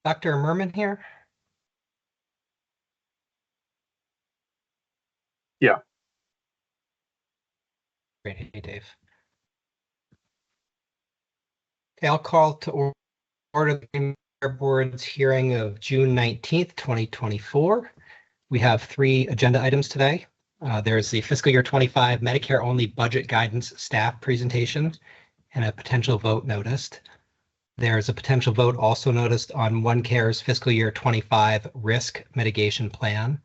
Dr. Merman here? Yeah. Great. Hey, Dave. Okay, I'll call to order the Board's hearing of June 19th, 2024. We have 3 agenda items today. There's the fiscal year 25 Medicare only budget guidance staff presentation and a potential vote noticed. There's a potential vote also noticed on OneCare's fiscal year 25 risk mitigation plan.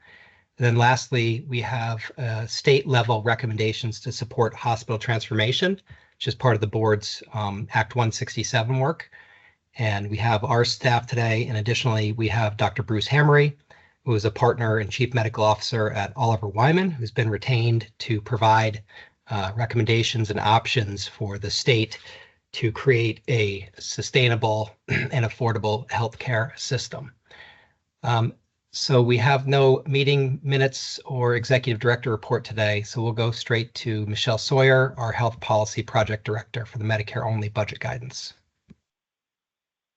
And then lastly, we have state level recommendations to support hospital transformation, which is part of the board's Act 167 work. And we have our staff today. And additionally, we have Dr. Bruce Hammery, who is a partner and chief medical officer at Oliver Wyman, who's been retained to provide recommendations and options for the state to create a sustainable and affordable healthcare system. So we have no meeting minutes or executive director report today. So we'll go straight to Michelle Sawyer, our health policy project director for the Medicare only budget guidance.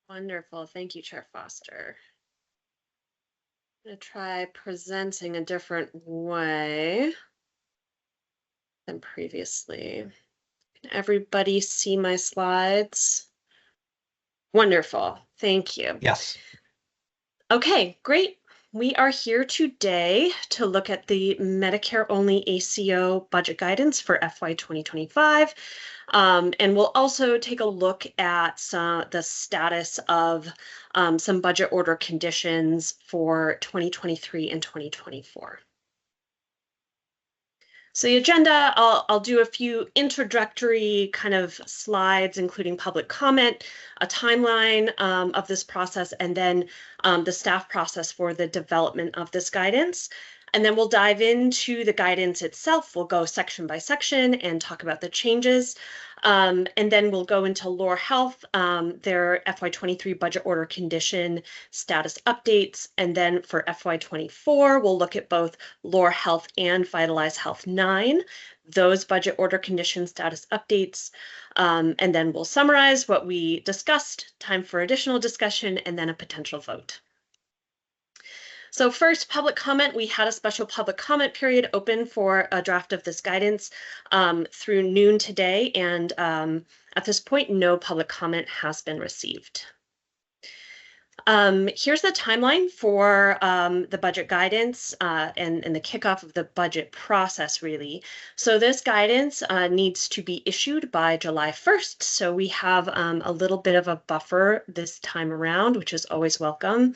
Wonderful. Thank you, Chair Foster. I'm going to try presenting a different way than previously. Can everybody see my slides? Wonderful. Thank you. Yes. Okay, great. We are here today to look at the Medicare only ACO budget guidance for FY 2025. And we'll also take a look at the status of some budget order conditions for 2023 and 2024. So the agenda, I'll do a few introductory kind of slides, including public comment, a timeline of this process, and then the staff process for the development of this guidance. And then we'll dive into the guidance itself. We'll go section by section and talk about the changes. And then we'll go into Loar Health, their FY23 budget order condition status updates. And then for FY24, we'll look at both Loar Health and Vitalize Health 9, those budget order condition status updates. And then we'll summarize what we discussed, time for additional discussion, and then a potential vote. So first, public comment. We had a special public comment period open for a draft of this guidance through noon today, and at this point, no public comment has been received. Here's the timeline for the budget guidance and the kickoff of the budget process, really. So this guidance needs to be issued by July 1st. So we have a little bit of a buffer this time around, which is always welcome.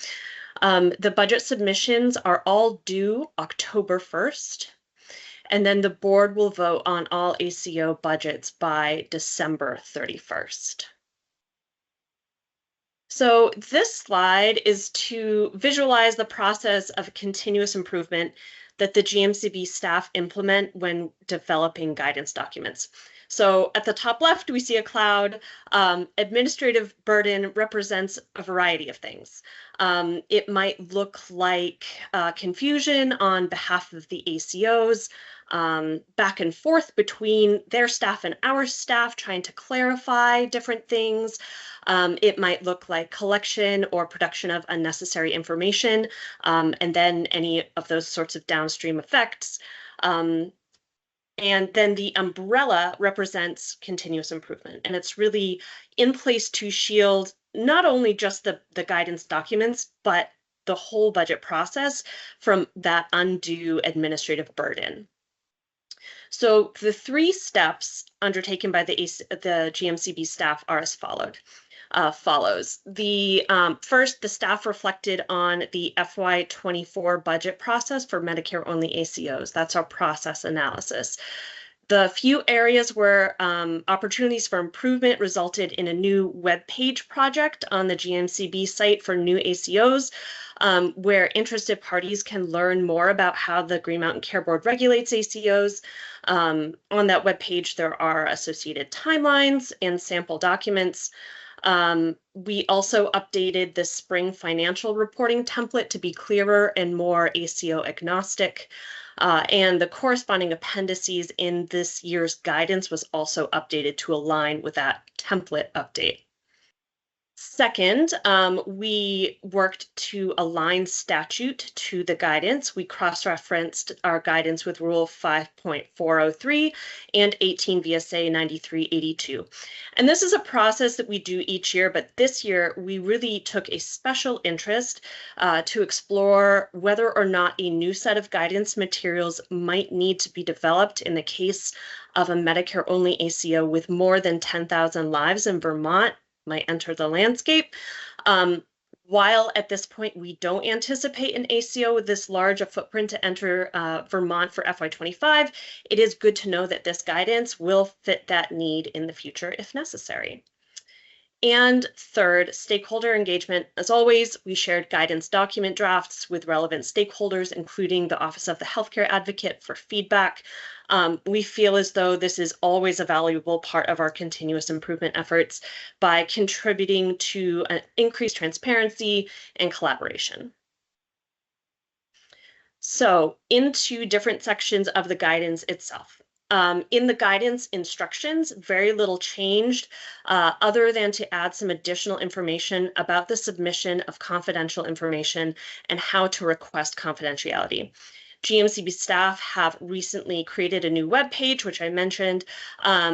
The budget submissions are all due October 1st, and then the board will vote on all ACO budgets by December 31st. So this slide is to visualize the process of continuous improvement that the GMCB staff implement when developing guidance documents. So at the top left, we see a cloud. Administrative burden represents a variety of things. It might look like confusion on behalf of the ACOs, back and forth between their staff and our staff trying to clarify different things. It might look like collection or production of unnecessary information, and then any of those sorts of downstream effects. And then the umbrella represents continuous improvement, and it's really in place to shield not only just the guidance documents, but the whole budget process from that undue administrative burden. So the 3 steps undertaken by the GMCB staff are as follows. The first, the staff reflected on the FY24 budget process for Medicare only ACOs. That's our process analysis. The few areas where opportunities for improvement resulted in a new web page project on the GMCB site for new ACOs, where interested parties can learn more about how the Green Mountain Care Board regulates ACOs. On that web page, there are associated timelines and sample documents. We also updated the spring financial reporting template to be clearer and more ACO agnostic. And the corresponding appendices in this year's guidance was also updated to align with that template update. Second, we worked to align statute to the guidance. We cross-referenced our guidance with Rule 5.403 and 18 VSA 9382. And this is a process that we do each year, but this year we really took a special interest to explore whether or not a new set of guidance materials might need to be developed in the case of a Medicare-only ACO with more than 10,000 lives in Vermont might enter the landscape. While at this point we don't anticipate an ACO with this large a footprint to enter Vermont for FY25, it is good to know that this guidance will fit that need in the future if necessary. And third, stakeholder engagement. As always, we shared guidance document drafts with relevant stakeholders, including the Office of the Healthcare Advocate for feedback. We feel as though this is always a valuable part of our continuous improvement efforts by contributing to an increased transparency and collaboration. So into different sections of the guidance itself. In the guidance instructions, very little changed other than to add some additional information about the submission of confidential information and how to request confidentiality. GMCB staff have recently created a new web page, which I mentioned,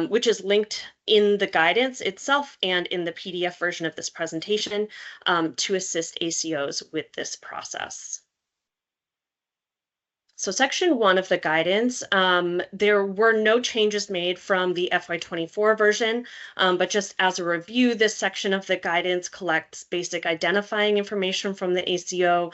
which is linked in the guidance itself and in the PDF version of this presentation to assist ACOs with this process. So section 1 of the guidance, there were no changes made from the FY24 version, but just as a review, this section of the guidance collects basic identifying information from the ACO,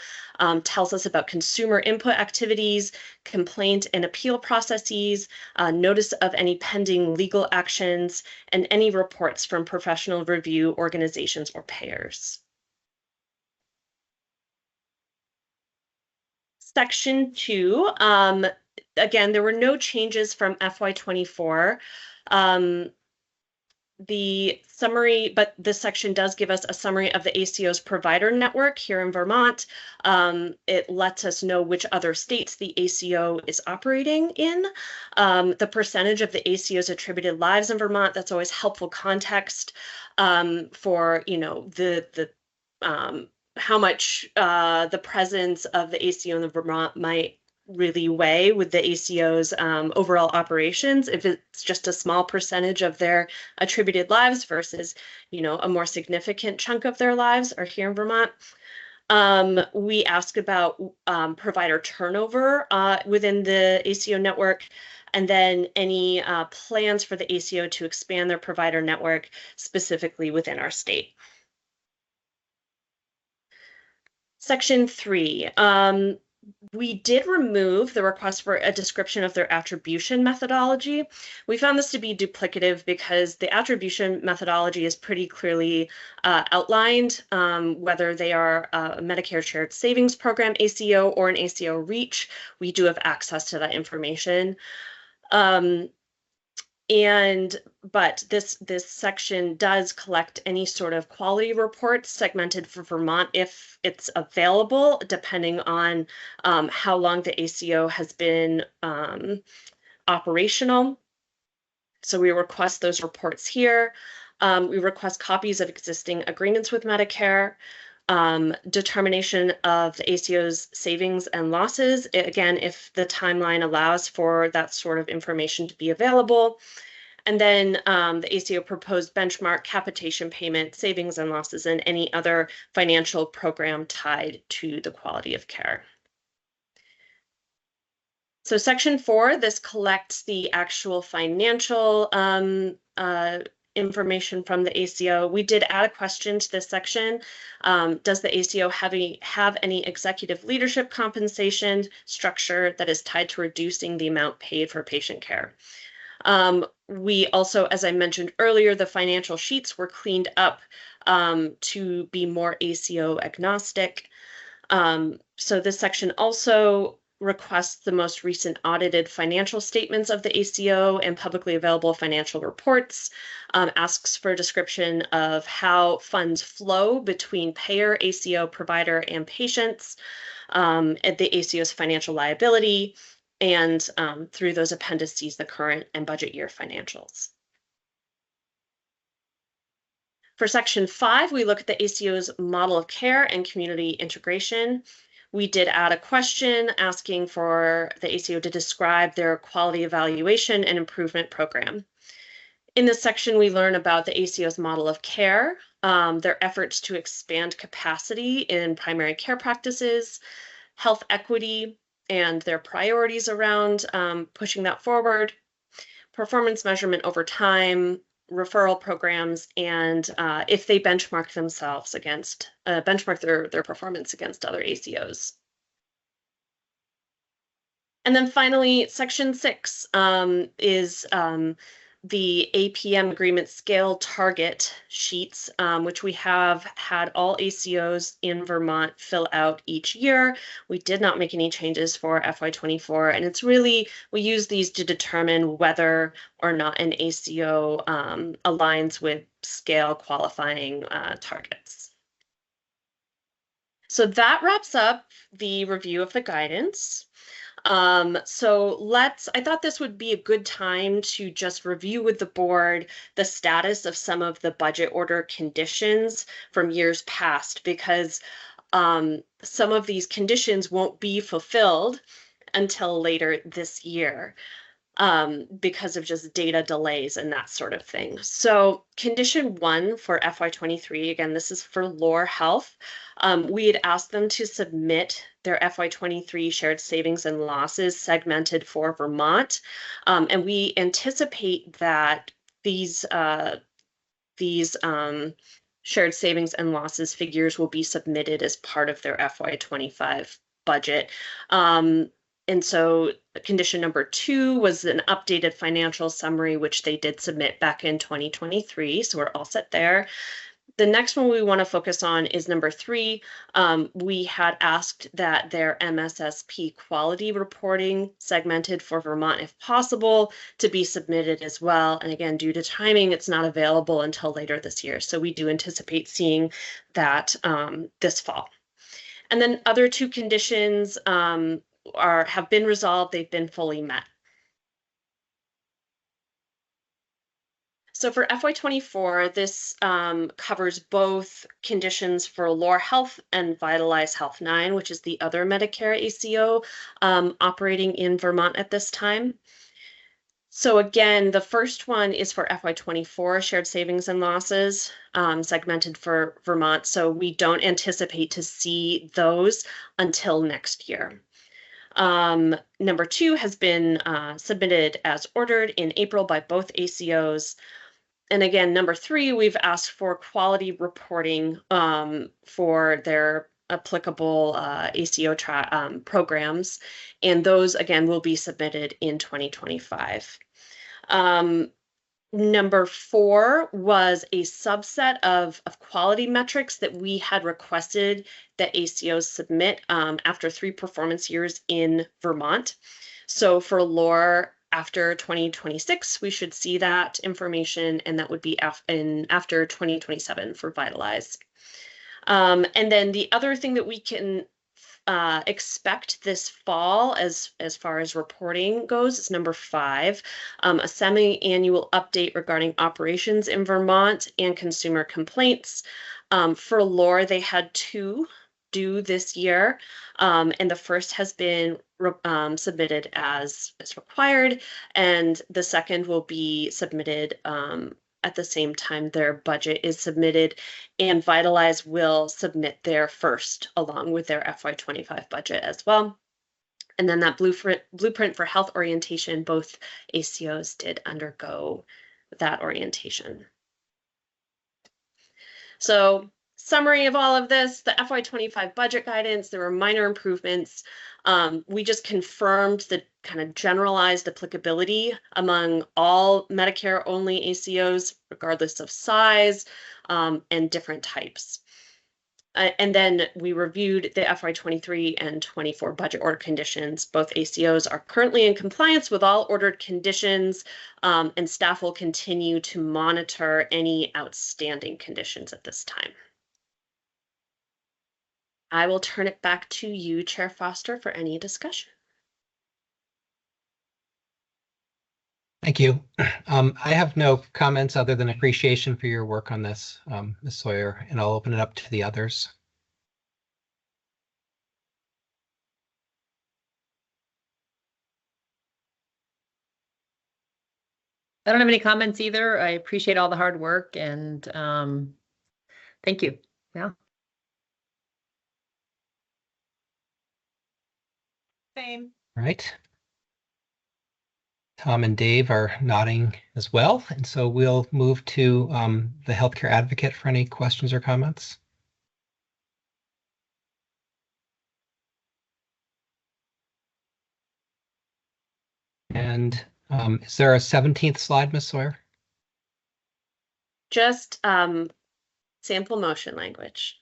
tells us about consumer input activities, complaint and appeal processes, notice of any pending legal actions, and any reports from professional review organizations or payers. Section 2, again, there were no changes from FY24. The summary, but this section does give us a summary of the ACO's provider network here in Vermont. It lets us know which other states the ACO is operating in. The percentage of the ACO's attributed lives in Vermont, that's always helpful context for, you know, how much the presence of the ACO in the Vermont might really weigh with the ACO's overall operations, if it's just a small percentage of their attributed lives versus, you know, a more significant chunk of their lives are here in Vermont. We ask about provider turnover within the ACO network, and then any plans for the ACO to expand their provider network specifically within our state. Section 3, we did remove the request for a description of their attribution methodology. We found this to be duplicative because the attribution methodology is pretty clearly outlined, whether they are a Medicare Shared Savings Program ACO or an ACO REACH. We do have access to that information. But this section does collect any sort of quality reports segmented for Vermont if it's available, depending on how long the ACO has been operational. So we request those reports here. We request copies of existing agreements with Medicare. Determination of the ACO's savings and losses, again, if the timeline allows for that sort of information to be available. And then the ACO proposed benchmark capitation payment, savings and losses, and any other financial program tied to the quality of care. So section 4, this collects the actual financial information from the ACO. We did add a question to this section. Does the ACO have any executive leadership compensation structure that is tied to reducing the amount paid for patient care? We also, as I mentioned earlier, the financial sheets were cleaned up to be more ACO agnostic. So this section also requests the most recent audited financial statements of the ACO and publicly available financial reports, asks for a description of how funds flow between payer, ACO, provider, and patients, at the ACO's financial liability, and through those appendices, the current and budget year financials. For section 5, we look at the ACO's model of care and community integration. We did add a question asking for the ACO to describe their quality evaluation and improvement program. In this section, we learn about the ACO's model of care, their efforts to expand capacity in primary care practices, health equity, and their priorities around pushing that forward, performance measurement over time, referral programs, and if they benchmark themselves against, benchmark their performance against other ACOs. And then finally, section 6 is the APM agreement scale target sheets, which we have had all ACOs in Vermont fill out each year. We did not make any changes for FY24, and it's really, we use these to determine whether or not an ACO aligns with scale qualifying targets. So that wraps up the review of the guidance. I thought this would be a good time to just review with the board the status of some of the budget order conditions from years past, because some of these conditions won't be fulfilled until later this year because of just data delays and that sort of thing. So condition 1 for FY23, again, this is for Loar Health. We had asked them to submit their FY23 shared savings and losses segmented for Vermont. And we anticipate that these shared savings and losses figures will be submitted as part of their FY25 budget. And so condition number 2 was an updated financial summary, which they did submit back in 2023. So we're all set there. The next one we want to focus on is number 3. We had asked that their MSSP quality reporting segmented for Vermont, if possible, to be submitted as well. And again, due to timing, it's not available until later this year. So we do anticipate seeing that this fall. And then other 2 conditions have been resolved. They've been fully met. So for FY24, this covers both conditions for Loar Health and Vitalize Health 9, which is the other Medicare ACO operating in Vermont at this time. So again, the first one is for FY24 shared savings and losses segmented for Vermont. So we don't anticipate to see those until next year. Number 2 has been submitted as ordered in April by both ACOs. And again, number 3, we've asked for quality reporting for their applicable ACO programs. And those, again, will be submitted in 2025. Number 4 was a subset of quality metrics that we had requested that ACOs submit after 3 performance years in Vermont. So for Loar, after 2026, we should see that information, and that would be after 2027 for Vitalize. And then the other thing that we can expect this fall as far as reporting goes is number 5, a semi-annual update regarding operations in Vermont and consumer complaints. For Loar, they had 2 due this year, and the first has been submitted as required, and the second will be submitted at the same time their budget is submitted, and Vitalize will submit their first along with their FY25 budget as well. And then that blueprint for health orientation, both ACOs did undergo that orientation. So summary of all of this, the FY25 budget guidance, there were minor improvements. We just confirmed the kind of generalized applicability among all Medicare-only ACOs, regardless of size and different types. And then we reviewed the FY23 and 24 budget order conditions. Both ACOs are currently in compliance with all ordered conditions, and staff will continue to monitor any outstanding conditions at this time. I will turn it back to you, Chair Foster, for any discussion. Thank you. I have no comments other than appreciation for your work on this, Ms. Sawyer, and I'll open it up to the others. I don't have any comments either. I appreciate all the hard work and thank you. Yeah. Same. Right. Tom and Dave are nodding as well, and so we'll move to the healthcare advocate for any questions or comments. And is there a 17th slide, Ms. Sawyer? Just sample motion language.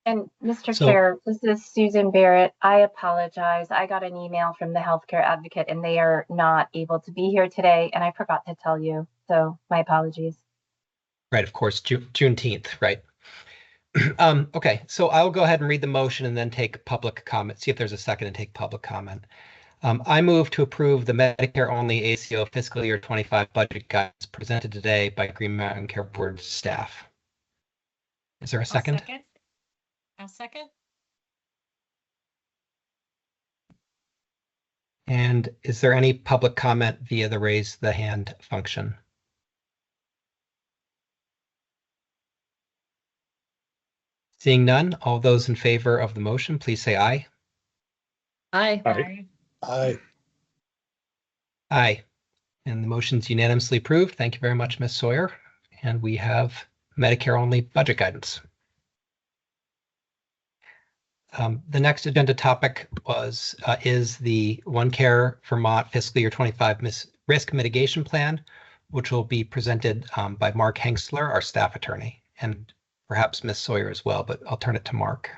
And Mr. So- Chair, this is Susan Barrett. I apologize. I got an email from the healthcare advocate and they are not able to be here today, and I forgot to tell you. So my apologies. Right, of course, Juneteenth, right? Okay, so I'll go ahead and read the motion and then take public comment, see if there's a second and take public comment. I move to approve the Medicare-only ACO fiscal year 25 budget guidance presented today by Green Mountain Care Board staff. Is there a second? A second. And is there any public comment via the raise the hand function? Seeing none, all those in favor of the motion, please say aye. Aye. Aye. Aye. Aye. And the motion's unanimously approved. Thank you very much, Ms. Sawyer. And we have Medicare-only budget guidance. The next agenda topic is the OneCare Vermont fiscal year 25 risk mitigation plan, which will be presented by Mark Hengsler, our staff attorney, and perhaps Ms. Sawyer as well, but I'll turn it to Mark.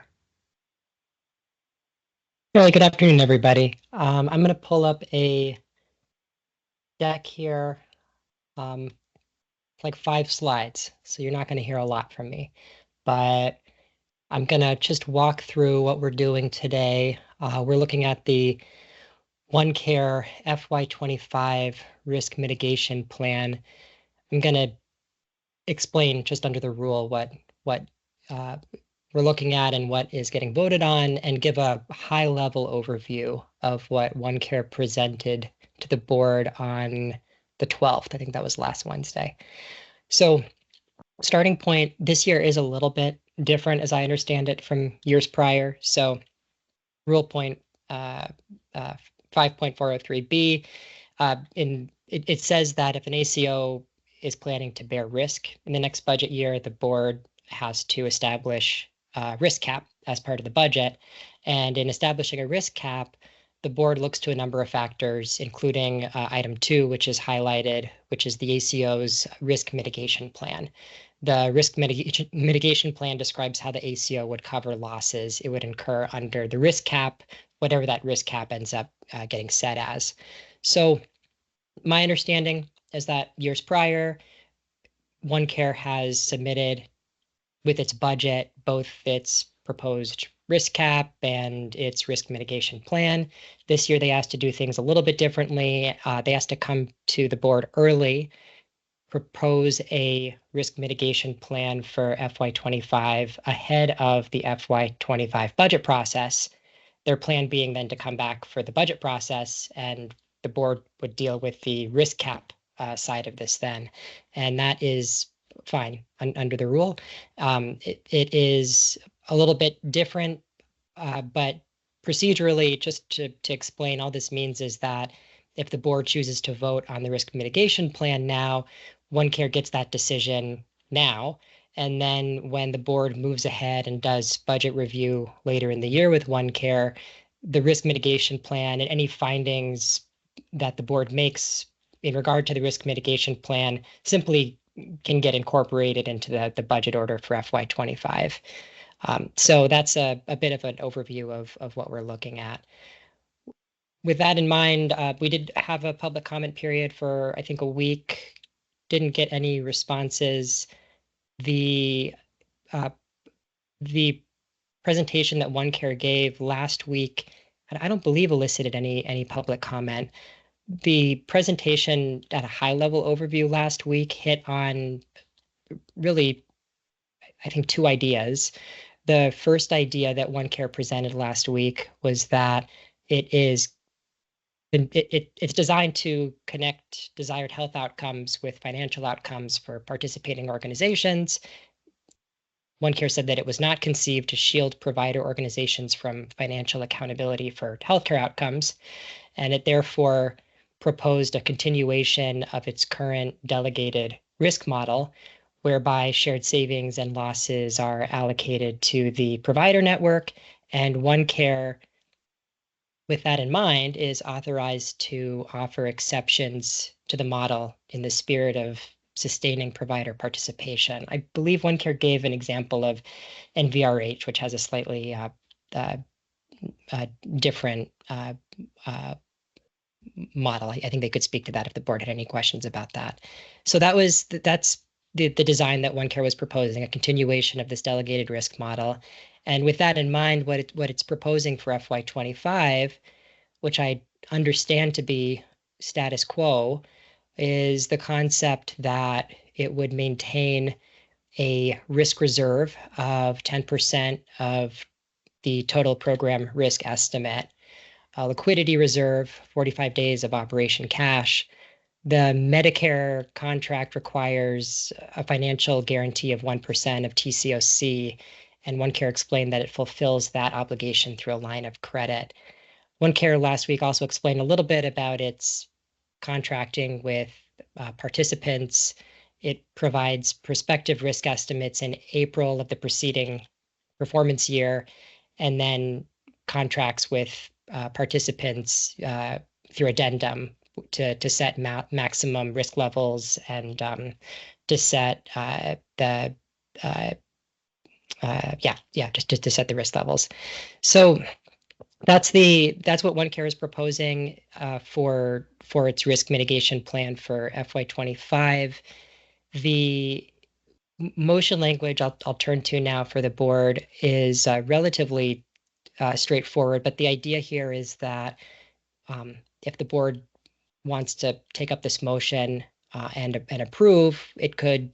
Really good afternoon, everybody. I'm going to pull up a deck here, like 5 slides, so you're not going to hear a lot from me, but I'm going to just walk through what we're doing today. We're looking at the OneCare FY25 risk mitigation plan. I'm going to explain just under the rule what we're looking at and what is getting voted on, and give a high-level overview of what OneCare presented to the board on the 12th. I think that was last Wednesday. So starting point, this year is a little bit different as I understand it from years prior. So rule point 5.403B, it says that if an ACO is planning to bear risk in the next budget year, the board has to establish a risk cap as part of the budget. And in establishing a risk cap, the board looks to a number of factors, including item 2, which is highlighted, which is the ACO's risk mitigation plan. The risk mitigation plan describes how the ACO would cover losses it would incur under the risk cap, whatever that risk cap ends up getting set as. So my understanding is that years prior, OneCare has submitted with its budget both its proposed risk cap and its risk mitigation plan. This year, they asked to do things a little bit differently. They asked to come to the board early, propose a risk mitigation plan for FY25 ahead of the FY25 budget process. Their plan being then to come back for the budget process, and the board would deal with the risk cap side of this then. And that is fine under the rule. It is a little bit different, but procedurally, just to explain, all this means is that if the board chooses to vote on the risk mitigation plan now, OneCare gets that decision now. And then when the board moves ahead and does budget review later in the year with OneCare, the risk mitigation plan and any findings that the board makes in regard to the risk mitigation plan simply can get incorporated into the budget order for FY25. So that's a bit of an overview of what we're looking at. With that in mind, we did have a public comment period for, I think, a week. Didn't get any responses. The presentation that OneCare gave last week, I don't believe elicited any public comment. the presentation at a high level overview last week hit on really, I think, two ideas. The first idea that OneCare presented last week was that it's designed to connect desired health outcomes with financial outcomes for participating organizations. OneCare said that it was not conceived to shield provider organizations from financial accountability for healthcare outcomes, and it therefore proposed a continuation of its current delegated risk model, whereby shared savings and losses are allocated to the provider network, and OneCare, with that in mind, is authorized to offer exceptions to the model in the spirit of sustaining provider participation. I believe OneCare gave an example of NVRH, which has a slightly different model. I think they could speak to that if the board had any questions about that. So that's the design that OneCare was proposing, a continuation of this delegated risk model. And with that in mind, what it's proposing for FY25, which I understand to be status quo, is the concept that it would maintain a risk reserve of 10% of the total program risk estimate, a liquidity reserve, 45 days of operation cash. The Medicare contract requires a financial guarantee of 1% of TCOC, and OneCare explained that it fulfills that obligation through a line of credit. OneCare last week also explained a little bit about its contracting with participants. It provides prospective risk estimates in April of the preceding performance year, and then contracts with participants through addendum to set maximum risk levels and to set just to set the risk levels. So that's what OneCare is proposing for its risk mitigation plan for FY25. The motion language I'll turn to now for the board is relatively straightforward, but the idea here is that if the board wants to take up this motion and approve, it could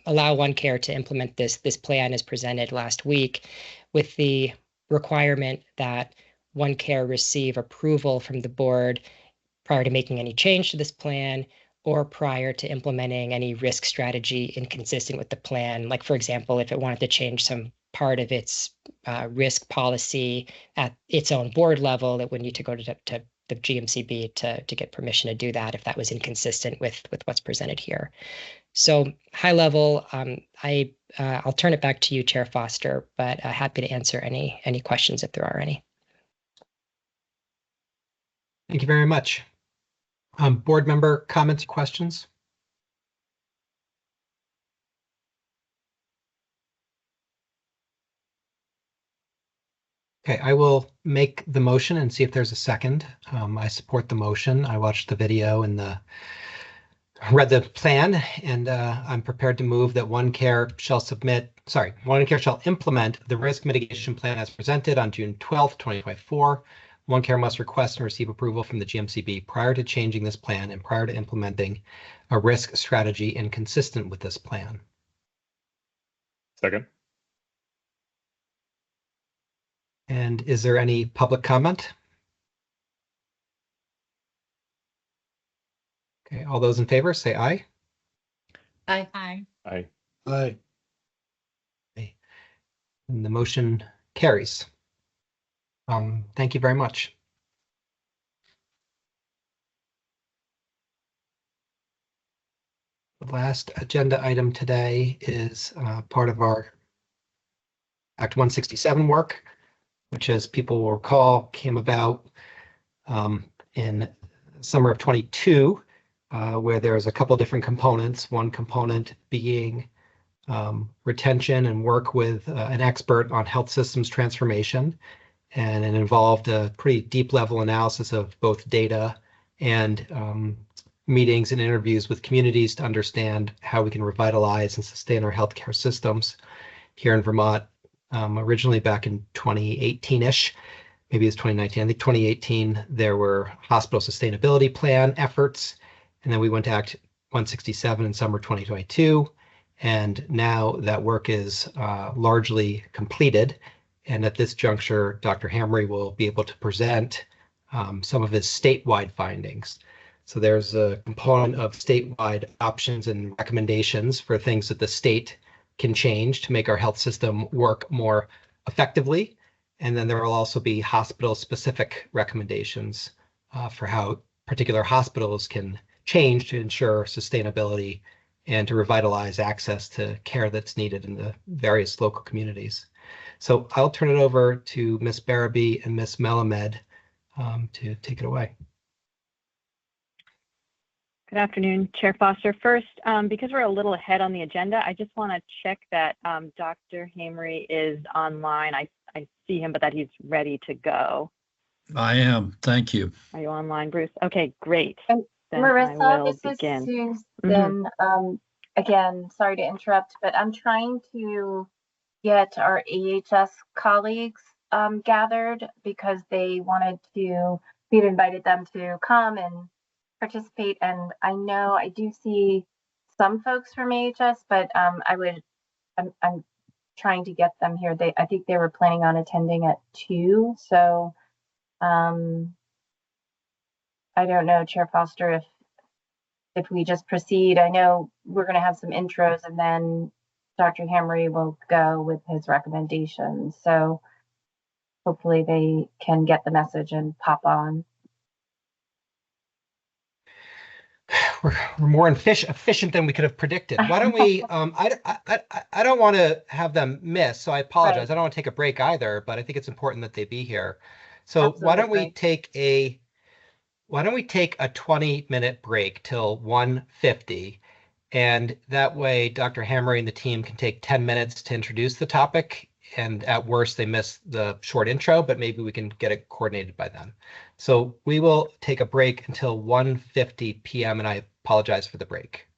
allow OneCare to implement this plan as presented last week, with the requirement that OneCare receive approval from the board prior to making any change to this plan or prior to implementing any risk strategy inconsistent with the plan. Like, for example, if it wanted to change some part of its risk policy at its own board level, it would need to go to the GMCB to get permission to do that if that was inconsistent with what's presented here. So high level, I'll turn it back to you, Chair Foster, but happy to answer any questions if there are any. Thank you very much. Board member comments, questions? Okay, I will make the motion and see if there's a second. I support the motion. I watched the video and read the plan, and I'm prepared to move that OneCare shall implement the risk mitigation plan as presented on June 12th, 2024. OneCare must request and receive approval from the GMCB prior to changing this plan and prior to implementing a risk strategy inconsistent with this plan. Second. And is there any public comment? Okay, all those in favor say aye. Aye. Aye. Aye. Aye. And the motion carries. Thank you very much. The last agenda item today is part of our Act 167 work, which, as people will recall, came about in summer of 22, where there's a couple different components. One component being retention and work with an expert on health systems transformation. And it involved a pretty deep level analysis of both data and meetings and interviews with communities to understand how we can revitalize and sustain our healthcare systems here in Vermont. Originally back in 2018-ish, maybe it's 2019, I think 2018, there were hospital sustainability plan efforts. And then we went to Act 167 in summer 2022. And now that work is largely completed. And at this juncture, Dr. Hamre will be able to present some of his statewide findings. So there's a component of statewide options and recommendations for things that the state can change to make our health system work more effectively. And then there will also be hospital-specific recommendations for how particular hospitals can change to ensure sustainability and to revitalize access to care that's needed in the various local communities. So I'll turn it over to Ms. Barabee and Ms. Melamed to take it away. Good afternoon, Chair Foster. First, because we're a little ahead on the agenda, I just want to check that Dr. Hamre is online. I see him, but that he's ready to go. I am. Thank you. Are you online, Bruce? Okay, great. And Then Marissa, I will this begin. is Susan. Again, sorry to interrupt, but I'm trying to get our AHS colleagues gathered because they wanted to, we'd invited them to come and participate. And I know I do see some folks from AHS, but I'm trying to get them here. I think they were planning on attending at 2. So I don't know, Chair Foster, if we just proceed. I know we're going to have some intros and then Dr. Hamre will go with his recommendations. So hopefully they can get the message and pop on. We're more efficient than we could have predicted. Why don't we? I don't want to have them miss, so I apologize. Right. I don't want to take a break either, but I think it's important that they be here. So why don't we take a 20-minute break till 1:50, and that way Dr. Hamre and the team can take 10 minutes to introduce the topic. And at worst, they miss the short intro, but maybe we can get it coordinated by then. So we will take a break until 1:50 p.m. and I apologize for the break.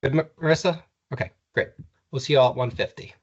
Good, Marissa? Okay, great. We'll see you all at 1:50.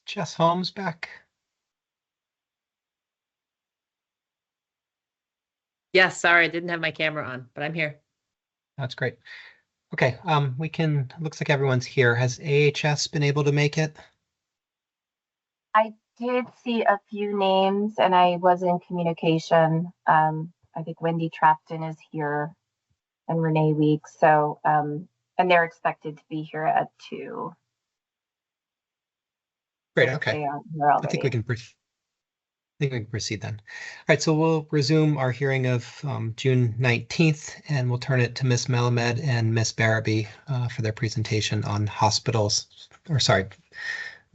Jess Holmes back? Yes, sorry, I didn't have my camera on, but I'm here. That's great. Okay, looks like everyone's here. Has AHS been able to make it? I did see a few names and I was in communication. I think Wendy Trafton is here and Renee Weeks. So, and they're expected to be here at 2. Great, If okay. they aren't here I think we already. can proceed then. All right, so we'll resume our hearing of June 19th, and we'll turn it to Ms. Melamed and Ms. Barabee for their presentation on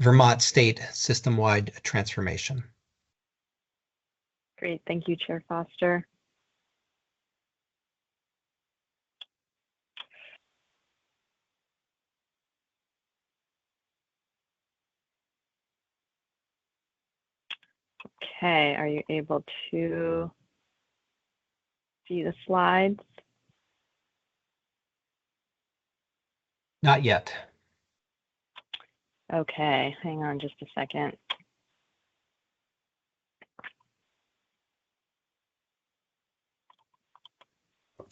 Vermont State System-Wide Transformation. Great. Thank you, Chair Foster. Okay, are you able to see the slides? Not yet. Okay, hang on just a second.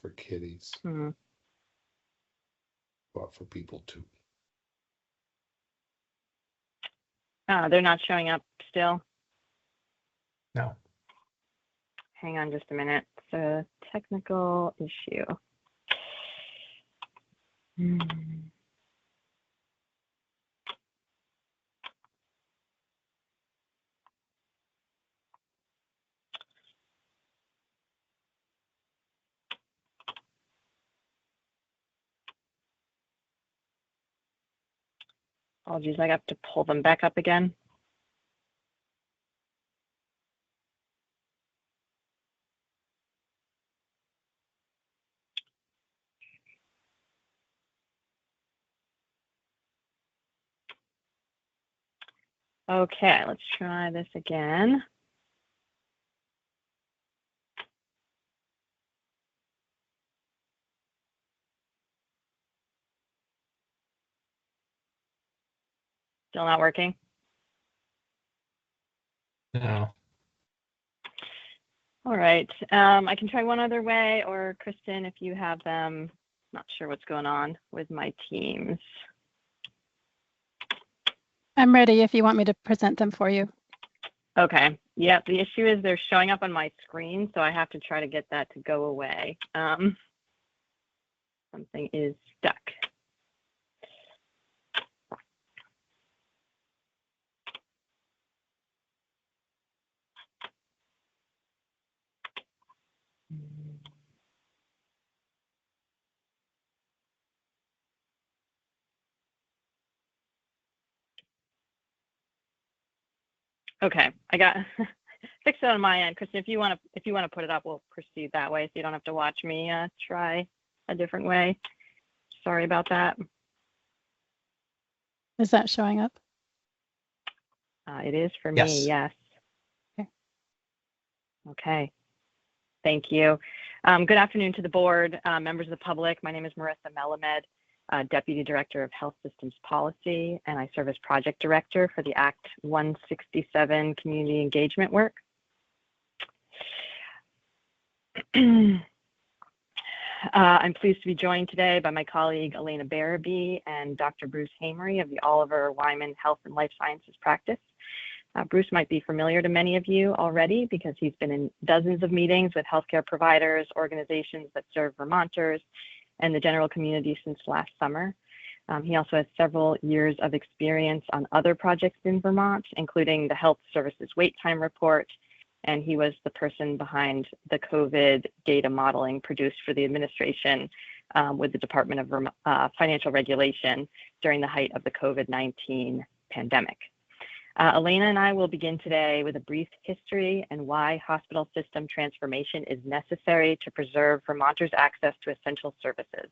For kitties, Hmm. but for people too. Oh, they're not showing up still. No. Hang on just a minute. It's a technical issue. Apologies, I have to pull them back up again. Okay, let's try this again. Still not working? No. All right, I can try one other way, or Kristen, if you have them, not sure what's going on with my Teams. I'm ready if you want me to present them for you. Okay, yeah, the issue is they're showing up on my screen, so I have to try to get that to go away. Something is stuck. Okay, I got fixed it on my end. Kristen, if you want to put it up, we'll proceed that way, so you don't have to watch me try a different way. Sorry about that. Is that showing up? It is for Yes. me, yes. Okay. Okay, thank you. Good afternoon to the board, members of the public. My name is Marissa Melamed, Deputy Director of Health Systems Policy, and I serve as Project Director for the Act 167 Community Engagement work. I'm pleased to be joined today by my colleague Elena Barabee and Dr. Bruce Hamery of the Oliver Wyman Health and Life Sciences practice. Bruce might be familiar to many of you already because he's been in dozens of meetings with healthcare providers, organizations that serve Vermonters, and the general community since last summer. He also has several years of experience on other projects in Vermont, including the Health Services Wait Time Report, and he was the person behind the COVID data modeling produced for the administration with the Department of Financial Regulation during the height of the COVID-19 pandemic. Elena and I will begin today with a brief history and why hospital system transformation is necessary to preserve Vermonters' access to essential services.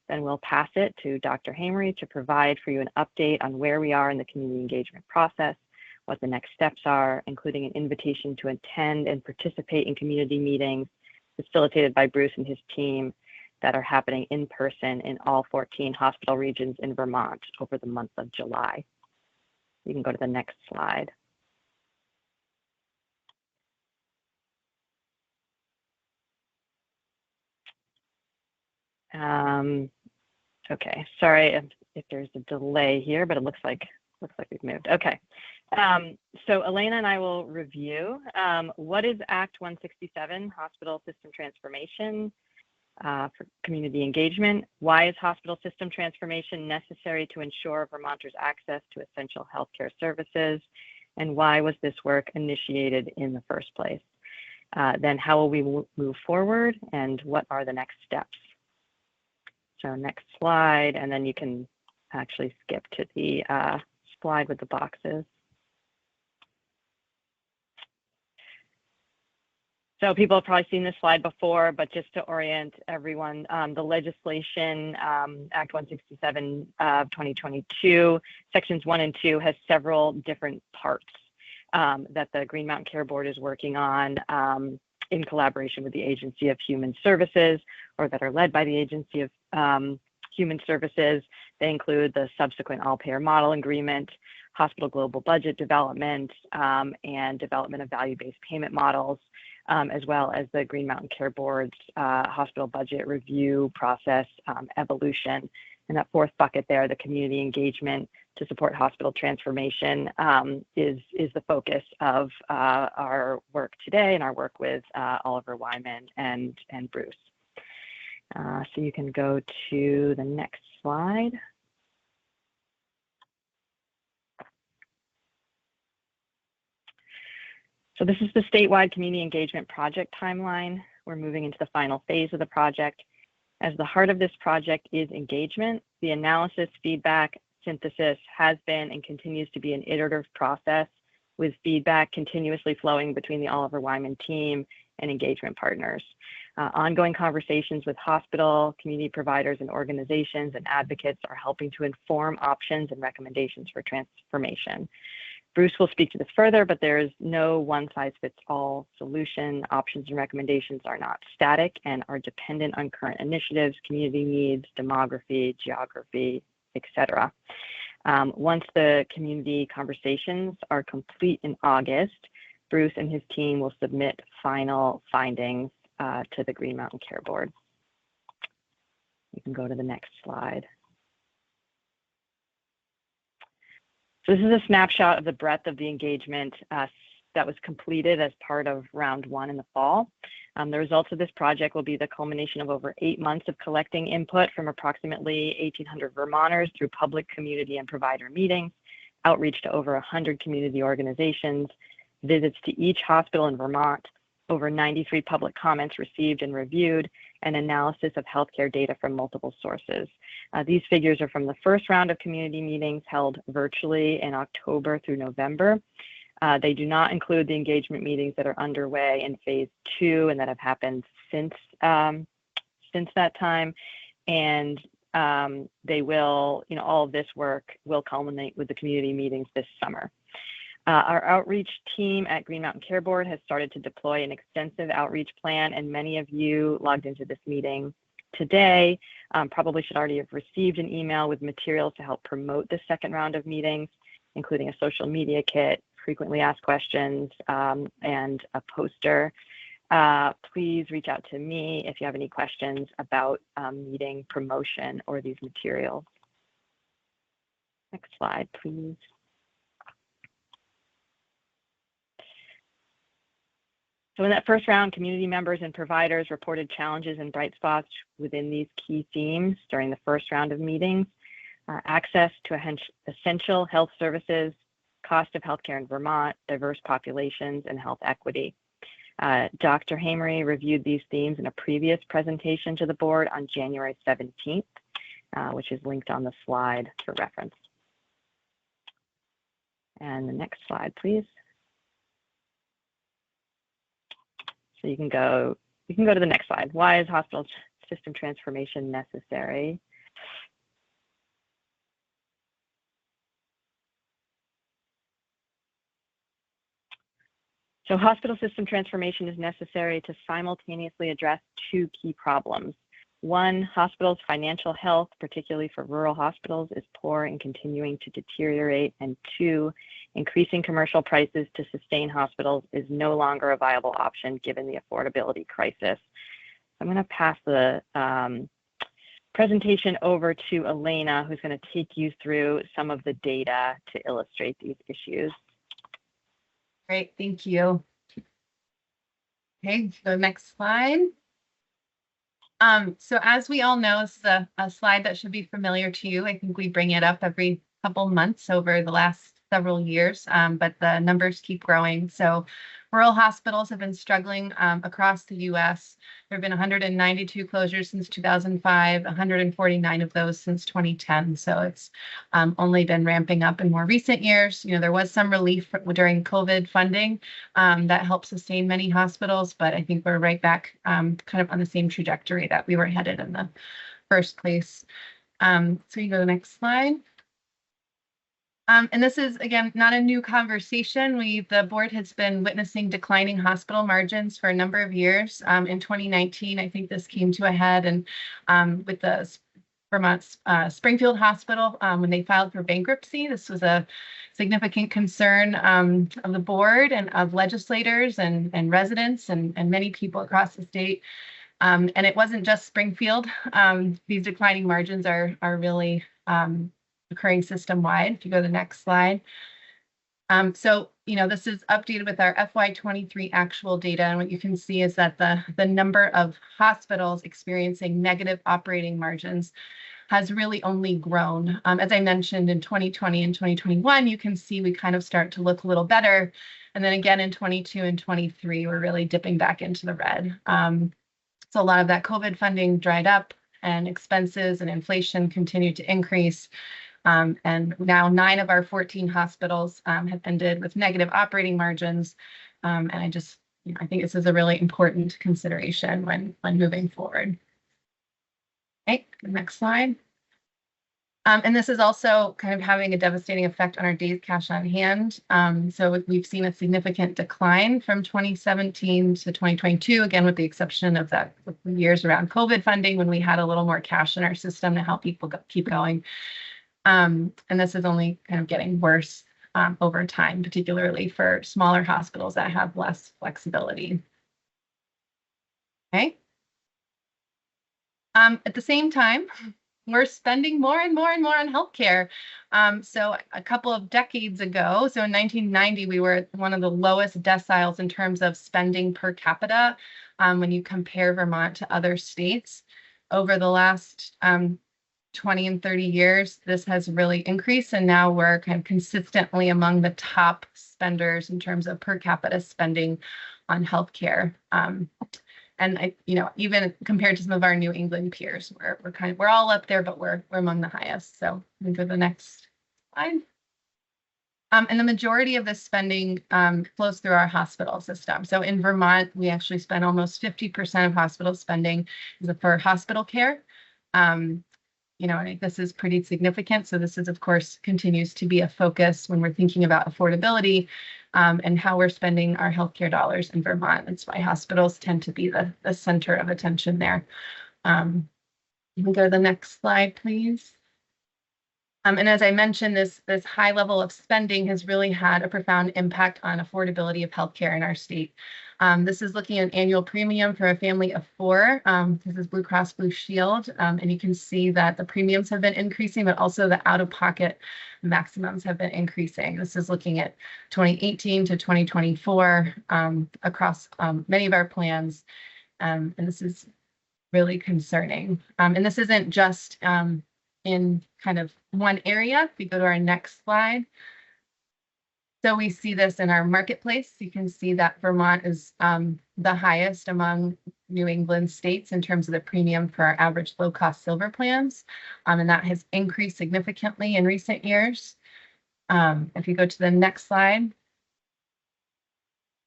Then we'll pass it to Dr. Hamery to provide for you an update on where we are in the community engagement process, what the next steps are, including an invitation to attend and participate in community meetings facilitated by Bruce and his team that are happening in person in all 14 hospital regions in Vermont over the month of July. You can go to the next slide. Okay, sorry if there's a delay here, but it looks like we've moved. Okay, so Elena and I will review what is Act 167, Hospital System Transformation for Community Engagement. Why is hospital system transformation necessary to ensure Vermonters' access to essential healthcare services? And why was this work initiated in the first place? Then how will we move forward, and what are the next steps? So next slide, and then you can actually skip to the slide with the boxes. So people have probably seen this slide before, but just to orient everyone, the legislation, Act 167 of 2022, Sections 1 and 2 has several different parts that the Green Mountain Care Board is working on in collaboration with the Agency of Human Services, or that are led by the Agency of Human Services. They include the subsequent all-payer model agreement, hospital global budget development, and development of value-based payment models, as well as the Green Mountain Care Board's hospital budget review process evolution. And that fourth bucket there, the community engagement to support hospital transformation, is the focus of our work today and our work with Oliver Wyman and Bruce. So you can go to the next slide. So this is the statewide community engagement project timeline. We're moving into the final phase of the project. As the heart of this project is engagement, the analysis, feedback, synthesis has been and continues to be an iterative process, with feedback continuously flowing between the Oliver Wyman team and engagement partners. Ongoing conversations with hospital, community providers, and organizations and advocates are helping to inform options and recommendations for transformation. Bruce will speak to this further, but there is no one-size-fits-all solution. Options and recommendations are not static and are dependent on current initiatives, community needs, demography, geography, etc. Once the community conversations are complete in August, Bruce and his team will submit final findings to the Green Mountain Care Board. You can go to the next slide. So this is a snapshot of the breadth of the engagement that was completed as part of round 1 in the fall. The results of this project will be the culmination of over 8 months of collecting input from approximately 1,800 Vermonters through public, community, and provider meetings, outreach to over 100 community organizations, visits to each hospital in Vermont, over 93 public comments received and reviewed, and analysis of healthcare data from multiple sources. These figures are from the first round of community meetings held virtually in October through November. They do not include the engagement meetings that are underway in phase 2 and that have happened since that time. And they will, all of this work will culminate with the community meetings this summer. Our outreach team at Green Mountain Care Board has started to deploy an extensive outreach plan, and many of you logged into this meeting today probably should already have received an email with materials to help promote the second round of meetings, including a social media kit, frequently asked questions, and a poster. Please reach out to me if you have any questions about meeting promotion or these materials. Next slide, please. So in that first round, community members and providers reported challenges and bright spots within these key themes during the first round of meetings: access to essential health services, cost of healthcare in Vermont, diverse populations, and health equity. Dr. Hamery reviewed these themes in a previous presentation to the board on January 17th, which is linked on the slide for reference. And the next slide, please. So you can go to the next slide. Why is hospital system transformation necessary? So hospital system transformation is necessary to simultaneously address 2 key problems: One, hospitals' financial health, particularly for rural hospitals, is poor and continuing to deteriorate. And two, increasing commercial prices to sustain hospitals is no longer a viable option given the affordability crisis. I'm going to pass the presentation over to Elena, who's going to take you through some of the data to illustrate these issues. Great, thank you. Okay, so next slide. So as we all know, this is a slide that should be familiar to you. I think we bring it up every couple months over the last several years, but the numbers keep growing. So rural hospitals have been struggling across the U.S. There have been 192 closures since 2005, 149 of those since 2010. So it's only been ramping up in more recent years. You know, there was some relief during COVID funding that helped sustain many hospitals, but I think we're right back kind of on the same trajectory that we were headed in the first place. So you go to the next slide. And this is, again, not a new conversation. The board has been witnessing declining hospital margins for a number of years. In 2019, I think this came to a head, and with the Vermont Springfield Hospital, when they filed for bankruptcy, this was a significant concern of the board and of legislators and residents and many people across the state. And it wasn't just Springfield. These declining margins are really occurring system-wide. If you go to the next slide. So, you know, this is updated with our FY23 actual data. And what you can see is that the number of hospitals experiencing negative operating margins has really only grown. As I mentioned, in 2020 and 2021, you can see we kind of start to look a little better. And then again, in 22 and 23, we're really dipping back into the red. So a lot of that COVID funding dried up and expenses and inflation continued to increase. And now 9 of our 14 hospitals have ended with negative operating margins. And I think this is a really important consideration when moving forward. Okay, next slide. And this is also kind of having a devastating effect on our days cash on hand. So we've seen a significant decline from 2017 to 2022, again, with the exception of the years around COVID funding when we had a little more cash in our system to help people keep going. And this is only kind of getting worse over time, particularly for smaller hospitals that have less flexibility. Okay. At the same time, we're spending more and more and more on healthcare. So a couple of decades ago, so in 1990, we were one of the lowest deciles in terms of spending per capita when you compare Vermont to other states. Over the last 20 and 30 years, this has really increased, and now we're kind of consistently among the top spenders in terms of per capita spending on healthcare. And even compared to some of our New England peers, we're all up there, but we're among the highest. So we go to the next slide. And the majority of this spending flows through our hospital system. So in Vermont, we actually spend almost 50% of hospital spending for hospital care. This is pretty significant. So this is, of course, continues to be a focus when we're thinking about affordability and how we're spending our healthcare dollars in Vermont. That's why hospitals tend to be the center of attention there. You can go to the next slide, please. And as I mentioned, this high level of spending has really had a profound impact on affordability of healthcare in our state. This is looking at annual premium for a family of 4. This is Blue Cross Blue Shield. And you can see that the premiums have been increasing, but also the out-of-pocket maximums have been increasing. This is looking at 2018 to 2024 across many of our plans. And this is really concerning. And this isn't just in kind of one area. If we go to our next slide. So we see this in our marketplace. You can see that Vermont is the highest among New England states in terms of the premium for our average low-cost silver plans. And that has increased significantly in recent years. If you go to the next slide.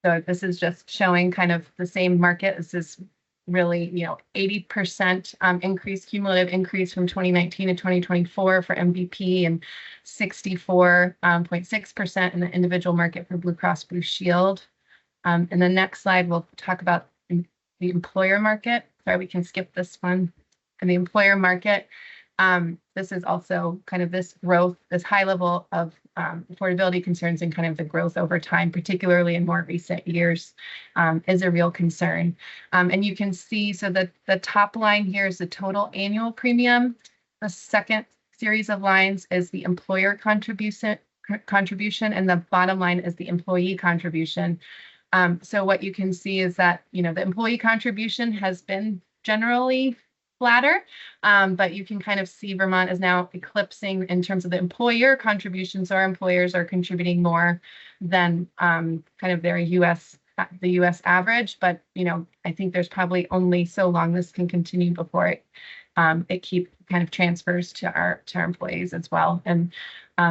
So this is just showing kind of the same market. This is really, 80% increase, cumulative increase from 2019 to 2024 for MVP and 64.6% in the individual market for Blue Cross Blue Shield. In the next slide, we'll talk about the employer market. Sorry, we can skip this one. the employer market. This is also kind of this growth, this high level of affordability concerns and kind of the growth over time, particularly in more recent years, is a real concern. And you can see, so the top line here is the total annual premium. The second series of lines is the employer contribution, and the bottom line is the employee contribution. So what you can see is that, you know, the employee contribution has been generally flatter, but you can kind of see Vermont is now eclipsing in terms of the employer contributions. So our employers are contributing more than kind of their the US average. But, you know, I think there's probably only so long this can continue before it kind of transfers to our employees as well. And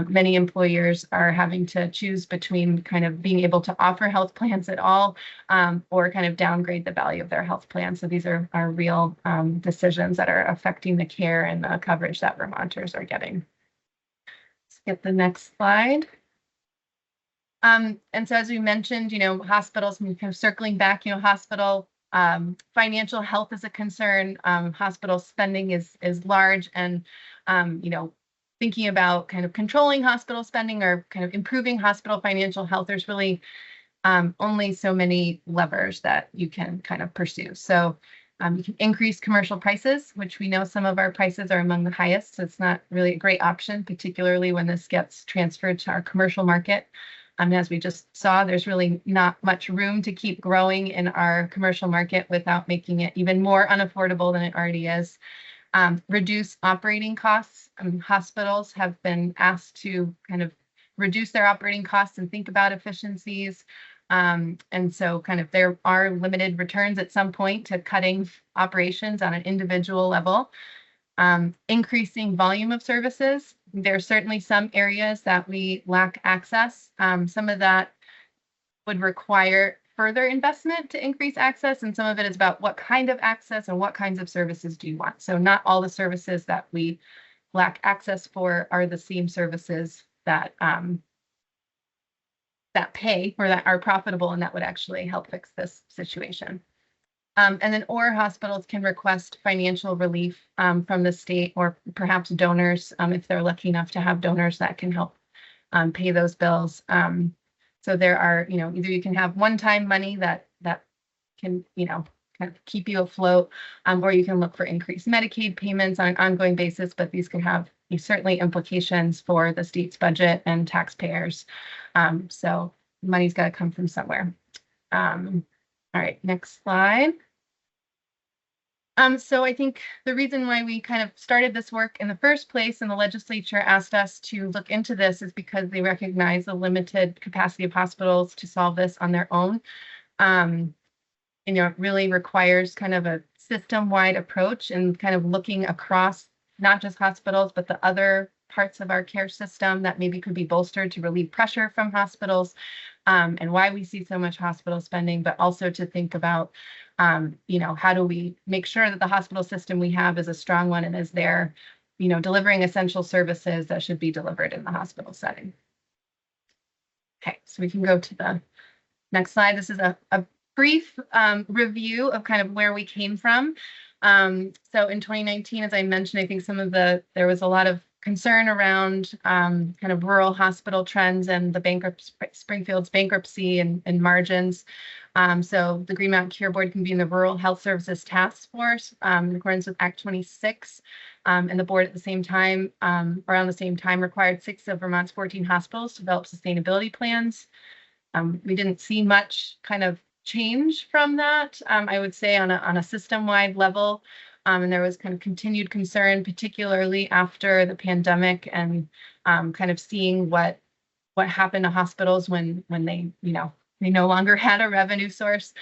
many employers are having to choose between kind of being able to offer health plans at all, or kind of downgrade the value of their health plan. So these are real decisions that are affecting the care and the coverage that Vermonters are getting. Let's get the next slide. And so as we mentioned, you know, hospitals, kind of circling back, you know, hospital financial health is a concern. Hospital spending is large, and you know, thinking about kind of controlling hospital spending or kind of improving hospital financial health, there's really only so many levers that you can kind of pursue. So you can increase commercial prices, which we know some of our prices are among the highest. So it's not really a great option, particularly when this gets transferred to our commercial market. As we just saw, there's really not much room to keep growing in our commercial market without making it even more unaffordable than it already is. Reduce operating costs. Hospitals have been asked to kind of reduce their operating costs and think about efficiencies. And so kind of there are limited returns at some point to cutting operations on an individual level. Increasing volume of services. There are certainly some areas that we lack access. Some of that would require further investment to increase access, and some of it is about what kind of access and what kinds of services do you want. So not all the services that we lack access for are the same services that that pay or that are profitable and that would actually help fix this situation. And then or hospitals can request financial relief from the state or perhaps donors if they're lucky enough to have donors that can help pay those bills. So there are, you know, either you can have one-time money that can, you know, kind of keep you afloat, or you can look for increased Medicaid payments on an ongoing basis, but these can have certainly implications for the state's budget and taxpayers. So money's got to come from somewhere. All right, next slide. So I think the reason why we kind of started this work in the first place and the legislature asked us to look into this is because they recognize the limited capacity of hospitals to solve this on their own. You know, it really requires kind of a system-wide approach and kind of looking across not just hospitals, but the other parts of our care system that maybe could be bolstered to relieve pressure from hospitals, and why we see so much hospital spending, but also to think about, you know, how do we make sure that the hospital system we have is a strong one and is there, you know, delivering essential services that should be delivered in the hospital setting. Okay, so we can go to the next slide. This is a brief review of kind of where we came from. So in 2019, as I mentioned, I think there was a lot of concern around kind of rural hospital trends and the Springfield's bankruptcy and margins. So the Green Mountain Care Board convened the Rural Health Services Task Force in accordance with Act 26. And the board at the same time, around the same time, required 6 of Vermont's 14 hospitals to develop sustainability plans. We didn't see much kind of change from that, I would say, on a system-wide level. And there was kind of continued concern, particularly after the pandemic, and kind of seeing what happened to hospitals when they, you know, they no longer had a revenue source.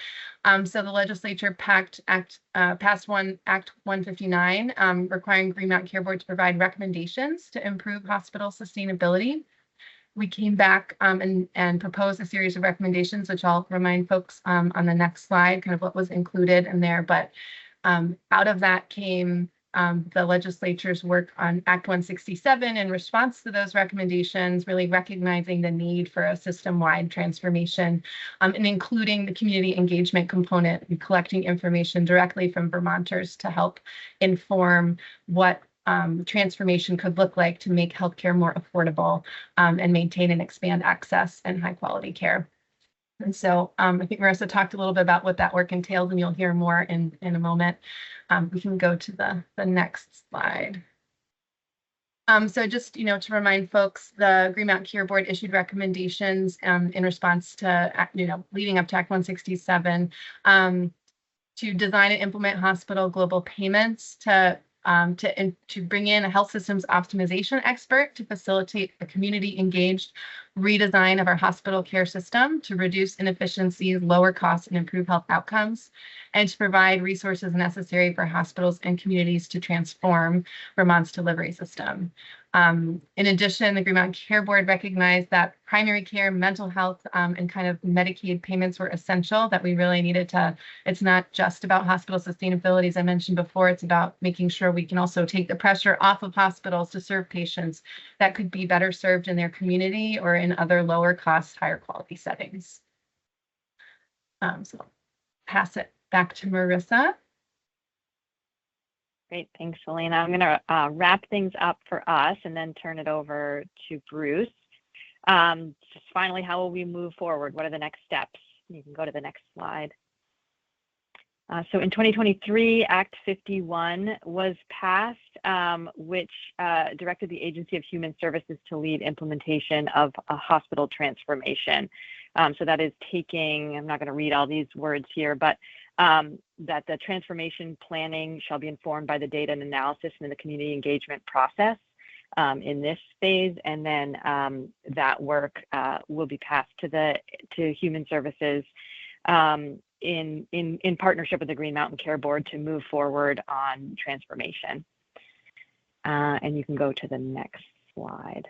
So the legislature passed Act 159, requiring Green Mountain Care Board to provide recommendations to improve hospital sustainability. We came back and proposed a series of recommendations, which I'll remind folks on the next slide, kind of what was included in there. But out of that came the legislature's work on Act 167 in response to those recommendations, really recognizing the need for a system-wide transformation, and including the community engagement component and collecting information directly from Vermonters to help inform what transformation could look like to make healthcare more affordable and maintain and expand access and high quality care. And so I think Marissa talked a little bit about what that work entails, and you'll hear more in a moment. We can go to the next slide. So just, to remind folks, the Green Mountain Care Board issued recommendations in response to, leading up to Act 167 to design and implement hospital global payments to bring in a health systems optimization expert to facilitate a community engaged redesign of our hospital care system to reduce inefficiencies, lower costs, and improve health outcomes, and to provide resources necessary for hospitals and communities to transform Vermont's delivery system. In addition, the Green Mountain Care Board recognized that primary care, mental health, and kind of Medicaid payments were essential, that we really needed to, it's not just about hospital sustainability, as I mentioned before, it's about making sure we can also take the pressure off of hospitals to serve patients that could be better served in their community or in other lower cost, higher quality settings. So I'll pass it back to Marissa. Great, thanks, Elena. I'm going to wrap things up for us and then turn it over to Bruce. Just finally, how will we move forward? What are the next steps? You can go to the next slide. So in 2023, Act 51 was passed, which directed the Agency of Human Services to lead implementation of a hospital transformation. So that is taking, I'm not going to read all these words here, but that the transformation planning shall be informed by the data and analysis and the community engagement process in this phase, and then that work will be passed to Human Services in partnership with the Green Mountain Care Board to move forward on transformation. And you can go to the next slide.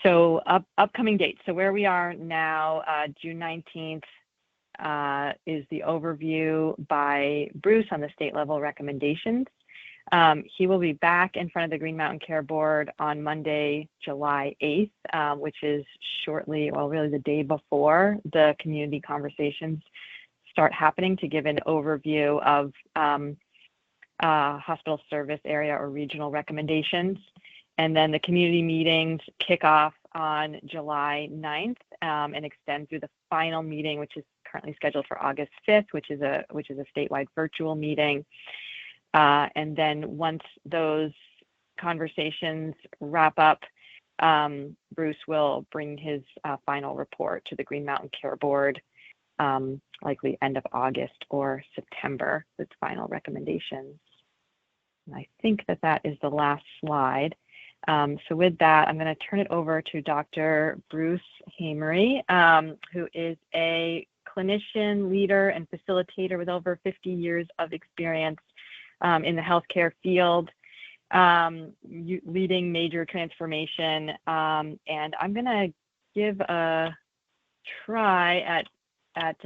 So upcoming dates. So where we are now, June 19th is the overview by Bruce on the state level recommendations. He will be back in front of the Green Mountain Care Board on Monday, July 8th, which is shortly, well, really the day before the community conversations start happening, to give an overview of hospital service area or regional recommendations. And then the community meetings kick off on July 9th and extend through the final meeting, which is currently scheduled for August 5th, which is a statewide virtual meeting. And then once those conversations wrap up, Bruce will bring his final report to the Green Mountain Care Board, likely end of August or September, with final recommendations. And I think that is the last slide. So with that, I'm going to turn it over to Dr. Bruce Hamery, who is a clinician, leader, and facilitator with over 50 years of experience in the healthcare field, leading major transformation. And I'm going to give a try at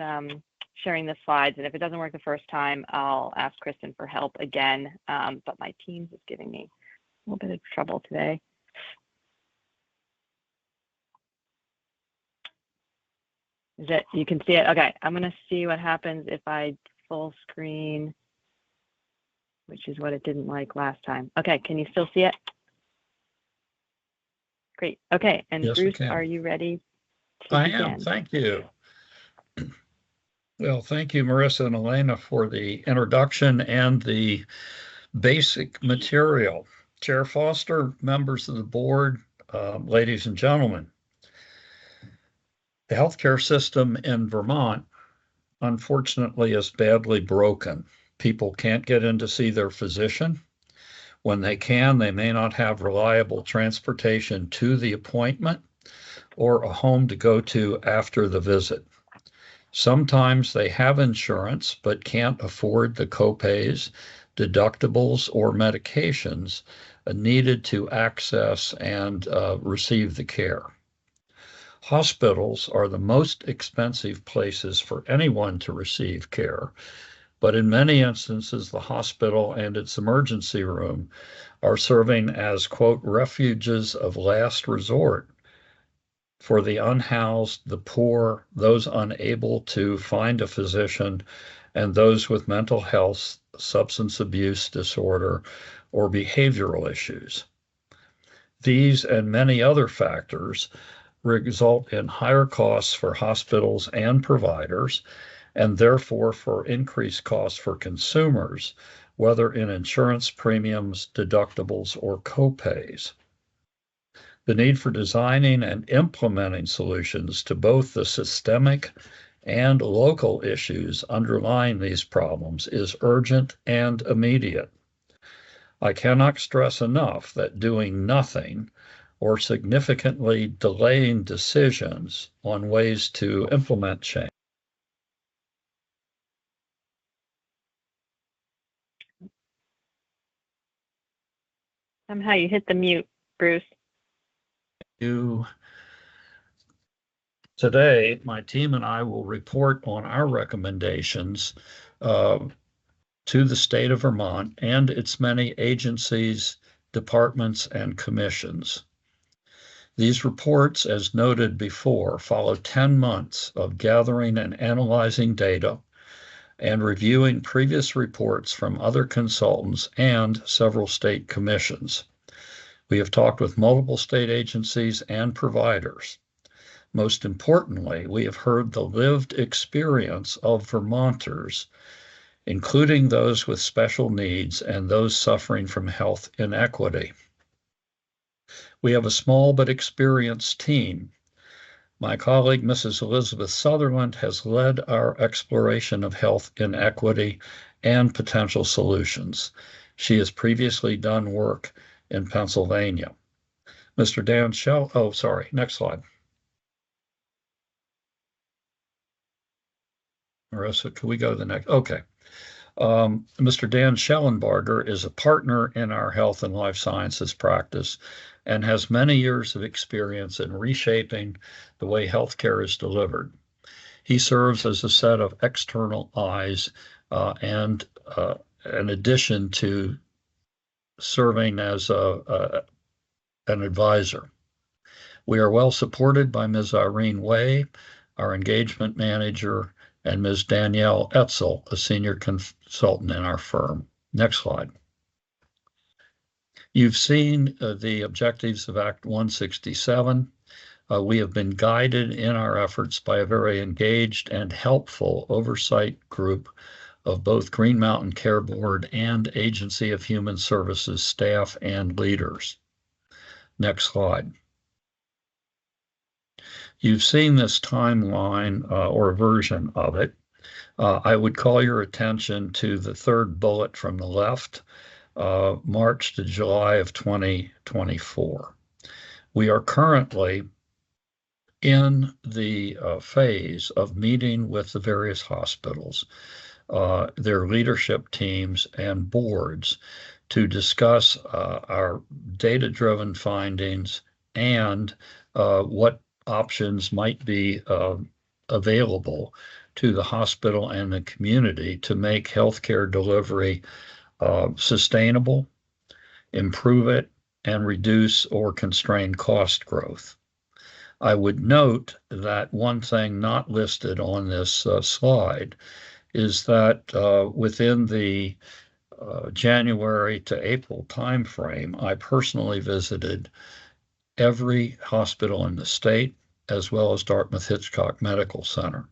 sharing the slides. And if it doesn't work the first time, I'll ask Kristen for help again. But my Teams is giving me a little bit of trouble today. Is it, you can see it? Okay, I'm going to see what happens if I full screen, which is what it didn't like last time. Okay, can you still see it? Great. Okay, and yes, Bruce, are you ready? I am. Thank you. Well, thank you, Marissa and Elena, for the introduction and the basic material. Chair Foster, members of the board, ladies and gentlemen. The healthcare system in Vermont, unfortunately, is badly broken. People can't get in to see their physician. When they can, they may not have reliable transportation to the appointment or a home to go to after the visit. Sometimes they have insurance but can't afford the copays, deductibles, or medications needed to access and receive the care. Hospitals are the most expensive places for anyone to receive care, but in many instances, the hospital and its emergency room are serving as, quote, refuges of last resort for the unhoused, the poor, those unable to find a physician, and those with mental health, substance abuse disorder, or behavioral issues. These and many other factors result in higher costs for hospitals and providers, and therefore for increased costs for consumers, whether in insurance premiums, deductibles, or copays. The need for designing and implementing solutions to both the systemic and local issues underlying these problems is urgent and immediate. I cannot stress enough that doing nothing or significantly delaying decisions on ways to implement change Somehow you hit the mute, Bruce. Today, my team and I will report on our recommendations to the state of Vermont and its many agencies, departments, and commissions. These reports, as noted before, follow 10 months of gathering and analyzing data and reviewing previous reports from other consultants and several state commissions. We have talked with multiple state agencies and providers. Most importantly, we have heard the lived experience of Vermonters, including those with special needs and those suffering from health inequity. We have a small but experienced team. My colleague, Mrs. Elizabeth Sutherland, has led our exploration of health inequity and potential solutions. She has previously done work in Pennsylvania. Mr. Dan Shell, oh, sorry, next slide. Marissa, can we go to the next? Okay. Mr. Dan Schellenbarger is a partner in our health and life sciences practice and has many years of experience in reshaping the way healthcare is delivered. He serves as a set of external eyes and in addition to serving as an advisor. We are well supported by Ms. Irene Way, our engagement manager, and Ms. Danielle Etzel, a senior consultant in our firm. Next slide. You've seen the objectives of Act 167. We have been guided in our efforts by a very engaged and helpful oversight group of both Green Mountain Care Board and Agency of Human Services staff and leaders. Next slide. You've seen this timeline or a version of it. I would call your attention to the third bullet from the left, March to July of 2024. We are currently in the phase of meeting with the various hospitals, their leadership teams and boards to discuss our data-driven findings and what options might be available to the hospital and the community to make healthcare delivery sustainable, improve it, and reduce or constrain cost growth. I would note that one thing not listed on this slide is that within the January to April timeframe, I personally visited every hospital in the state, as well as Dartmouth-Hitchcock Medical Center.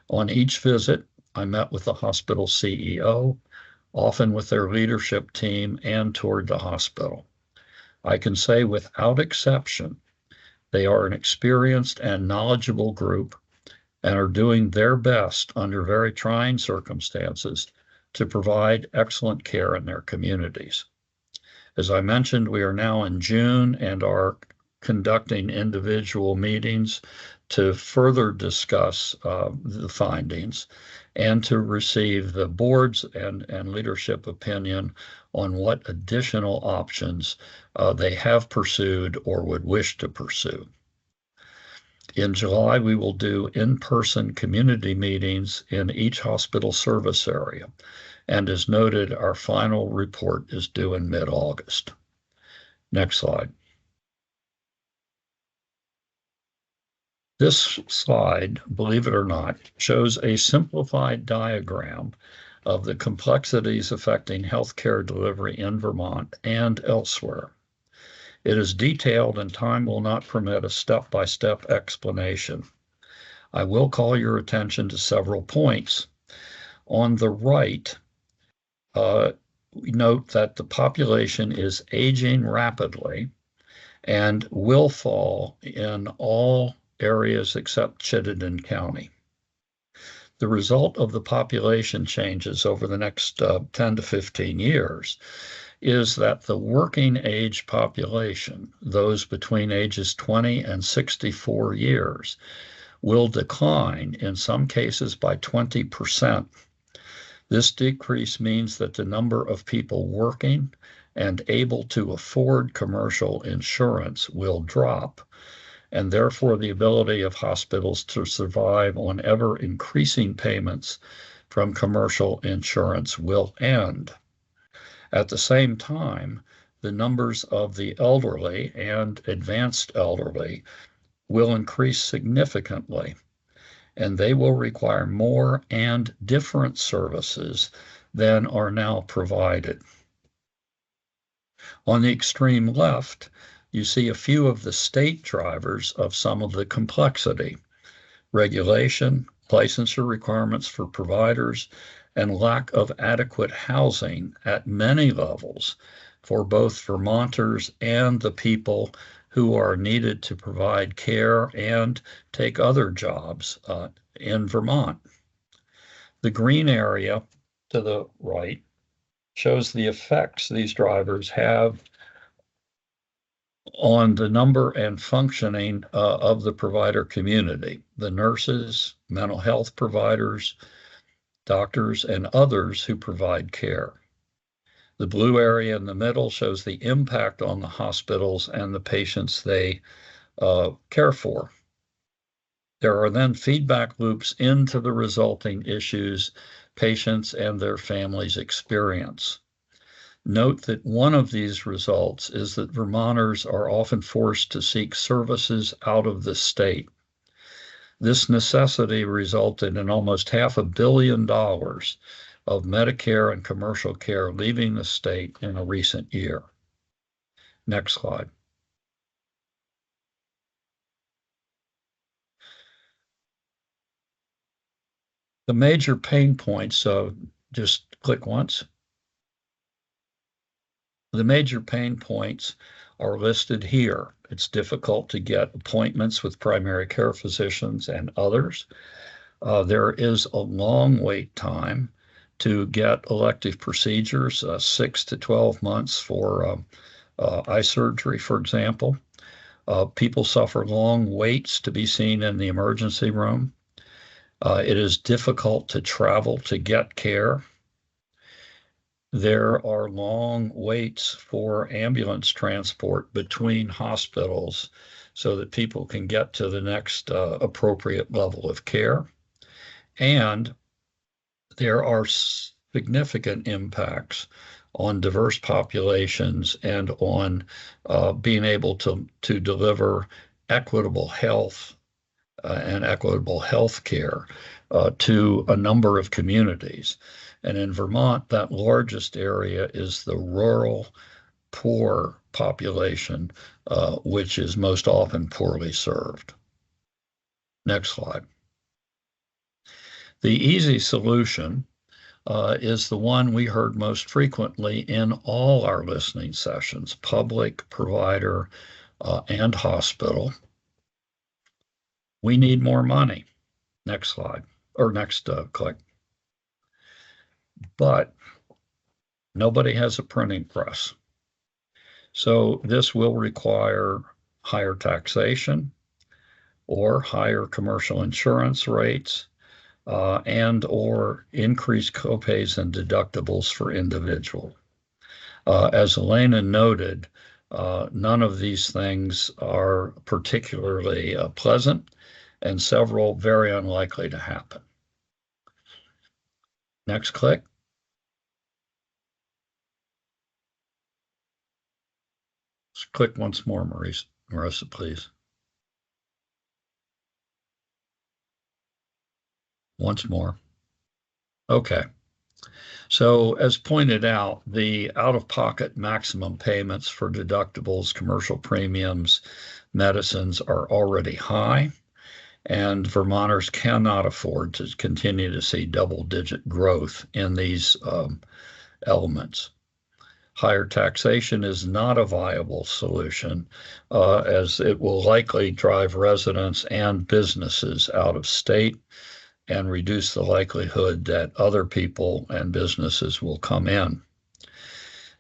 On each visit, I met with the hospital CEO, often with their leadership team, and toured the hospital. I can say without exception, they are an experienced and knowledgeable group and are doing their best under very trying circumstances to provide excellent care in their communities. As I mentioned, we are now in June and are conducting individual meetings to further discuss the findings and to receive the board's and leadership opinion on what additional options they have pursued or would wish to pursue. In July, we will do in-person community meetings in each hospital service area. And as noted, our final report is due in mid-August. Next slide. This slide, believe it or not, shows a simplified diagram of the complexities affecting healthcare delivery in Vermont and elsewhere. It is detailed and time will not permit a step-by-step explanation. I will call your attention to several points. On the right, we note that the population is aging rapidly and will fall in all areas except Chittenden County. The result of the population changes over the next 10 to 15 years is that the working age population, those between ages 20 and 64 years, will decline in some cases by 20%. This decrease means that the number of people working and able to afford commercial insurance will drop, and therefore the ability of hospitals to survive on ever increasing payments from commercial insurance will end. At the same time, the numbers of the elderly and advanced elderly will increase significantly, and they will require more and different services than are now provided. On the extreme left, you see a few of the state drivers of some of the complexity: regulation, licensure requirements for providers, and lack of adequate housing at many levels for both Vermonters and the people who are needed to provide care and take other jobs in Vermont. The green area to the right shows the effects these drivers have on the number and functioning of the provider community, the nurses, mental health providers, doctors, and others who provide care. The blue area in the middle shows the impact on the hospitals and the patients they care for. There are then feedback loops into the resulting issues patients and their families experience. Note that one of these results is that Vermonters are often forced to seek services out of the state. This necessity resulted in almost $500 million of Medicare and commercial care leaving the state in a recent year. Next slide. The major pain points, so just click once. The major pain points are listed here. It's difficult to get appointments with primary care physicians and others. There is a long wait time to get elective procedures, 6 to 12 months for eye surgery, for example. People suffer long waits to be seen in the emergency room. It is difficult to travel to get care. There are long waits for ambulance transport between hospitals so that people can get to the next appropriate level of care. And there are significant impacts on diverse populations and on being able to deliver equitable health and equitable health care to a number of communities. And in Vermont, that largest area is the rural, poor population, which is most often poorly served. Next slide. The easy solution is the one we heard most frequently in all our listening sessions, public, provider, and hospital. We need more money. Next slide, or next click. But nobody has a printing press. So this will require higher taxation or higher commercial insurance rates and or increased copays and deductibles for individuals. As Elena noted, None of these things are particularly pleasant, and several very unlikely to happen. Next click. Let's click once more, Marissa, please. Once more. Okay. So as pointed out, the out-of-pocket maximum payments for deductibles, commercial premiums, medicines are already high, and Vermonters cannot afford to continue to see double-digit growth in these elements. Higher taxation is not a viable solution, as it will likely drive residents and businesses out of state and reduce the likelihood that other people and businesses will come in.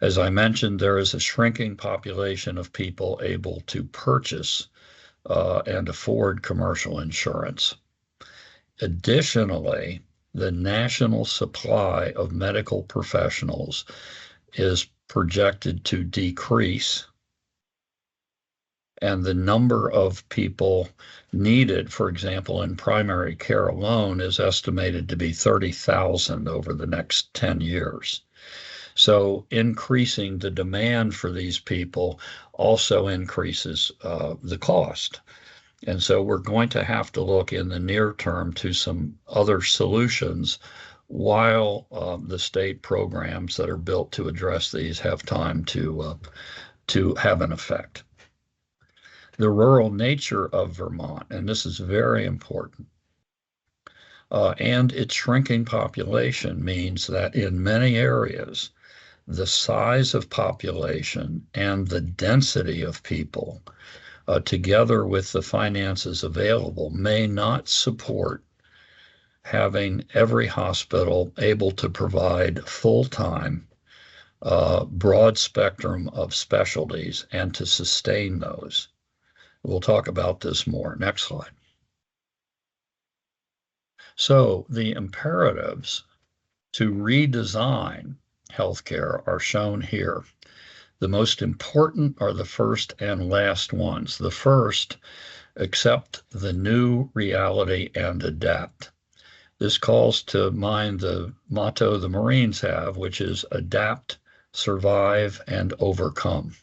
As I mentioned, there is a shrinking population of people able to purchase and afford commercial insurance. Additionally, the national supply of medical professionals is projected to decrease, and the number of people needed, for example, in primary care alone, is estimated to be 30,000 over the next 10 years. So increasing the demand for these people also increases the cost. And so we're going to have to look in the near term to some other solutions while the state programs that are built to address these have time to have an effect. The rural nature of Vermont, and this is very important, and its shrinking population means that in many areas, the size of population and the density of people, together with the finances available, may not support having every hospital able to provide full-time, broad spectrum of specialties and to sustain those. We'll talk about this more. Next slide. So the imperatives to redesign healthcare are shown here. The most important are the first and last ones. The first, accept the new reality and adapt. This calls to mind the motto the Marines have, which is adapt, survive, and overcome.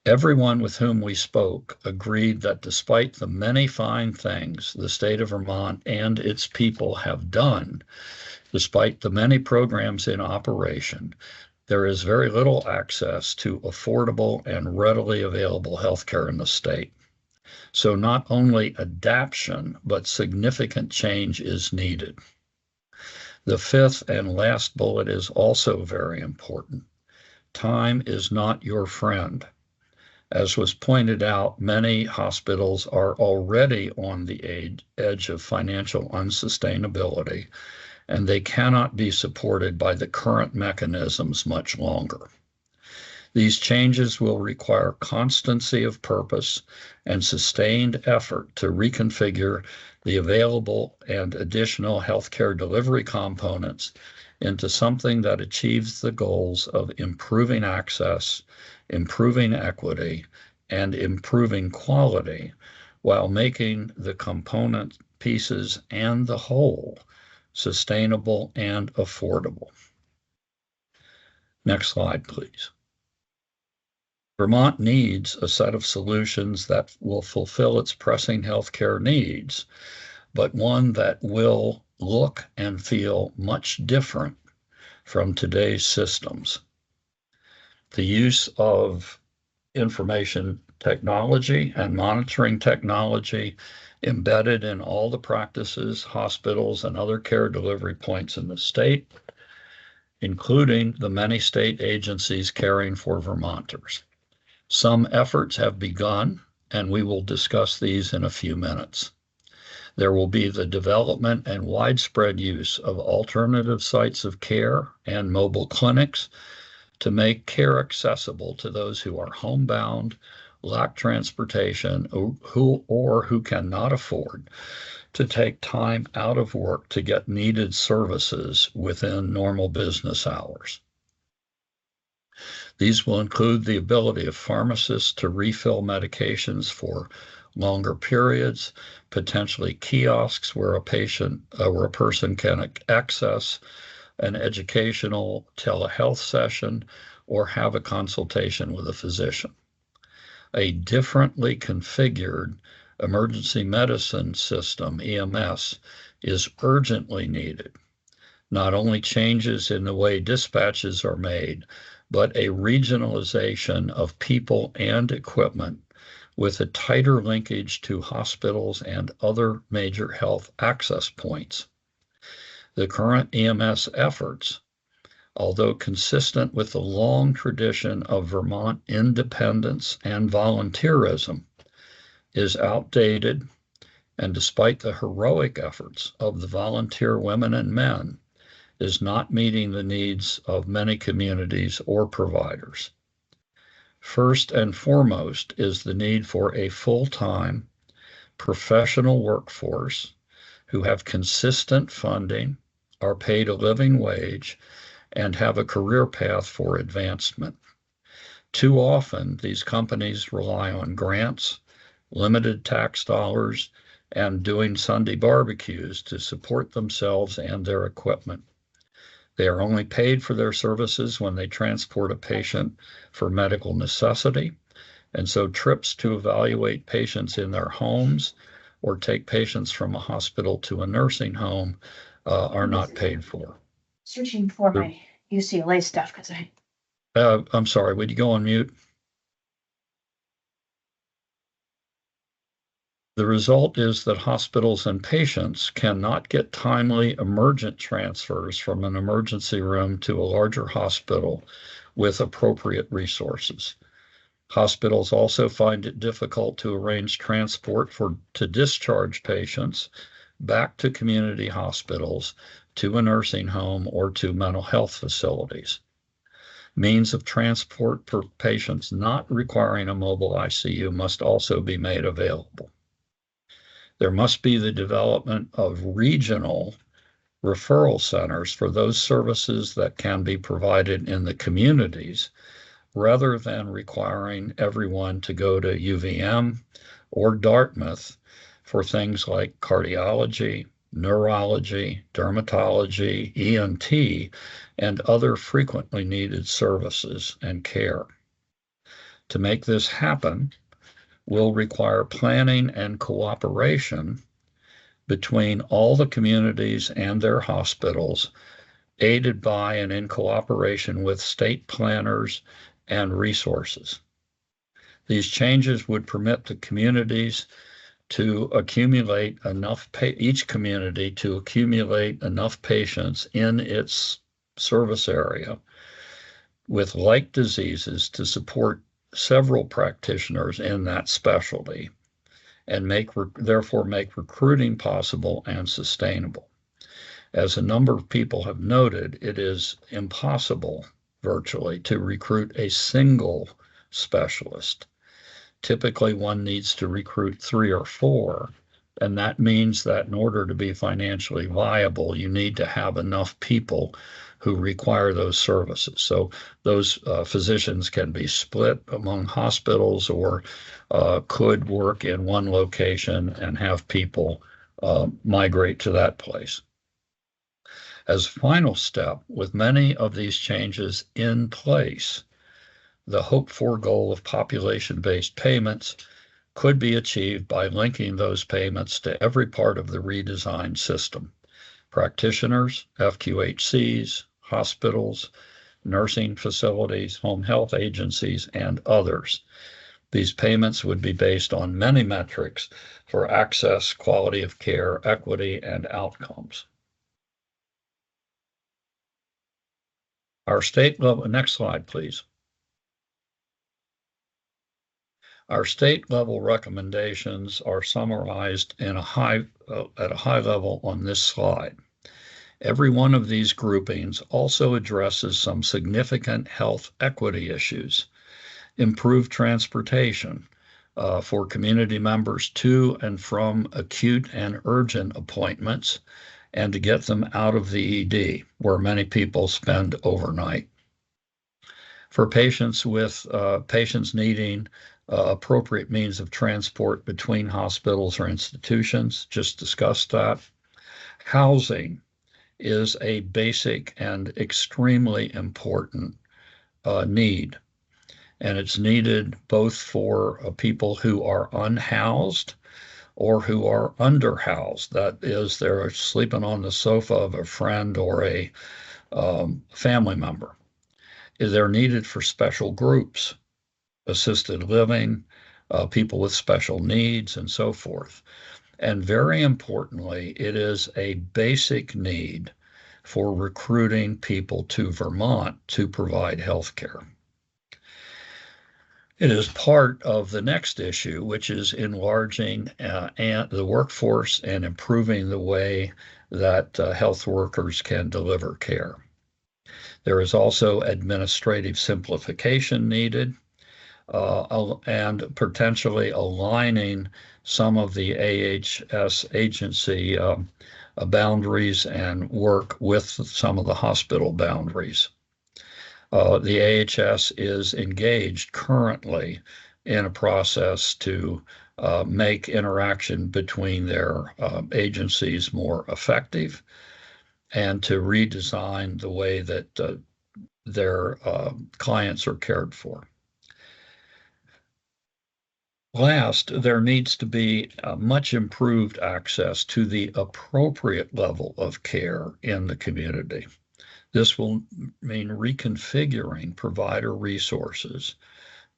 Everyone with whom we spoke agreed that despite the many fine things the state of Vermont and its people have done, despite the many programs in operation, there is very little access to affordable and readily available healthcare in the state. So not only adaptation, but significant change is needed. The fifth and last bullet is also very important. Time is not your friend. As was pointed out, many hospitals are already on the edge of financial unsustainability, and they cannot be supported by the current mechanisms much longer. These changes will require constancy of purpose and sustained effort to reconfigure the available and additional healthcare delivery components into something that achieves the goals of improving access, improving equity, and improving quality, while making the component pieces and the whole sustainable and affordable. Next slide, please. Vermont needs a set of solutions that will fulfill its pressing healthcare needs, but one that will look and feel much different from today's systems. The use of information technology and monitoring technology embedded in all the practices, hospitals, and other care delivery points in the state, including the many state agencies caring for Vermonters. Some efforts have begun, and we will discuss these in a few minutes. There will be the development and widespread use of alternative sites of care and mobile clinics to make care accessible to those who are homebound, lack transportation, who cannot afford to take time out of work to get needed services within normal business hours. These will include the ability of pharmacists to refill medications for longer periods, potentially kiosks where a person can access an educational telehealth session or have a consultation with a physician. A differently configured emergency medicine system, EMS, is urgently needed. Not only changes in the way dispatches are made, but a regionalization of people and equipment with a tighter linkage to hospitals and other major health access points. The current EMS efforts, although consistent with the long tradition of Vermont independence and volunteerism, is outdated, and despite the heroic efforts of the volunteer women and men, is not meeting the needs of many communities or providers. First and foremost is the need for a full-time professional workforce who have consistent funding, are paid a living wage, and have a career path for advancement. Too often, these companies rely on grants, limited tax dollars, and doing Sunday barbecues to support themselves and their equipment. They are only paid for their services when they transport a patient for medical necessity, and so trips to evaluate patients in their homes or take patients from a hospital to a nursing home are not paid for. Searching for my UCLA stuff because I'm sorry, would you go on mute? The result is that hospitals and patients cannot get timely emergent transfers from an emergency room to a larger hospital with appropriate resources. Hospitals also find it difficult to arrange transport to discharge patients back to community hospitals, to a nursing home, or to mental health facilities. Means of transport for patients not requiring a mobile ICU must also be made available. There must be the development of regional referral centers for those services that can be provided in the communities, rather than requiring everyone to go to UVM or Dartmouth for things like cardiology, neurology, dermatology, ENT, and other frequently needed services and care. To make this happen will require planning and cooperation between all the communities and their hospitals, aided by and in cooperation with state planners and resources. These changes would permit the communities to accumulate enough, each community to accumulate enough patients in its service area with like diseases to support several practitioners in that specialty, and therefore make recruiting possible and sustainable. As a number of people have noted, it is impossible virtually to recruit a single specialist. Typically, one needs to recruit 3 or 4, and that means that in order to be financially viable, you need to have enough people who require those services. So those physicians can be split among hospitals or could work in one location and have people migrate to that place. As a final step, with many of these changes in place, the hoped-for goal of population-based payments could be achieved by linking those payments to every part of the redesigned system: practitioners, FQHCs, hospitals, nursing facilities, home health agencies, and others. These payments would be based on many metrics for access, quality of care, equity, and outcomes. Our state level, next slide, please. Our state level recommendations are summarized at a high level on this slide. Every one of these groupings also addresses some significant health equity issues: improved transportation for community members to and from acute and urgent appointments, and to get them out of the ED, where many people spend overnight. for patients with patients needing appropriate means of transport between hospitals or institutions. Just discussed that. Housing is a basic and extremely important need. And it's needed both for people who are unhoused or who are underhoused. That is, they're sleeping on the sofa of a friend or a family member. They're needed for special groups, assisted living, people with special needs, and so forth. And very importantly, it is a basic need for recruiting people to Vermont to provide health care. It is part of the next issue, which is enlarging the workforce and improving the way that health workers can deliver care. There is also administrative simplification needed and potentially aligning some of the AHS agency boundaries and work with some of the hospital boundaries. The AHS is engaged currently in a process to make interaction between their agencies more effective and to redesign the way that their clients are cared for. Last, there needs to be much improved access to the appropriate level of care in the community. This will mean reconfiguring provider resources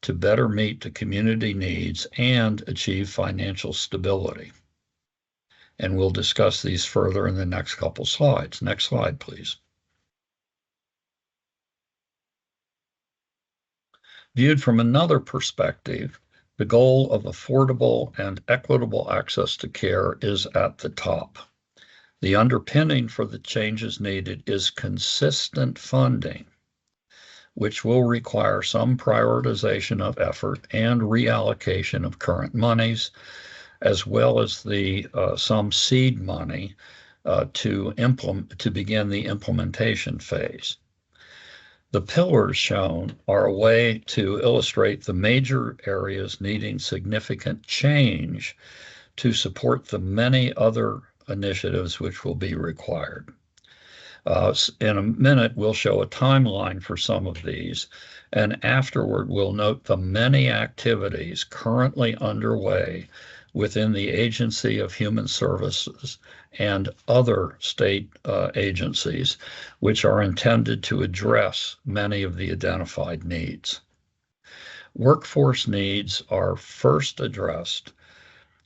to better meet the community needs and achieve financial stability. And we'll discuss these further in the next couple slides. Next slide, please. Viewed from another perspective, the goal of affordable and equitable access to care is at the top. The underpinning for the changes needed is consistent funding, which will require some prioritization of effort and reallocation of current monies, as well as some seed money to begin the implementation phase. The pillars shown are a way to illustrate the major areas needing significant change to support the many other initiatives which will be required. In a minute, we'll show a timeline for some of these, and afterward, we'll note the many activities currently underway within the Agency of Human Services and other state agencies, which are intended to address many of the identified needs. Workforce needs are first addressed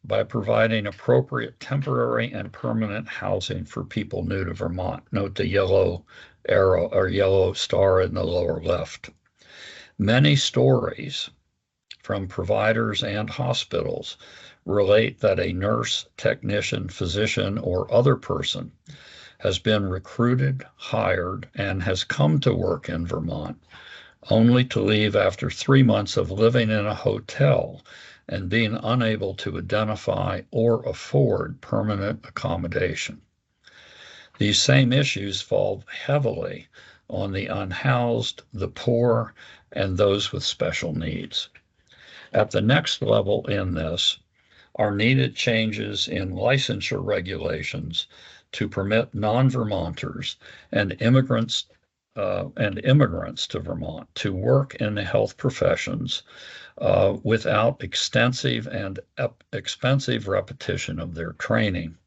by providing appropriate temporary and permanent housing for people new to Vermont. Note the yellow arrow or yellow star in the lower left. Many stories from providers and hospitals relate that a nurse, technician, physician, or other person has been recruited, hired, and has come to work in Vermont, only to leave after 3 months of living in a hotel and being unable to identify or afford permanent accommodation. These same issues fall heavily on the unhoused, the poor, and those with special needs. At the next level in this are needed changes in licensure regulations to permit non-Vermonters and immigrants to Vermont to work in the health professions without extensive and expensive repetition of their training.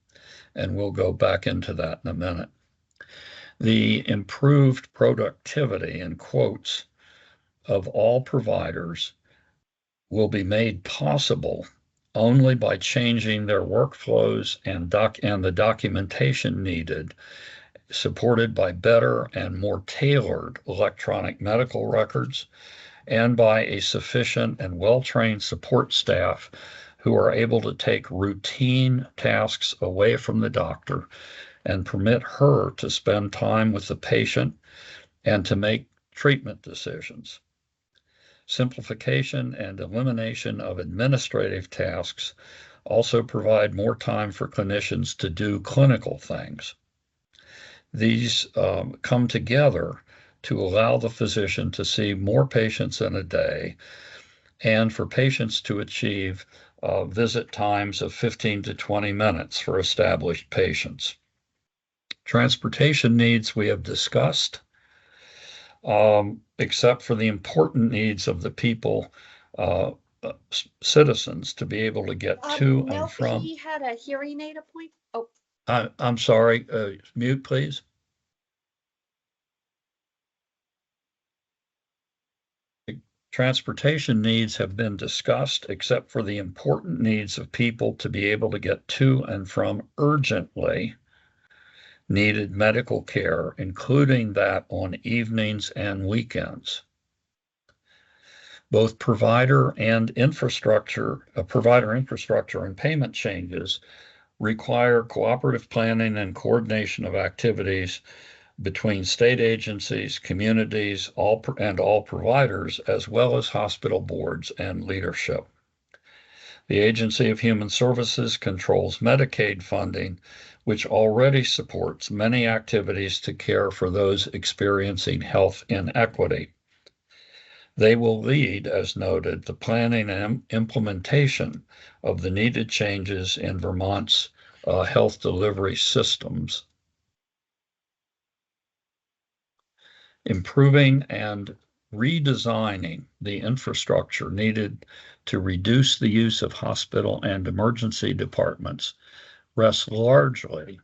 And we'll go back into that in a minute. The improved productivity, in quotes, of all providers will be made possible only by changing their workflows and the documentation needed, supported by better and more tailored electronic medical records, and by a sufficient and well-trained support staff who are able to take routine tasks away from the doctor and permit her to spend time with the patient and to make treatment decisions. Simplification and elimination of administrative tasks also provide more time for clinicians to do clinical things. These come together to allow the physician to see more patients in a day and for patients to achieve visit times of 15 to 20 minutes for established patients. Transportation needs we have discussed, except for the important needs of the people, citizens, to be able to get to and from. He had a hearing aid appointment. Oh, I'm sorry, mute, please. Transportation needs have been discussed, except for the important needs of people to be able to get to and from urgently needed medical care, including that on evenings and weekends. Both provider infrastructure and payment changes require cooperative planning and coordination of activities between state agencies, communities, all providers, as well as hospital boards and leadership. The Agency of Human Services controls Medicaid funding, which already supports many activities to care for those experiencing health inequity. They will lead, as noted, the planning and implementation of the needed changes in Vermont's health delivery systems. Improving and redesigning the infrastructure needed to reduce the use of hospital and emergency departments rests largely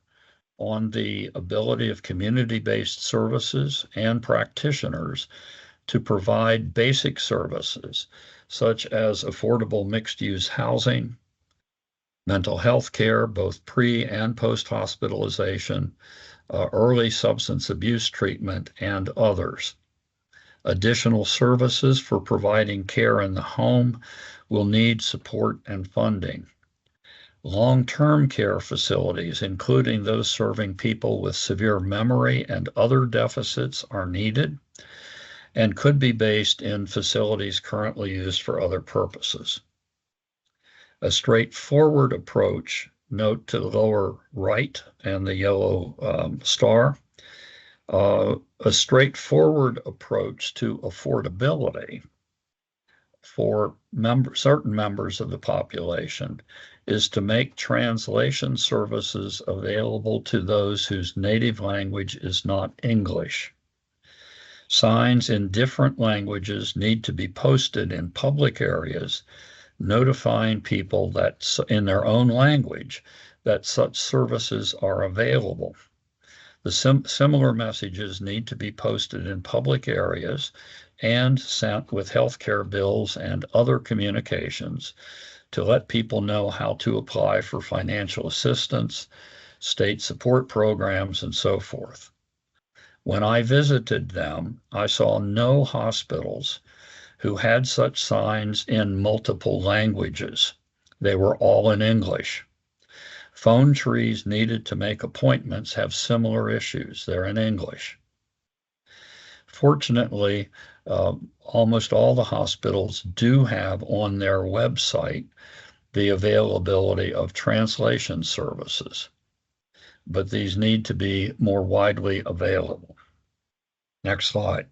on the ability of community-based services and practitioners to provide basic services such as affordable mixed-use housing, mental health care, both pre and post-hospitalization, early substance abuse treatment, and others. Additional services for providing care in the home will need support and funding. Long-term care facilities, including those serving people with severe memory and other deficits, are needed and could be based in facilities currently used for other purposes. A straightforward approach, note to the lower right and the yellow star, a straightforward approach to affordability for certain members of the population is to make translation services available to those whose native language is not English. Signs in different languages need to be posted in public areas, notifying people that in their own language that such services are available. The similar messages need to be posted in public areas and sent with healthcare bills and other communications to let people know how to apply for financial assistance, state support programs, and so forth. When I visited them, I saw no hospitals who had such signs in multiple languages. They were all in English. Phone trees needed to make appointments have similar issues. They're in English. Fortunately, almost all the hospitals do have on their website the availability of translation services, but these need to be more widely available. Next slide.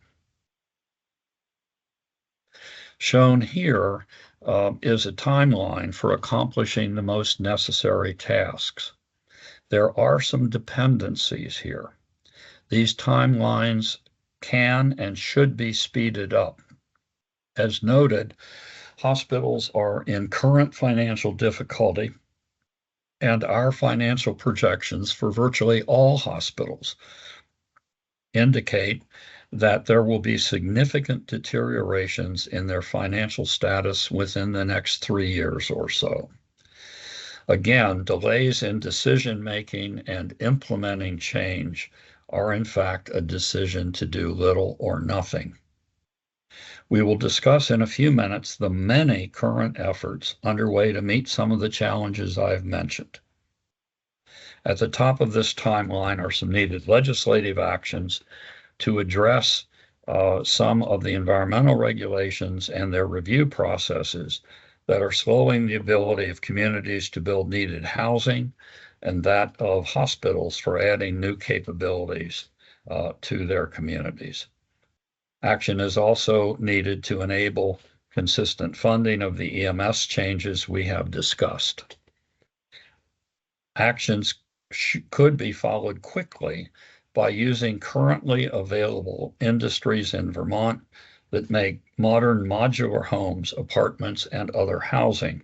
Shown here is a timeline for accomplishing the most necessary tasks. There are some dependencies here. These timelines can and should be speeded up. As noted, hospitals are in current financial difficulty, and our financial projections for virtually all hospitals indicate that there will be significant deteriorations in their financial status within the next 3 years or so. Again, delays in decision-making and implementing change are in fact a decision to do little or nothing. We will discuss in a few minutes the many current efforts underway to meet some of the challenges I've mentioned. At the top of this timeline are some needed legislative actions to address some of the environmental regulations and their review processes that are slowing the ability of communities to build needed housing and that of hospitals for adding new capabilities to their communities. Action is also needed to enable consistent funding of the EMS changes we have discussed. Actions could be followed quickly by using currently available industries in Vermont that make modern modular homes, apartments, and other housing.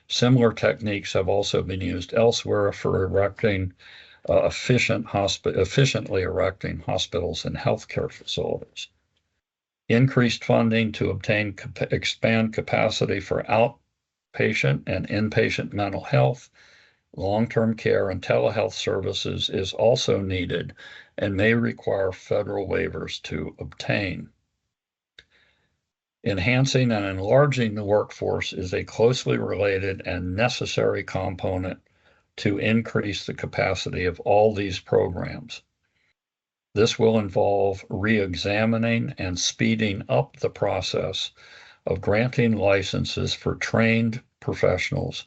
Similar techniques have also been used elsewhere for erecting efficiently erecting hospitals and healthcare facilities. Increased funding to expand capacity for outpatient and inpatient mental health, long-term care, and telehealth services is also needed and may require federal waivers to obtain. Enhancing and enlarging the workforce is a closely related and necessary component to increase the capacity of all these programs. This will involve re-examining and speeding up the process of granting licenses for trained professionals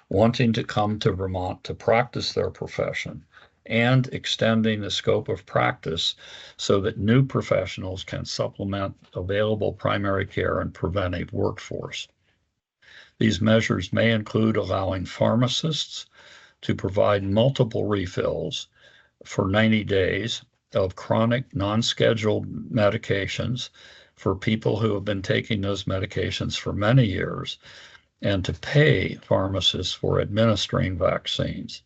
wanting to come to Vermont to practice their profession, and extending the scope of practice so that new professionals can supplement available primary care and preventive workforce. These measures may include allowing pharmacists to provide multiple refills for 90 days of chronic non-scheduled medications for people who have been taking those medications for many years, and to pay pharmacists for administering vaccines.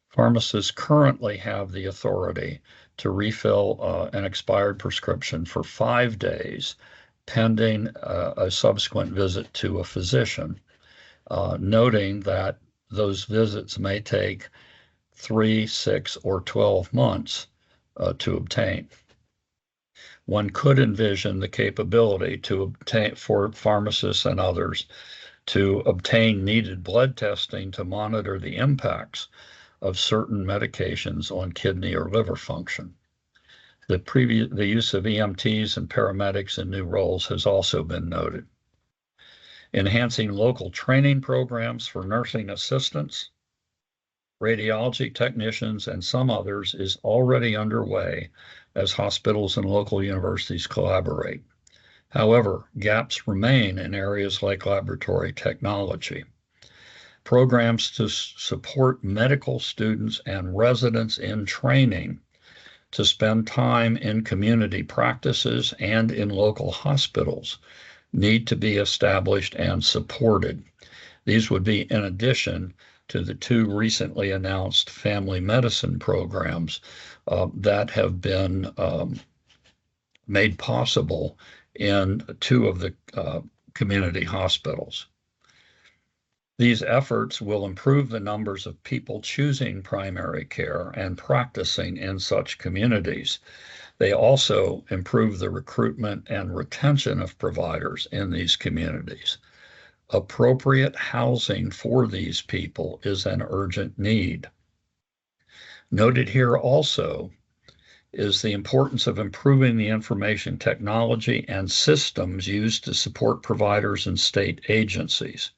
Pharmacists currently have the authority to refill an expired prescription for 5 days, pending a subsequent visit to a physician, noting that those visits may take 3, 6, or 12 months to obtain. One could envision the capability to obtain for pharmacists and others to obtain needed blood testing to monitor the impacts of certain medications on kidney or liver function. The use of EMTs and paramedics in new roles has also been noted. Enhancing local training programs for nursing assistants, radiology technicians, and some others is already underway as hospitals and local universities collaborate. However, gaps remain in areas like laboratory technology. Programs to support medical students and residents in training to spend time in community practices and in local hospitals need to be established and supported. These would be in addition to the 2 recently announced family medicine programs that have been made possible in 2 of the community hospitals. These efforts will improve the numbers of people choosing primary care and practicing in such communities. They also improve the recruitment and retention of providers in these communities. Appropriate housing for these people is an urgent need. Noted here also is the importance of improving the information technology and systems used to support providers and state agencies.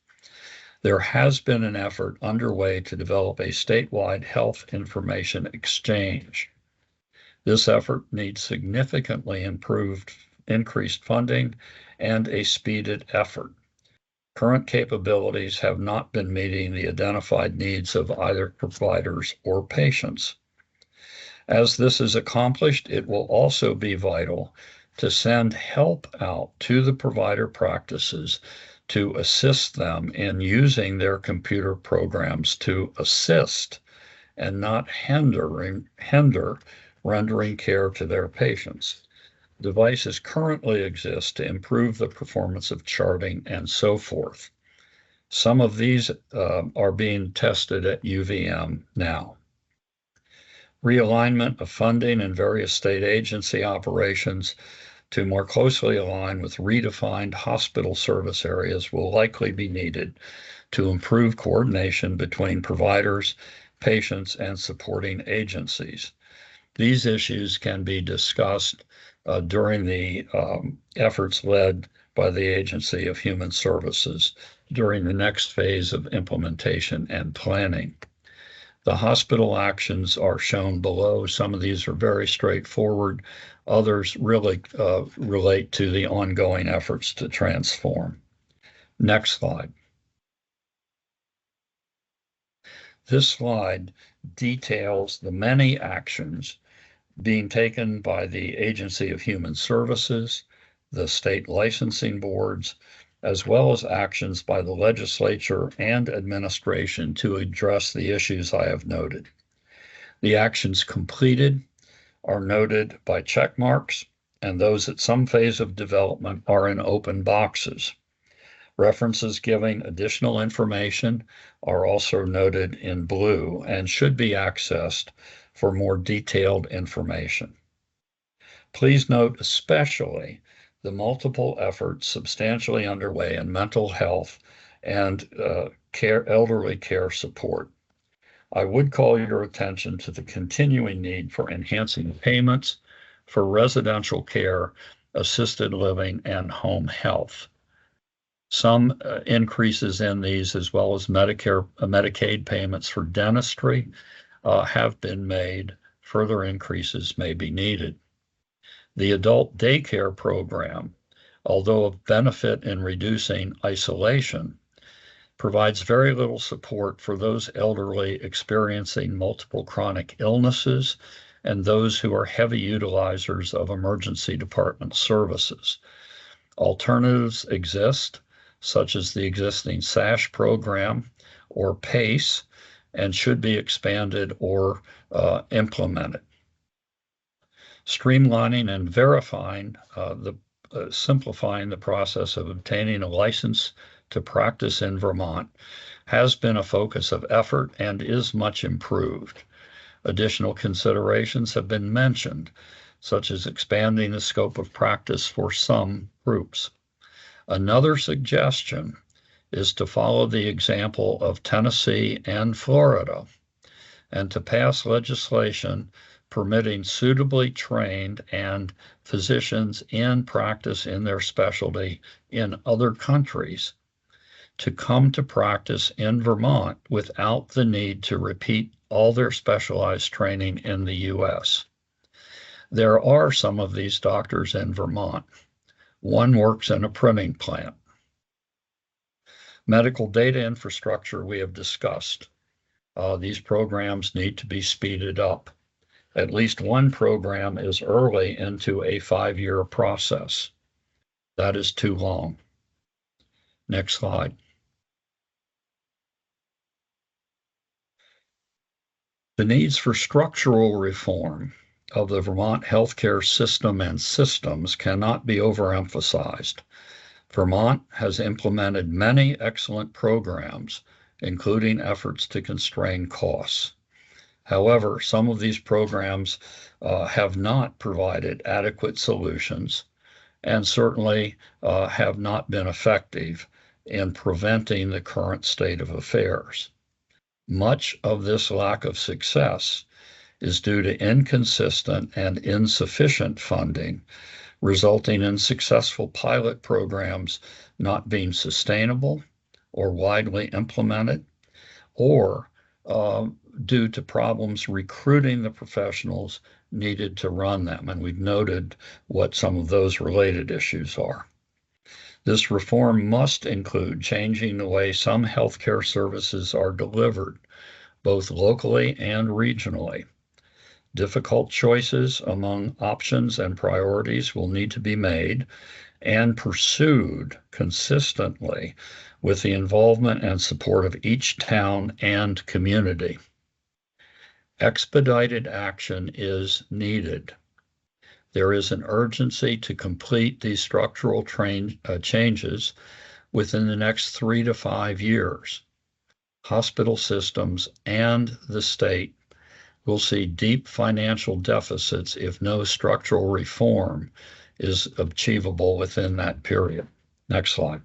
There has been an effort underway to develop a statewide health information exchange. This effort needs significantly increased funding and a speeded effort. Current capabilities have not been meeting the identified needs of either providers or patients. As this is accomplished, it will also be vital to send help out to the provider practices to assist them in using their computer programs to assist and not hinder rendering care to their patients. Devices currently exist to improve the performance of charting and so forth. Some of these are being tested at UVM now. Realignment of funding in various state agency operations to more closely align with redefined hospital service areas will likely be needed to improve coordination between providers, patients, and supporting agencies. These issues can be discussed during the efforts led by the Agency of Human Services during the next phase of implementation and planning. The hospital actions are shown below. Some of these are very straightforward. Others really relate to the ongoing efforts to transform. Next slide. This slide details the many actions being taken by the Agency of Human Services, the state licensing boards, as well as actions by the legislature and administration to address the issues I have noted. The actions completed are noted by check marks, and those at some phase of development are in open boxes. References giving additional information are also noted in blue and should be accessed for more detailed information. Please note especially the multiple efforts substantially underway in mental health and elderly care support. I would call your attention to the continuing need for enhancing payments for residential care, assisted living, and home health. Some increases in these, as well as Medicaid payments for dentistry, have been made. Further increases may be needed. The adult daycare program, although of benefit in reducing isolation, provides very little support for those elderly experiencing multiple chronic illnesses and those who are heavy utilizers of emergency department services. Alternatives exist, such as the existing SASH program or PACE, and should be expanded or implemented. Streamlining and verifying simplifying the process of obtaining a license to practice in Vermont has been a focus of effort and is much improved. Additional considerations have been mentioned, such as expanding the scope of practice for some groups. Another suggestion is to follow the example of Tennessee and Florida and to pass legislation permitting suitably trained and physicians in practice in their specialty in other countries to come to practice in Vermont without the need to repeat all their specialized training in the U.S. There are some of these doctors in Vermont. One works in a printing plant. Medical data infrastructure we have discussed. These programs need to be speeded up. At least one program is early into a 5-year process. That is too long. Next slide. The needs for structural reform of the Vermont healthcare system and systems cannot be overemphasized. Vermont has implemented many excellent programs, including efforts to constrain costs. However, some of these programs have not provided adequate solutions and certainly have not been effective in preventing the current state of affairs. Much of this lack of success is due to inconsistent and insufficient funding, resulting in successful pilot programs not being sustainable or widely implemented, or due to problems recruiting the professionals needed to run them. And we've noted what some of those related issues are. This reform must include changing the way some healthcare services are delivered, both locally and regionally. Difficult choices among options and priorities will need to be made and pursued consistently with the involvement and support of each town and community. Expedited action is needed. There is an urgency to complete these structural changes within the next 3 to 5 years. Hospital systems and the state will see deep financial deficits if no structural reform is achievable within that period. Next slide.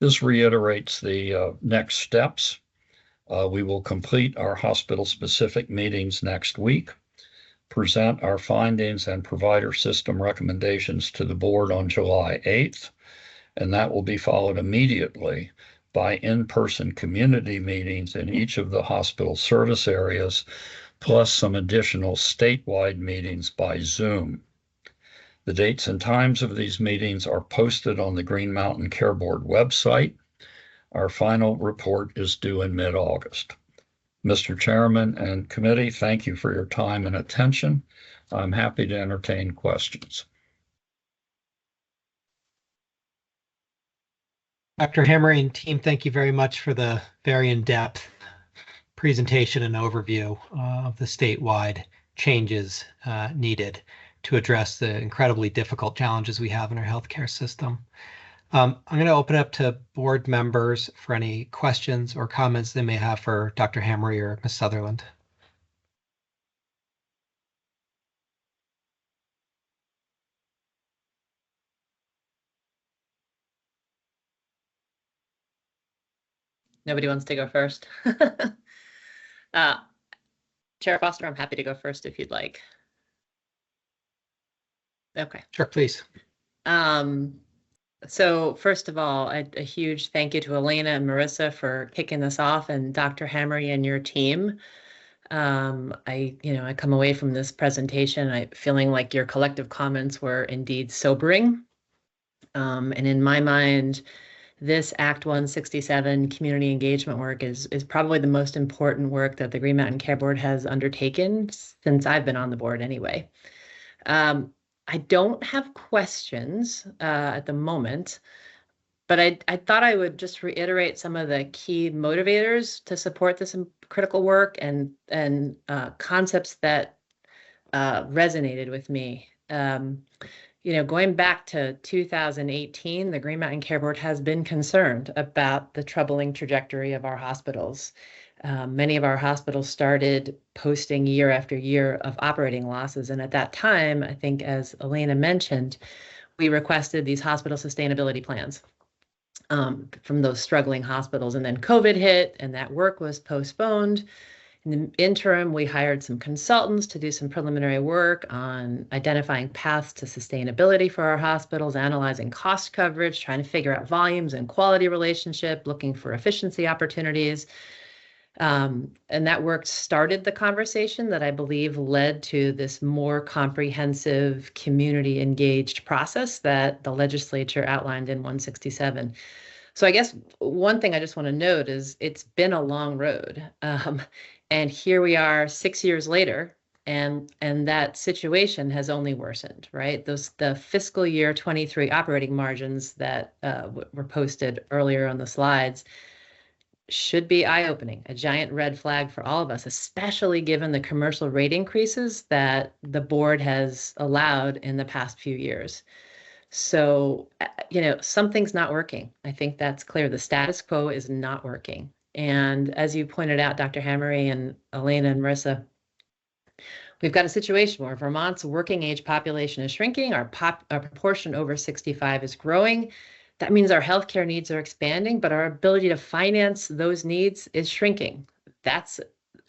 This reiterates the next steps. We will complete our hospital-specific meetings next week, present our findings and provider system recommendations to the board on July 8th, and that will be followed immediately by in-person community meetings in each of the hospital service areas, plus some additional statewide meetings by Zoom. The dates and times of these meetings are posted on the Green Mountain Care Board website. Our final report is due in mid-August. Mr. Chairman and committee, thank you for your time and attention. I'm happy to entertain questions. Dr. Hammer and team, thank you very much for the very in-depth presentation and overview of the statewide changes needed to address the incredibly difficult challenges we have in our healthcare system. I'm going to open up to board members for any questions or comments they may have for Dr. Hamre or Ms. Sutherland. Nobody wants to go first. Chair Foster, I'm happy to go first if you'd like. Okay. Sure, please. So first of all, a huge thank you to Elena and Marissa for kicking this off, and Dr. Hamre and your team. I come away from this presentation feeling like your collective comments were indeed sobering. And in my mind, this Act 167 community engagement work is probably the most important work that the Green Mountain Care Board has undertaken since I've been on the board anyway. I don't have questions at the moment, but I thought I would just reiterate some of the key motivators to support this critical work and concepts that resonated with me. Going back to 2018, the Green Mountain Care Board has been concerned about the troubling trajectory of our hospitals. Many of our hospitals started posting year after year of operating losses. And at that time, I think, as Elena mentioned, we requested these hospital sustainability plans from those struggling hospitals. And then COVID hit and that work was postponed. In the interim, we hired some consultants to do some preliminary work on identifying paths to sustainability for our hospitals, analyzing cost coverage, trying to figure out volumes and quality relationship, looking for efficiency opportunities. And that work started the conversation that I believe led to this more comprehensive community engaged process that the legislature outlined in 167. So I guess one thing I just want to note is it's been a long road. And here we are 6 years later, and that situation has only worsened, right? The fiscal year 23 operating margins that were posted earlier on the slides should be eye-opening, a giant red flag for all of us, especially given the commercial rate increases that the board has allowed in the past few years. So, something's not working. I think that's clear. The status quo is not working. And as you pointed out, Dr. Hamre and Elena and Marissa, we've got a situation where Vermont's working age population is shrinking, our proportion over 65 is growing. That means our healthcare needs are expanding, but our ability to finance those needs is shrinking. That's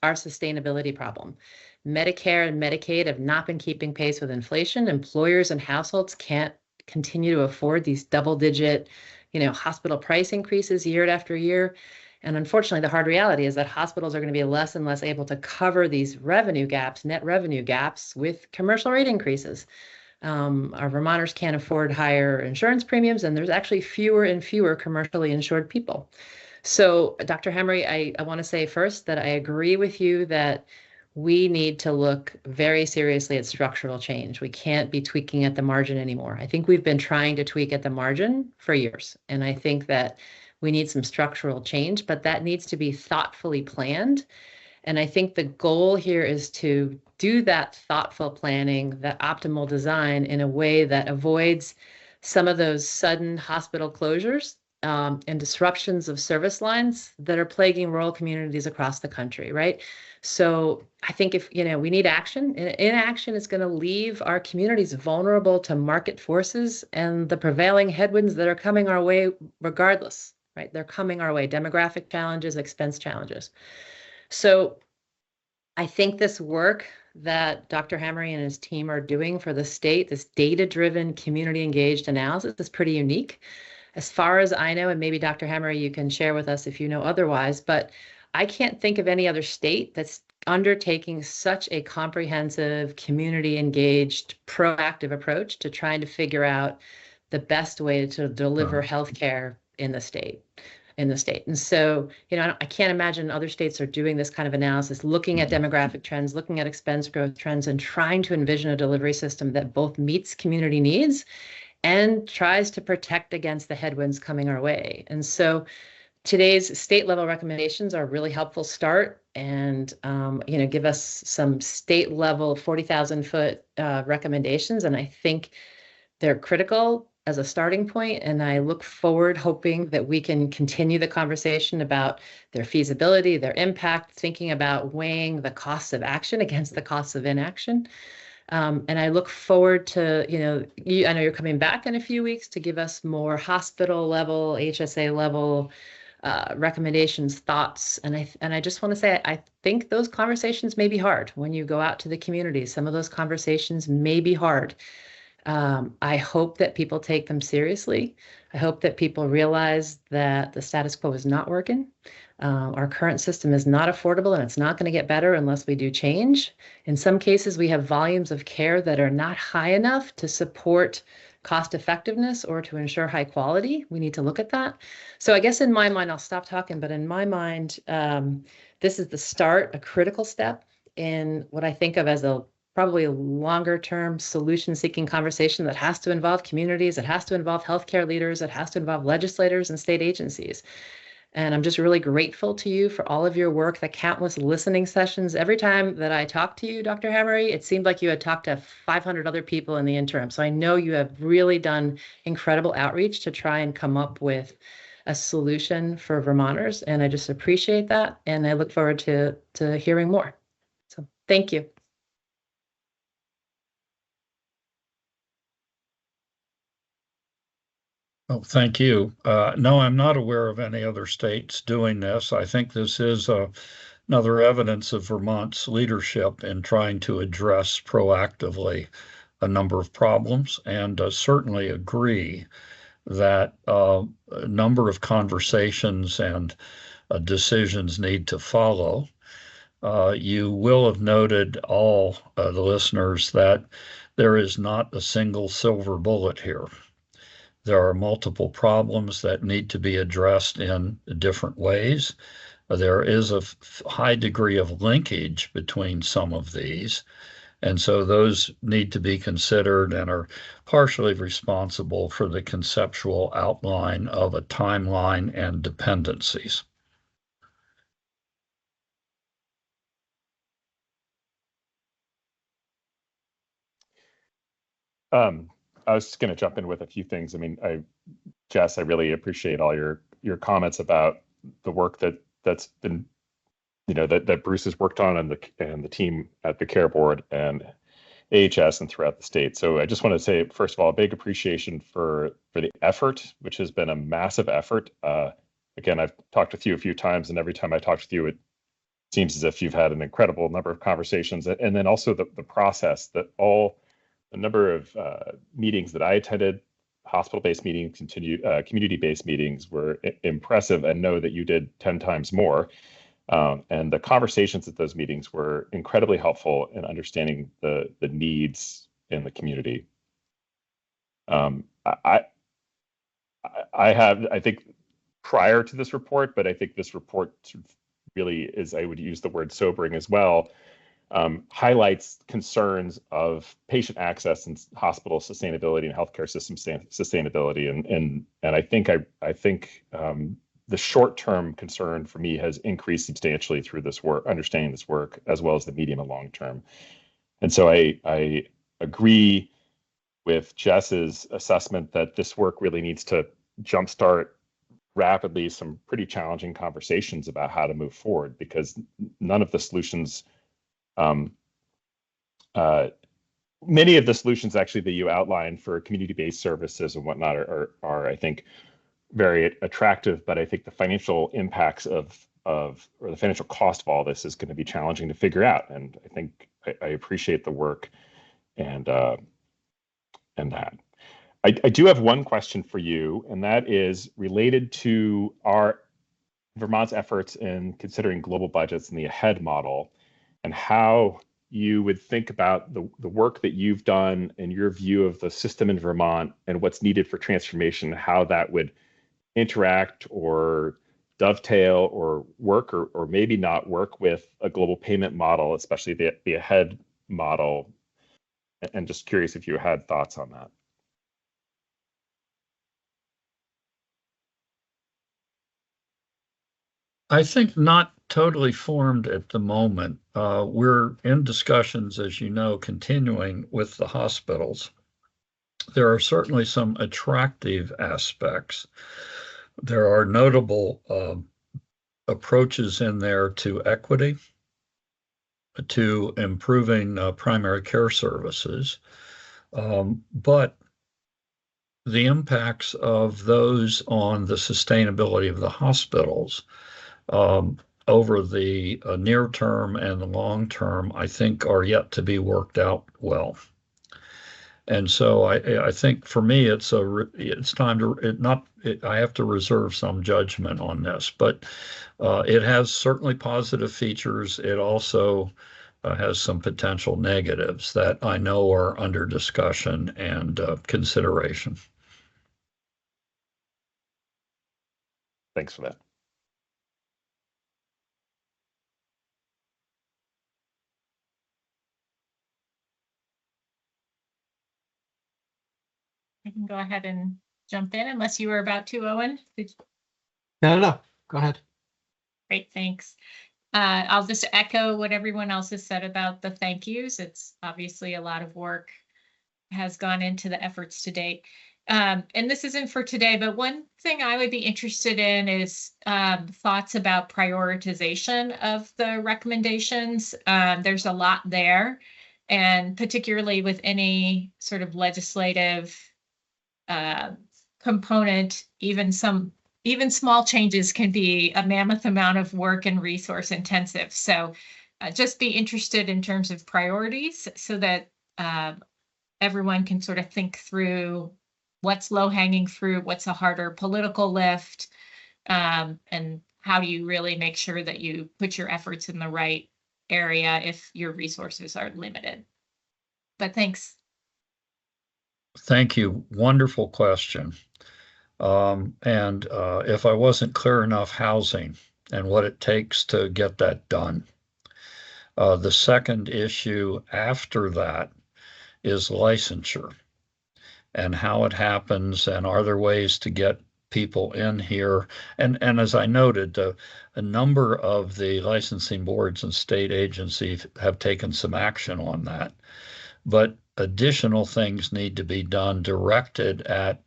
our sustainability problem. Medicare and Medicaid have not been keeping pace with inflation. Employers and households can't continue to afford these double-digit, hospital price increases year after year. And unfortunately, the hard reality is that hospitals are going to be less and less able to cover these revenue gaps, net revenue gaps, with commercial rate increases. Our Vermonters can't afford higher insurance premiums, and there's actually fewer and fewer commercially insured people. So, Dr. Hamre, I want to say first that I agree with you that we need to look very seriously at structural change. We can't be tweaking at the margin anymore. I think we've been trying to tweak at the margin for years, and I think that we need some structural change, but that needs to be thoughtfully planned. And I think the goal here is to do that thoughtful planning, that optimal design in a way that avoids some of those sudden hospital closures and disruptions of service lines that are plaguing rural communities across the country, right? So I think if, we need action. Inaction is going to leave our communities vulnerable to market forces and the prevailing headwinds that are coming our way regardless, right? They're coming our way, demographic challenges, expense challenges. So I think this work that Dr. Hamre and his team are doing for the state, this data-driven, community-engaged analysis is pretty unique. As far as I know, and maybe Dr. Hammer, you can share with us if you know otherwise, but I can't think of any other state that's undertaking such a comprehensive, community engaged, proactive approach to trying to figure out the best way to deliver healthcare in the state. And so, I can't imagine other states are doing this kind of analysis, looking at demographic trends, looking at expense growth trends, and trying to envision a delivery system that both meets community needs and tries to protect against the headwinds coming our way. And so today's state level recommendations are a really helpful start and, give us some state level 40,000 foot recommendations. And I think they're critical as a starting point, and I look forward hoping that we can continue the conversation about their feasibility, their impact, thinking about weighing the costs of action against the costs of inaction. And I look forward to, I know you're coming back in a few weeks to give us more hospital level, HSA level recommendations, thoughts. And I just want to say, I think those conversations may be hard when you go out to the community. Some of those conversations may be hard. I hope that people take them seriously. I hope that people realize that the status quo is not working. Our current system is not affordable, and it's not going to get better unless we do change. In some cases, we have volumes of care that are not high enough to support cost effectiveness or to ensure high quality. We need to look at that. So I guess in my mind, I'll stop talking, but in my mind, this is the start, a critical step in what I think of as probably a longer term solution seeking conversation that has to involve communities, it has to involve healthcare leaders, it has to involve legislators and state agencies. And I'm just really grateful to you for all of your work, the countless listening sessions. Every time that I talked to you, Dr. Hammery, it seemed like you had talked to 500 other people in the interim. So I know you have really done incredible outreach to try and come up with a solution for Vermonters. And I just appreciate that. And I look forward to hearing more. So thank you. Oh, thank you. No, I'm not aware of any other states doing this. I think this is another evidence of Vermont's leadership in trying to address proactively a number of problems, and certainly agree that a number of conversations and decisions need to follow. You will have noted, all the listeners, that there is not a single silver bullet here. There are multiple problems that need to be addressed in different ways. There is a high degree of linkage between some of these, and so those need to be considered and are partially responsible for the conceptual outline of a timeline and dependencies. I was just going to jump in with a few things. I mean, Jess, I really appreciate all your comments about the work that's been, that Bruce has worked on and the team at the Care Board and AHS and throughout the state. So I just want to say, first of all, a big appreciation for the effort, which has been a massive effort. Again, I've talked with you a few times, and every time I talk with you, it seems as if you've had an incredible number of conversations, and then also the process that a number of meetings that I attended, hospital-based meetings, community-based meetings, were impressive, and know that you did 10 times more. And the conversations at those meetings were incredibly helpful in understanding the needs in the community. I think prior to this report, but I think this report really is, I would use the word sobering as well, highlights concerns of patient access and hospital sustainability and healthcare system sustainability. And I think the short-term concern for me has increased substantially through this work, understanding this work, as well as the medium and long-term. And so I agree with Jess's assessment that this work really needs to jumpstart rapidly some pretty challenging conversations about how to move forward, because none of the solutions, many of the solutions actually that you outlined for community-based services and whatnot are I think very attractive, but I think the financial impacts or the financial cost of all this is going to be challenging to figure out. And I think I appreciate the work and that. I do have one question for you, and that is related to our Vermont's efforts in considering global budgets and the AHEAD model, and how you would think about the work that you've done and your view of the system in Vermont and what's needed for transformation, how that would interact or dovetail or work or maybe not work with a global payment model, especially the AHEAD model. And just curious if you had thoughts on that. I think not totally formed at the moment. We're in discussions, as you know, continuing with the hospitals. There are certainly some attractive aspects. There are notable approaches in there to equity, to improving primary care services, but the impacts of those on the sustainability of the hospitals over the near term and the long term, I think, are yet to be worked out well. And so I think for me, it's time to I have to reserve some judgment on this, but it has certainly positive features. It also has some potential negatives that I know are under discussion and consideration. Thanks for that. I can go ahead and jump in unless you were about to, Owen. No. Go ahead. Great, thanks. I'll just echo what everyone else has said about the thank yous. It's obviously a lot of work has gone into the efforts to date. And this isn't for today, but one thing I would be interested in is thoughts about prioritization of the recommendations. There's a lot there, and particularly with any sort of legislative component, even small changes can be a mammoth amount of work and resource intensive. So just be interested in terms of priorities so that everyone can sort of think through what's low hanging fruit, what's a harder political lift, and how do you really make sure that you put your efforts in the right area if your resources are limited. But thanks. Thank you. Wonderful question. And if I wasn't clear enough, housing and what it takes to get that done. The second issue after that is licensure and how it happens, and are there ways to get people in here? And as I noted, a number of the licensing boards and state agencies have taken some action on that. But additional things need to be done directed at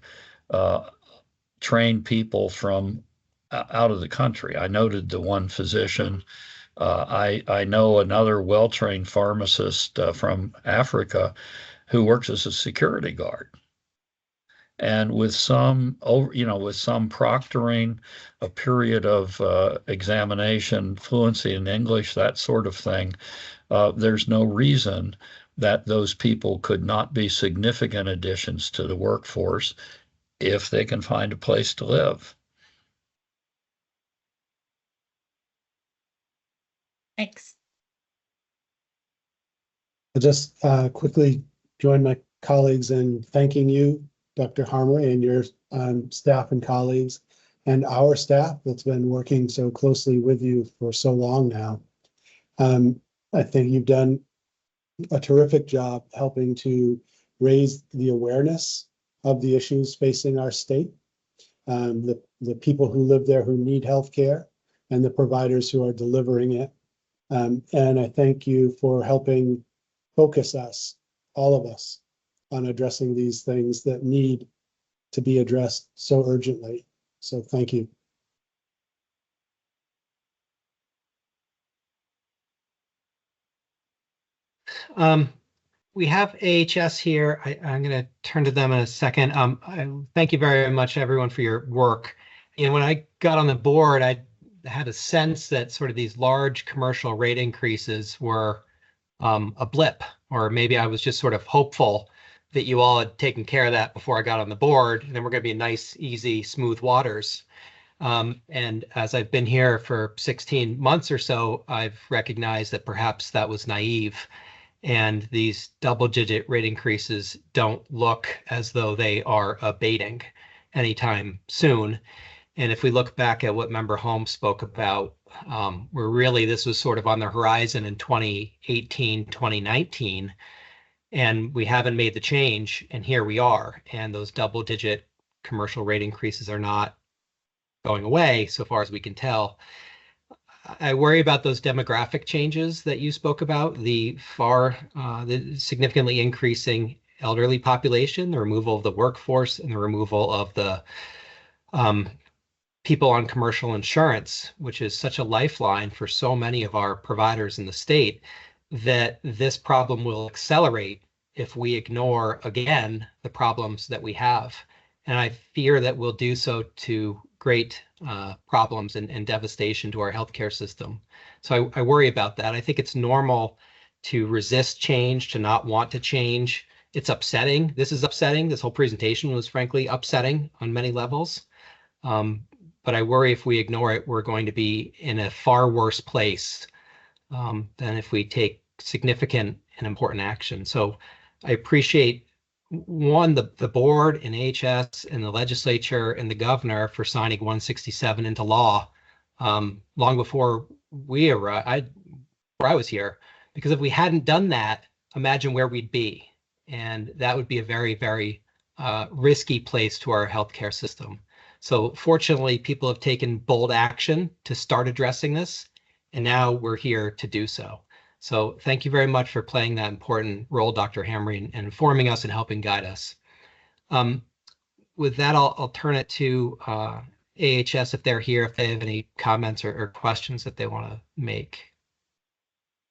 train people from out of the country. I noted the one physician. I know another well-trained pharmacist from Africa who works as a security guard. And with some proctoring, a period of examination, fluency in English, that sort of thing, there's no reason that those people could not be significant additions to the workforce if they can find a place to live. Thanks. I'll just quickly join my colleagues in thanking you, Dr. Harmery, and your staff and colleagues, and our staff that's been working so closely with you for so long now. I think you've done a terrific job helping to raise the awareness of the issues facing our state, the people who live there who need health care, and the providers who are delivering it. And I thank you for helping focus us, all of us, on addressing these things that need to be addressed so urgently. So thank you. We have AHS here. I'm going to turn to them in a second. Thank you very much, everyone, for your work. When I got on the board, I had a sense that sort of these large commercial rate increases were a blip, or maybe I was just sort of hopeful that you all had taken care of that before I got on the board, and then we're going to be nice, easy, smooth waters. And as I've been here for 16 months or so, I've recognized that perhaps that was naive, and these double-digit rate increases don't look as though they are abating anytime soon. And if we look back at what Member Holmes spoke about, where really this was sort of on the horizon in 2018, 2019, and we haven't made the change, and here we are, and those double-digit commercial rate increases are not going away so far as we can tell. I worry about those demographic changes that you spoke about, the significantly increasing elderly population, the removal of the workforce, and the removal of the people on commercial insurance, which is such a lifeline for so many of our providers in the state, that this problem will accelerate if we ignore, again, the problems that we have. And I fear that we'll do so to great problems and devastation to our healthcare system. So I worry about that. I think it's normal to resist change, to not want to change. It's upsetting. This is upsetting. This whole presentation was frankly upsetting on many levels. But I worry if we ignore it, we're going to be in a far worse place than if we take significant and important action. So I appreciate, one, the board and AHS and the legislature and the governor for signing 167 into law long before I was here. Because if we hadn't done that, imagine where we'd be. And that would be a very, very risky place to our healthcare system. So fortunately, people have taken bold action to start addressing this, and now we're here to do so. So thank you very much for playing that important role, Dr. Hamre, and informing us and helping guide us. With that, I'll turn it to AHS if they're here, if they have any comments or questions that they want to make.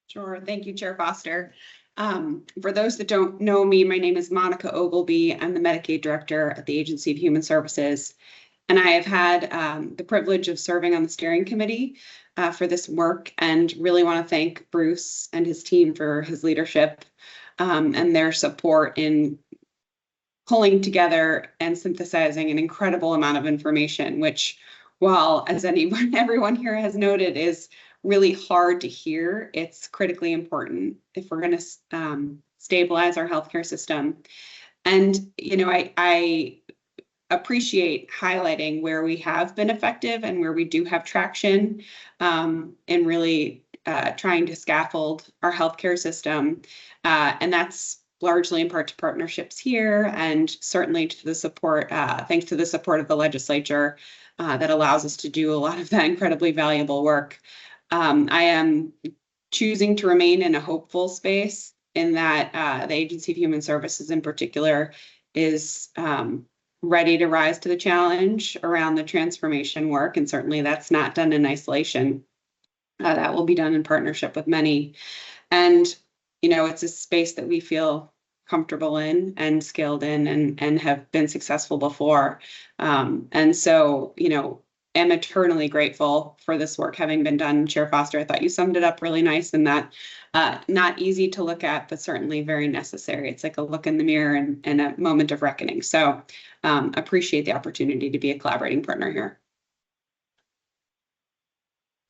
Sure. Thank you, Chair Foster. For those that don't know me, my name is Monica Ogilby. I'm the Medicaid Director at the Agency of Human Services. And I have had the privilege of serving on the steering committee for this work, and really want to thank Bruce and his team for his leadership and their support in pulling together and synthesizing an incredible amount of information, which, while as everyone here has noted, is really hard to hear, it's critically important if we're going to stabilize our healthcare system. And, you know, I appreciate highlighting where we have been effective and where we do have traction in really trying to scaffold our healthcare system. And that's largely in part to partnerships here, and certainly to the support, thanks to the support of the legislature that allows us to do a lot of that incredibly valuable work. I am choosing to remain in a hopeful space in that the Agency of Human Services in particular is ready to rise to the challenge around the transformation work. And certainly that's not done in isolation. That will be done in partnership with many. And, you know, it's a space that we feel comfortable in and skilled in and have been successful before. And so, you know, am eternally grateful for this work having been done. Chair Foster, I thought you summed it up really nice in that not easy to look at, but certainly very necessary. It's like a look in the mirror and a moment of reckoning. So appreciate the opportunity to be a collaborating partner here.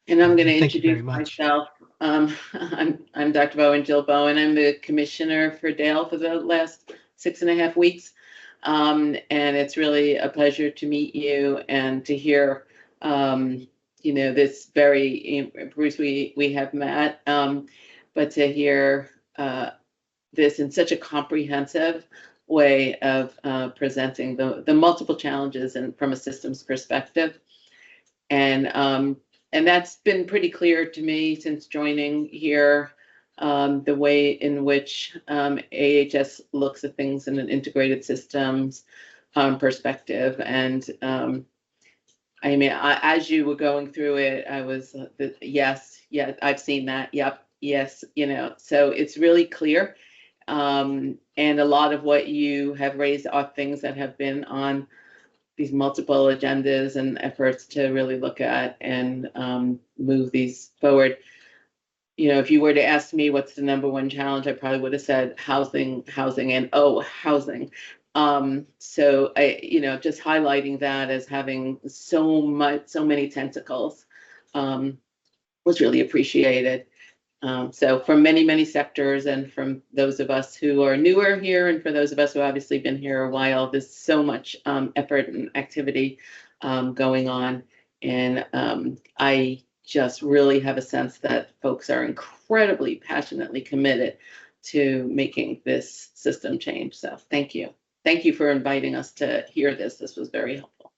And I'm going to introduce myself. I'm Dr. Bowen, Jill Bowen. I'm the commissioner for Dale for the last 6.5 weeks. And it's really a pleasure to meet you and to hear, you know, this very, Bruce, we have met, but to hear this in such a comprehensive way of presenting the multiple challenges and from a systems perspective. And that's been pretty clear to me since joining here, the way in which AHS looks at things in an integrated systems perspective. And I mean, as you were going through it, I was, yes, yeah, I've seen that. Yep, yes, you know, so it's really clear. And a lot of what you have raised are things that have been on these multiple agendas and efforts to really look at and move these forward. you know, if you were to ask me what's the number one challenge, I probably would have said housing, and housing. So I, you know, just highlighting that as having so many tentacles was really appreciated. So from many sectors, and from those of us who are newer here, and for those of us who obviously been here a while, there's so much effort and activity going on. And I just really have a sense that folks are incredibly passionately committed to making this system change. So thank you. Thank you for inviting us to hear this. This was very helpful.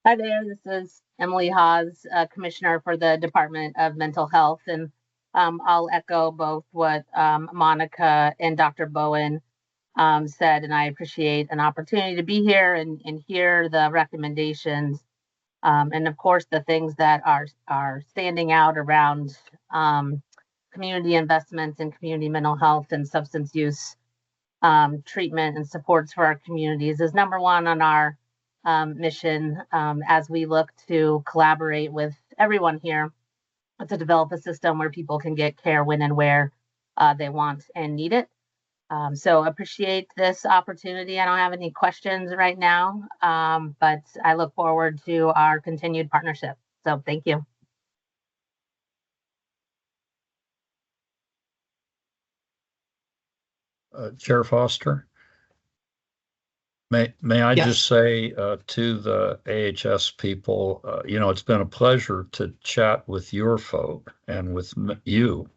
Hi there, this is Emily Hawes, Commissioner for the Department of Mental Health. And I'll echo both what Monica and Dr. Bowen said, and I appreciate an opportunity to be here and hear the recommendations. And of course, the things that are standing out around community investments in community mental health and substance use treatment and supports for our communities is number one on our mission as we look to collaborate with everyone here to develop a system where people can get care when and where they want and need it. So appreciate this opportunity. I don't have any questions right now, but I look forward to our continued partnership. So thank you. Chair Foster? May I Yes. just say to the AHS people, you know, it's been a pleasure to chat with your folk and with you,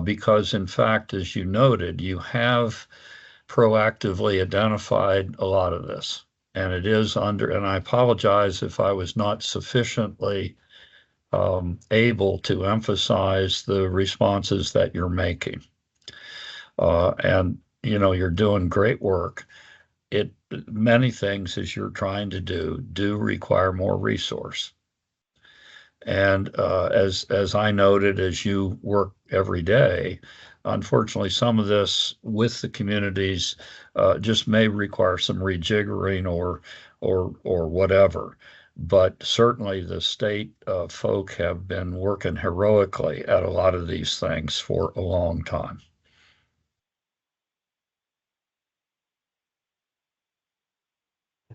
because in fact, as you noted, you have proactively identified a lot of this, and it is under, and I apologize if I was not sufficiently able to emphasize the responses that you're making. And, you know, you're doing great work. Many things, as you're trying to do require more resource. And as I noted, as you work every day, unfortunately, some of this with the communities just may require some rejiggering or whatever. But certainly the state folk have been working heroically at a lot of these things for a long time.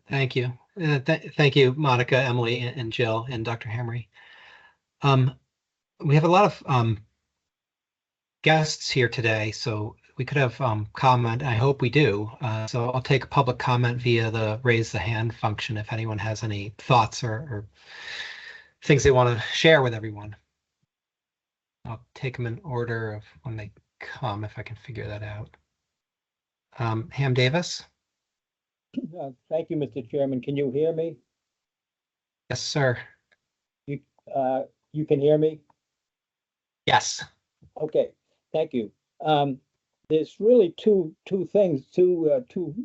Thank you. Thank you, Monica, Emily, and Jill, and Dr. Hamre. We have a lot of guests here today, so we could have comment. I hope we do. So I'll take public comment via the raise the hand function if anyone has any thoughts or things they want to share with everyone. I'll take them in order of when they come, if I can figure that out. Ham Davis? Thank you, Mr. Chairman. Can you hear me? Yes, sir. You can hear me? Yes. Okay, thank you. There's really two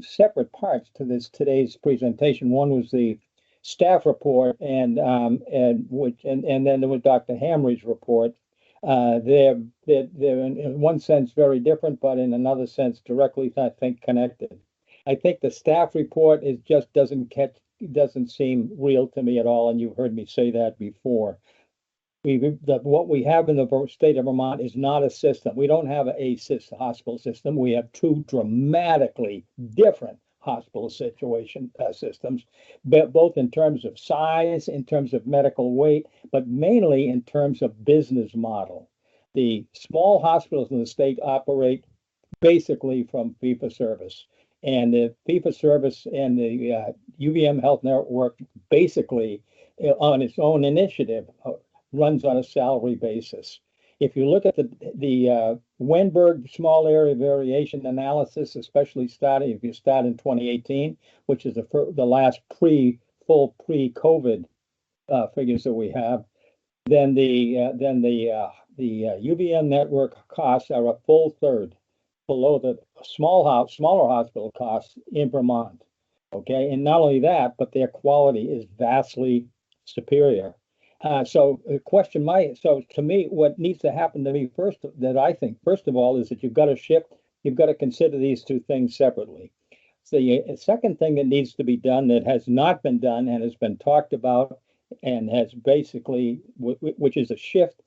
separate parts to today's presentation. One was the staff report, and then there was Dr. Hamre's report. They're in one sense very different, but in another sense directly, I think, connected. I think the staff report doesn't seem real to me at all, and you've heard me say that before. What we have in the state of Vermont is not a system. We don't have a hospital system. We have two dramatically different hospital systems, but both in terms of size, in terms of medical weight, but mainly in terms of business model. The small hospitals in the state operate basically from fee-for-service. And the fee-for-service and the UVM Health Network basically, on its own initiative, runs on a salary basis. If you look at the Wenberg small area variation analysis, especially if you start in 2018, which is the last full pre-COVID figures that we have, then the UVM network costs are a full third below the smaller hospital costs in Vermont. Okay, and not only that, but their quality is vastly superior. So to me, what needs to happen to me first of all, is that you've got to consider these two things separately. So the second thing that needs to be done that has not been done and has been talked about and has basically, which is a shift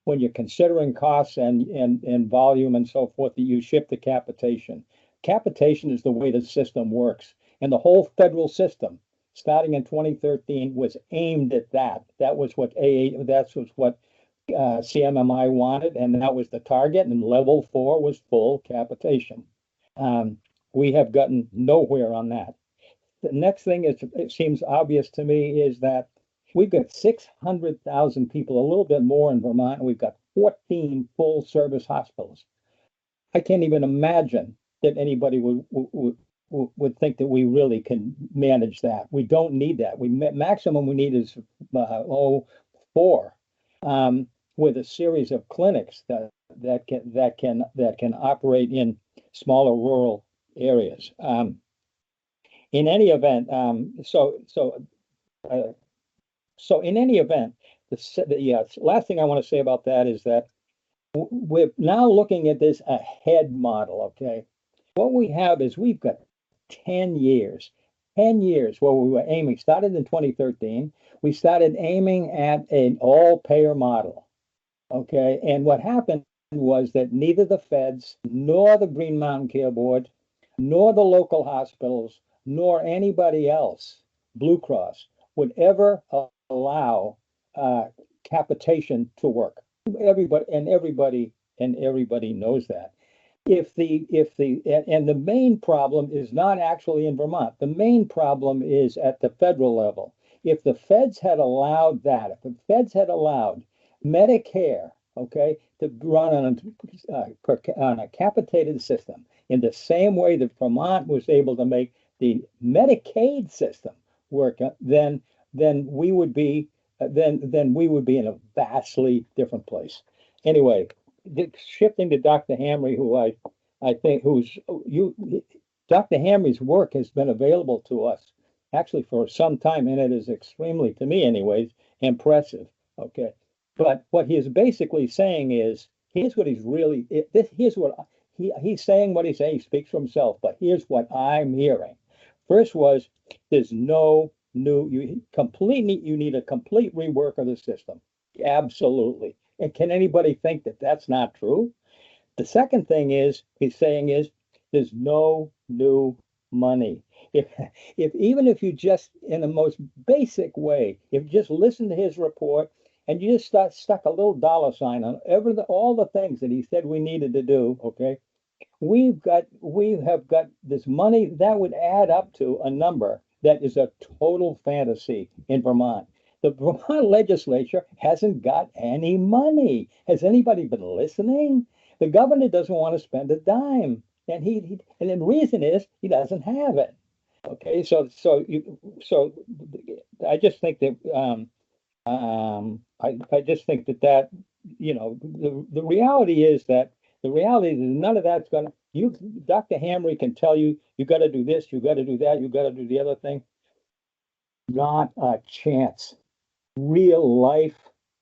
when you're considering costs and volume and so forth, that you shift to capitation. Capitation is the way the system works. And the whole federal system, starting in 2013, was aimed at that. That was what CMMI wanted, and that was the target. And level 4 was full capitation. We have gotten nowhere on that. The next thing is, it seems obvious to me, is that we've got 600,000 people, a little bit more in Vermont, and we've got 14 full service hospitals. I can't even imagine that anybody would think that we really can manage that. We don't need that. Maximum we need is 4, with a series of clinics that can operate in smaller rural areas. In any event, so in any event, the last thing I want to say about that is that we're now looking at this ahead model, okay? What we have is we've got 10 years where we were aiming, started in 2013, we started aiming at an all-payer model, okay? And what happened was that neither the feds, nor the Green Mountain Care Board, nor the local hospitals, nor anybody else, Blue Cross, would ever allow capitation to work. Everybody knows that. And the main problem is not actually in Vermont. The main problem is at the federal level. If the feds had allowed that, if the feds had allowed Medicare, okay, to run on a capitated system in the same way that Vermont was able to make the Medicaid system work, then we would be in a vastly different place. Anyway, shifting to Dr. Hamre, Dr. Hamre's work has been available to us actually for some time, and it is extremely, to me anyways, impressive. Okay, but what he is basically saying is, here's what he's saying. What he's saying, he speaks for himself, but here's what I'm hearing. First was, there's no new, you need a complete rework of the system. Absolutely. And can anybody think that that's not true? The second thing he's saying is, there's no new money. Even if you just, in the most basic way, if you just listen to his report and you just stuck a little dollar sign on all the things that he said we needed to do, okay, we have got this money that would add up to a number that is a total fantasy in Vermont. The Vermont legislature hasn't got any money. Has anybody been listening? The governor doesn't want to spend a dime, and the reason is he doesn't have it. Okay, so I just think that I just think that the reality is that none of that's going to. Dr. Hamre can tell you, you got to do this, you got to do that, you got to do the other thing. Not a chance. Real life,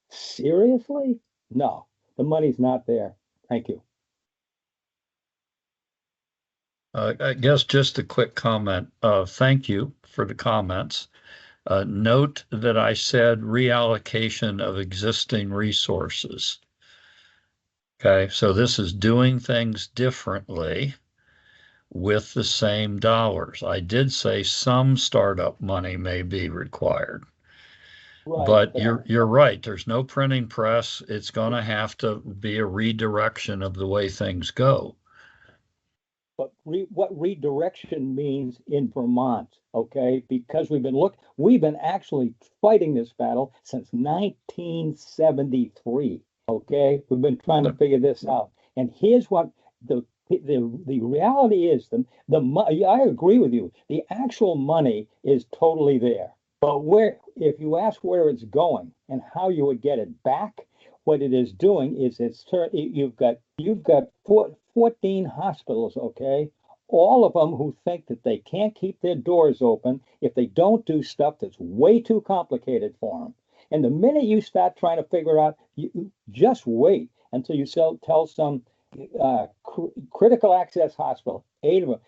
seriously? No, the money's not there. Thank you. I guess just a quick comment. Thank you for the comments. Note that I said reallocation of existing resources. Okay, so this is doing things differently with the same dollars. I did say some startup money may be required. Right, but you're right. There's no printing press. It's going to have to be a redirection of the way things go. But what redirection means in Vermont, okay? Because we've been actually fighting this battle since 1973, okay? We've been trying to figure this out. And here's what the reality is. I agree with you. The actual money is totally there. But if you ask where it's going and how you would get it back, what it is doing is you've got 14 hospitals, okay? All of them who think that they can't keep their doors open if they don't do stuff that's way too complicated for them. And the minute you start trying to figure out, you just wait until you tell some critical access hospital, 8 of them.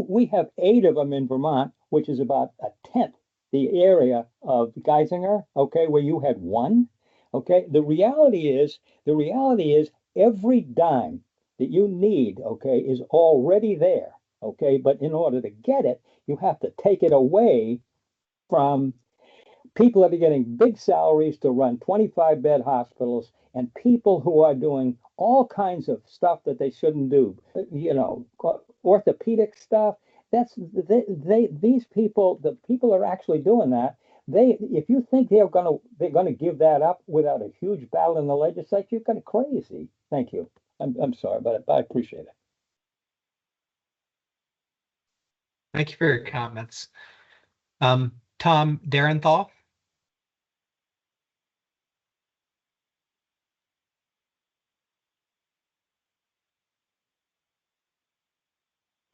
We have 8 of them in Vermont, which is about a tenth the area of Geisinger, okay, where you had one. Okay, the reality is every dime that you need, okay, is already there. Okay, but in order to get it, you have to take it away from people that are getting big salaries to run 25-bed hospitals and people who are doing all kinds of stuff that they shouldn't do, you know, orthopedic stuff. That's these people, the people are actually doing that. If you think they're gonna give that up without a huge battle in the legislature, you're kind of crazy. Thank you. I'm sorry, but I appreciate it. Thank you for your comments. Tom Darenthal.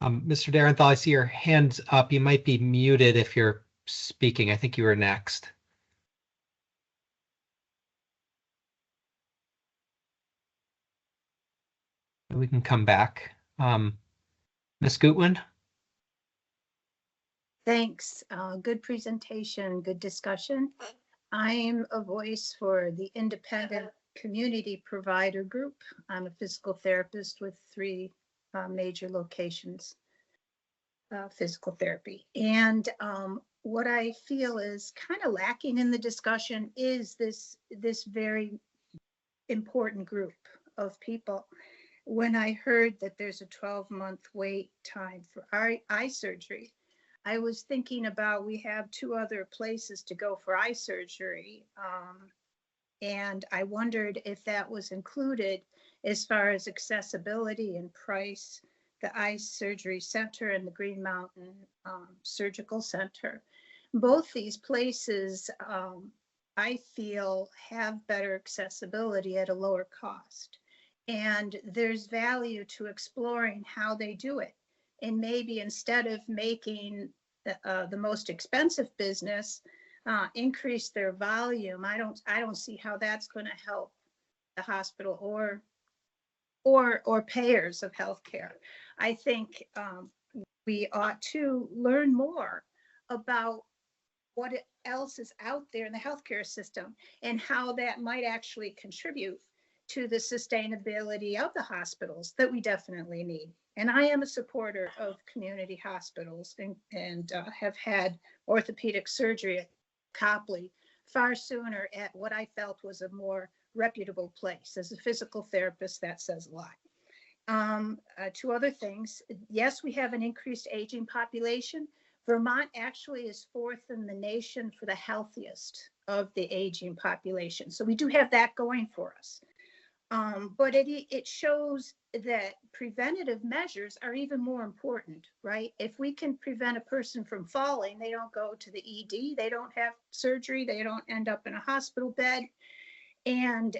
Mr. Darenthal, I see your hands up. You might be muted if you're speaking. I think you were next. We can come back. Ms. Gutwin? Thanks. Good presentation, good discussion. I'm a voice for the independent community provider group. I'm a physical therapist with 3 major locations, physical therapy. And what I feel is kind of lacking in the discussion is this very important group of people. When I heard that there's a 12-month wait time for eye surgery, I was thinking about, we have 2 other places to go for eye surgery. And I wondered if that was included as far as accessibility and price, the Eye Surgery Center and the Green Mountain Surgical Center. Both these places, I feel, have better accessibility at a lower cost. And there's value to exploring how they do it. And maybe instead of making the most expensive business increase their volume, I don't see how that's going to help the hospital or payers of healthcare. I think we ought to learn more about what else is out there in the healthcare system and how that might actually contribute to the sustainability of the hospitals that we definitely need. And I am a supporter of community hospitals and have had orthopedic surgery at Copley far sooner at what I felt was a more reputable place. As a physical therapist, that says a lot. 2 other things. Yes, we have an increased aging population. Vermont actually is 4th in the nation for the healthiest of the aging population. So we do have that going for us. But it shows that preventative measures are even more important, right? If we can prevent a person from falling, they don't go to the ED, they don't have surgery, they don't end up in a hospital bed. And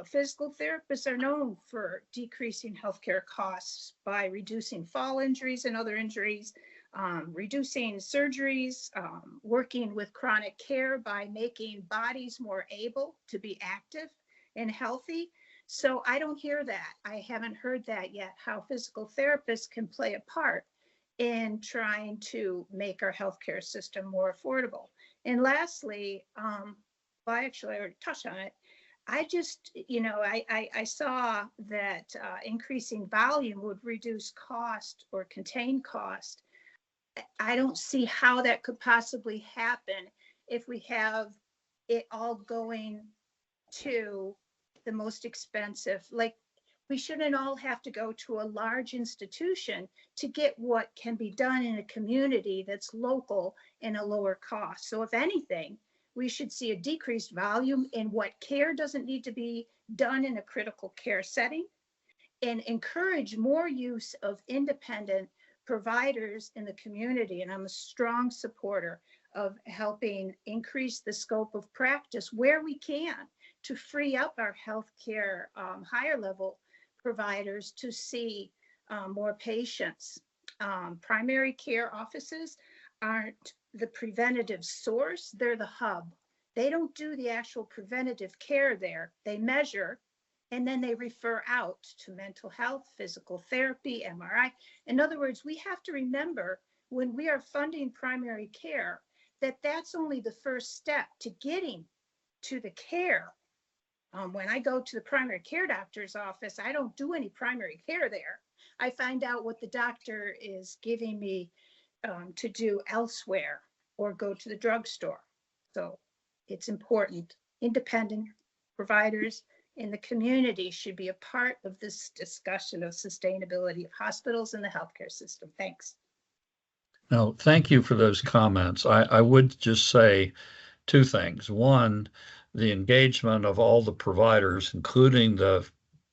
physical therapists are known for decreasing healthcare costs by reducing fall injuries and other injuries, reducing surgeries, working with chronic care by making bodies more able to be active and healthy. So I don't hear that. I haven't heard that yet, how physical therapists can play a part in trying to make our healthcare system more affordable. And lastly, well, actually, I already touched on it. I just, I saw that increasing volume would reduce cost or contain cost. I don't see how that could possibly happen if we have it all going to the most expensive. Like, we shouldn't all have to go to a large institution to get what can be done in a community that's local and a lower cost. So if anything, we should see a decreased volume in what care doesn't need to be done in a critical care setting, and encourage more use of independent providers in the community. And I'm a strong supporter of helping increase the scope of practice where we can to free up our healthcare higher level providers to see more patients. Primary care offices aren't the preventative source, they're the hub. They don't do the actual preventative care there. They measure and then they refer out to mental health, physical therapy, MRI. In other words, we have to remember when we are funding primary care that's only the first step to getting to the care. When I go to the primary care doctor's office, I don't do any primary care there. I find out what the doctor is giving me to do elsewhere or go to the drugstore. So it's important. Independent providers in the community should be a part of this discussion of sustainability of hospitals and the healthcare system. Thanks. No, thank you for those comments. I would just say two things. One, the engagement of all the providers, including the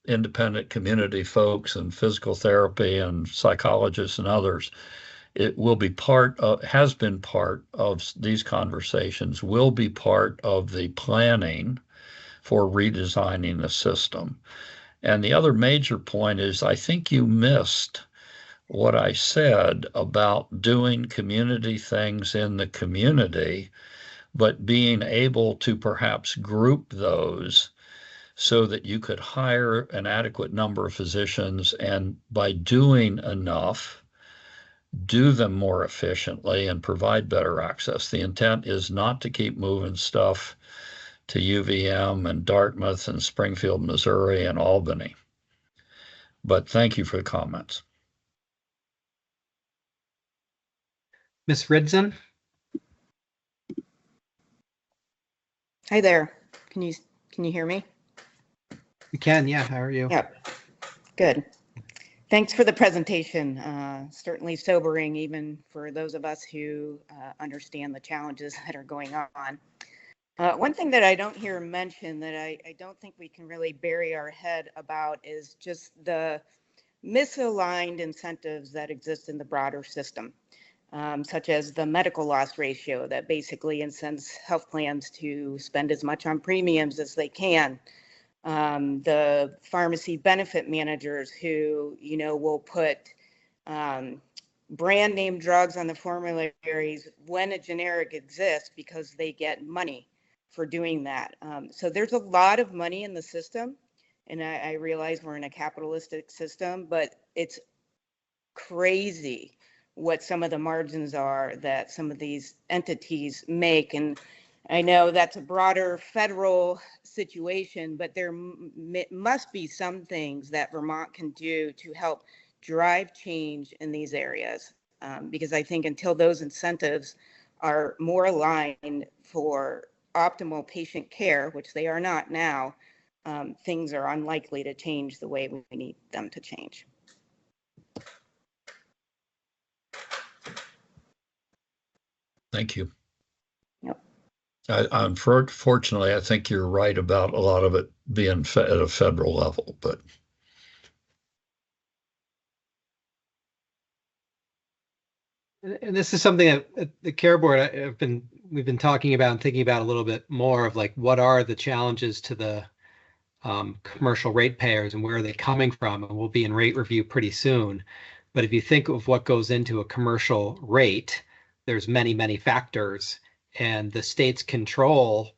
independent community folks and physical therapy and psychologists and others, it will be has been part of these conversations, will be part of the planning for redesigning the system. And the other major point is, I think you missed what I said about doing community things in the community, but being able to perhaps group those so that you could hire an adequate number of physicians, and by doing enough, do them more efficiently and provide better access. The intent is not to keep moving stuff to UVM and Dartmouth and Springfield, Missouri and Albany. But thank you for the comments. Ms. Ridson? Hi there. Can you hear me? We can, yeah. How are you? Yep. Good. Thanks for the presentation. Certainly sobering, even for those of us who understand the challenges that are going on. One thing that I don't hear mentioned that I don't think we can really bury our head about is just the misaligned incentives that exist in the broader system, such as the medical loss ratio that basically incents health plans to spend as much on premiums as they can. The pharmacy benefit managers who, will put brand name drugs on the formularies when a generic exists because they get money for doing that. So there's a lot of money in the system, and I realize we're in a capitalistic system, but it's crazy what some of the margins are that some of these entities make. And I know that's a broader federal situation, but there must be some things that Vermont can do to help drive change in these areas. Because I think until those incentives are more aligned for optimal patient care, which they are not now, things are unlikely to change the way we need them to change. Thank you. Yep. Unfortunately, I think you're right about a lot of it being at a federal level, but. And this is something that at the Care Board we've been talking about and thinking about a little bit more of, like, what are the challenges to the commercial ratepayers and where are they coming from? And we'll be in rate review pretty soon. But if you think of what goes into a commercial rate, there's many, many factors, and the state's control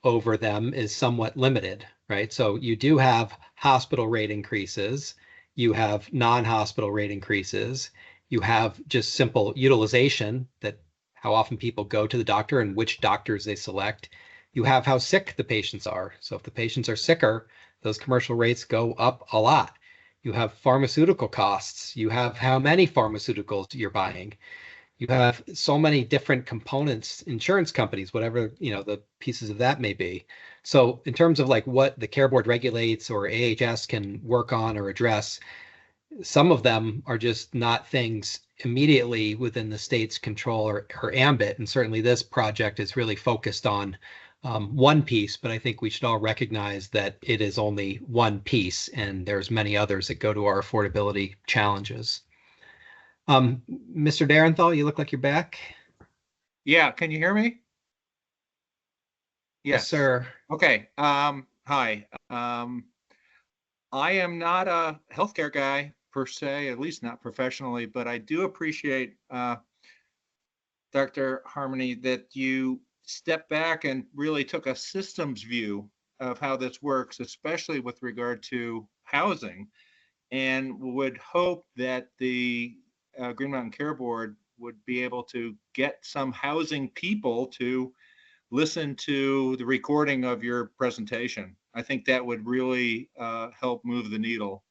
over them is somewhat limited, right? So you do have hospital rate increases, you have non-hospital rate increases, you have just simple utilization, that how often people go to the doctor and which doctors they select. You have how sick the patients are. So if the patients are sicker, those commercial rates go up a lot. You have pharmaceutical costs. You have how many pharmaceuticals you're buying. You have so many different components, insurance companies, whatever, the pieces of that may be. So in terms of like what the Care Board regulates or AHS can work on or address, some of them are just not things immediately within the state's control or ambit. And certainly this project is really focused on one piece, but I think we should all recognize that it is only one piece, and there's many others that go to our affordability challenges. Mr. Darenthal, you look like you're back. Yeah, can you hear me? Yes, sir. Okay. Hi. I am not a healthcare guy per se, at least not professionally, but I do appreciate, Dr. Harmony, that you stepped back and really took a systems view of how this works, especially with regard to housing, and would hope that the Green Mountain Care Board would be able to get some housing people to listen to the recording of your presentation. I think that would really help move the needle.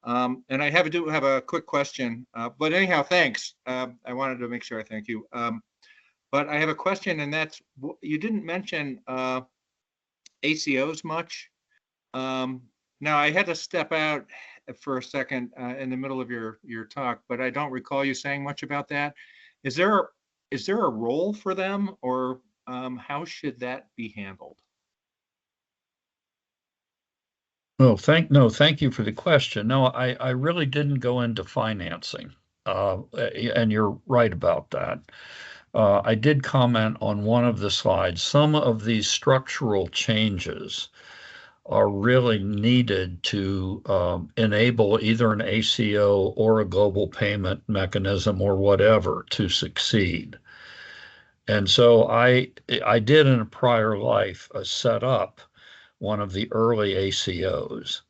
And I have a quick question, but anyhow, thanks. I wanted to make sure I thank you. But I have a question, and that's, you didn't mention ACOs much. Now I had to step out for a second in the middle of your talk, but I don't recall you saying much about that. Is there a role for them, or how should that be handled? No, thank you for the question. No, I really didn't go into financing, and you're right about that. I did comment on one of the slides. Some of these structural changes are really needed to enable either an ACO or a global payment mechanism or whatever to succeed. And so I did in a prior life set up one of the early ACOs.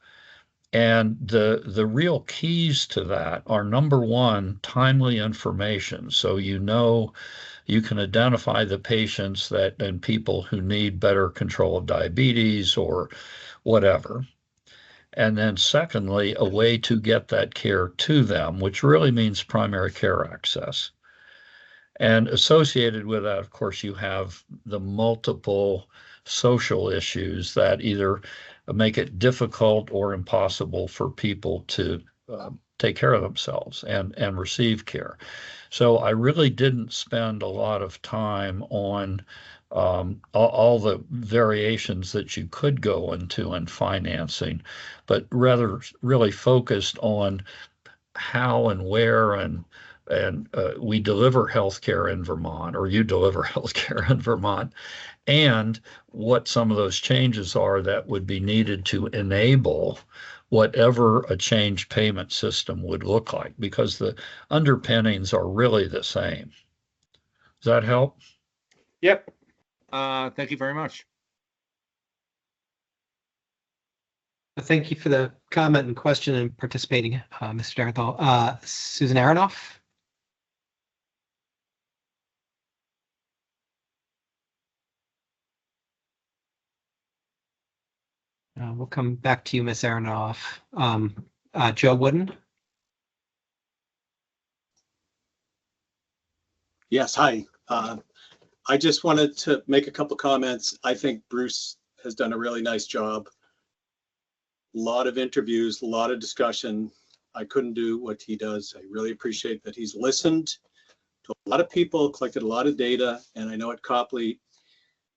And the real keys to that are, number one, timely information. So you can identify the patients and people who need better control of diabetes or whatever. And then secondly, a way to get that care to them, which really means primary care access. And associated with that, of course, you have the multiple social issues that either make it difficult or impossible for people to take care of themselves and receive care. So I really didn't spend a lot of time on all the variations that you could go into in financing, but rather really focused on how and where and we deliver healthcare in Vermont, or you deliver healthcare in Vermont, and what some of those changes are that would be needed to enable whatever a changed payment system would look like, because the underpinnings are really the same. Does that help? Yep. Thank you very much. Thank you for the comment and question and participating, Mr. Derenthal. Susan Aronoff. We'll come back to you, Ms. Aronoff. Joe Wooden. Yes, hi. I just wanted to make a couple comments. I think Bruce has done a really nice job. A lot of interviews, a lot of discussion. I couldn't do what he does. I really appreciate that he's listened to a lot of people, collected a lot of data, and I know at Copley,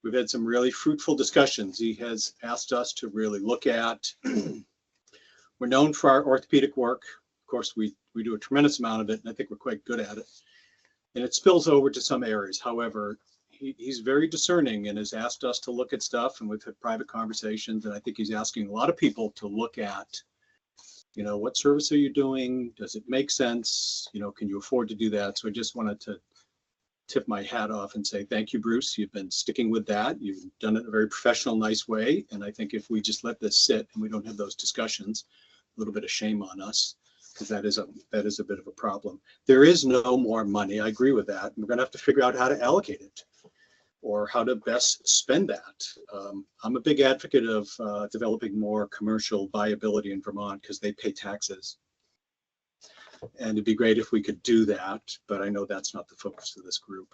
we've had some really fruitful discussions. He has asked us to really look at, we're known for our orthopedic work. Of course, we do a tremendous amount of it, and I think we're quite good at it. And it spills over to some areas. However, he's very discerning and has asked us to look at stuff, and we've had private conversations, and I think he's asking a lot of people to look at, you know, what service are you doing? Does it make sense? You know, can you afford to do that? So I just wanted to tip my hat off and say, thank you, Bruce. You've been sticking with that. You've done it in a very professional, nice way. And I think if we just let this sit and we don't have those discussions, a little bit of shame on us, because that is a bit of a problem. There is no more money. I agree with that. We're going to have to figure out how to allocate it or how to best spend that. I'm a big advocate of developing more commercial viability in Vermont because they pay taxes. And it'd be great if we could do that, but I know that's not the focus of this group.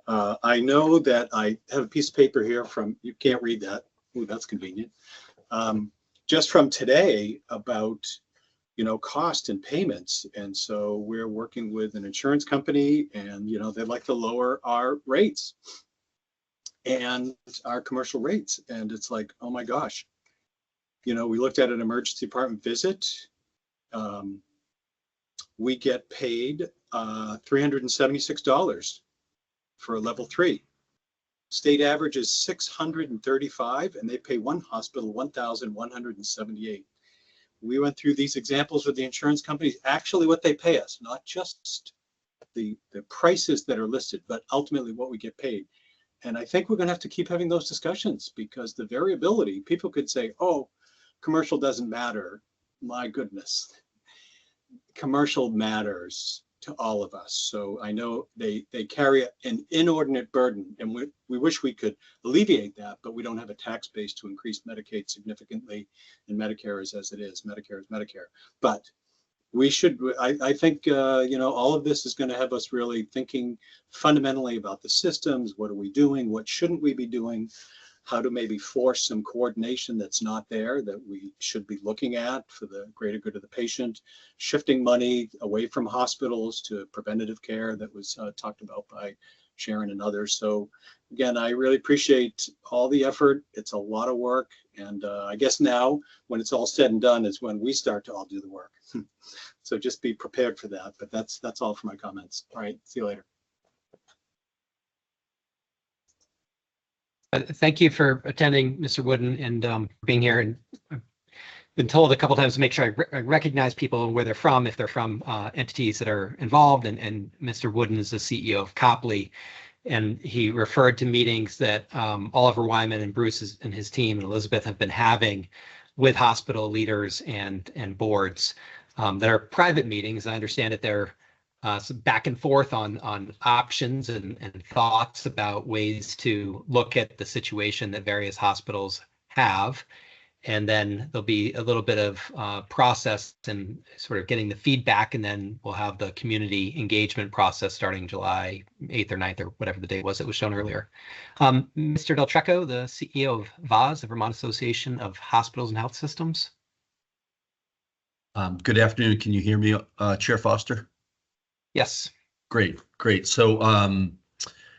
I know that I have a piece of paper here from, you can't read that. Ooh, that's convenient. Just from today about, you know, cost and payments. And so we're working with an insurance company and, you know, they'd like to lower our rates and our commercial rates. And it's like, oh my gosh, you know, we looked at an emergency department visit. We get paid $376 for a level 3. State average is $635, and they pay one hospital $1,178. We went through these examples with the insurance companies, actually what they pay us, not just the prices that are listed, but ultimately what we get paid. And I think we're going to have to keep having those discussions because the variability, people could say, oh, commercial doesn't matter. My goodness. Commercial matters. to all of us. So I know they carry an inordinate burden, and we wish we could alleviate that, but we don't have a tax base to increase Medicaid significantly, and Medicare is as it is. Medicare is Medicare. But we should, I think, all of this is going to have us really thinking fundamentally about the systems. What are we doing? What shouldn't we be doing? How to maybe force some coordination that's not there that we should be looking at for the greater good of the patient, shifting money away from hospitals to preventative care that was talked about by Sharon and others. So again, I really appreciate all the effort. It's a lot of work. And I guess now when it's all said and done is when we start to all do the work. So just be prepared for that. But that's all for my comments. All right, see you later. Thank you for attending, Mr. Wooden, and being here. And I've been told a couple times to make sure I recognize people and where they're from, if they're from entities that are involved. And Mr. Wooden is the CEO of Copley, and he referred to meetings that Oliver Wyman and Bruce and his team and Elizabeth have been having with hospital leaders and boards that are private meetings. I understand that they're some back and forth on options and thoughts about ways to look at the situation that various hospitals have. And then there'll be a little bit of process and sort of getting the feedback, and then we'll have the community engagement process starting July 8th or 9th or whatever the date was that was shown earlier. Mr. Del Trecco, the CEO of VAHS, the Vermont Association of Hospitals and Health Systems. Good afternoon. Can you hear me, Chair Foster? Yes. Great. So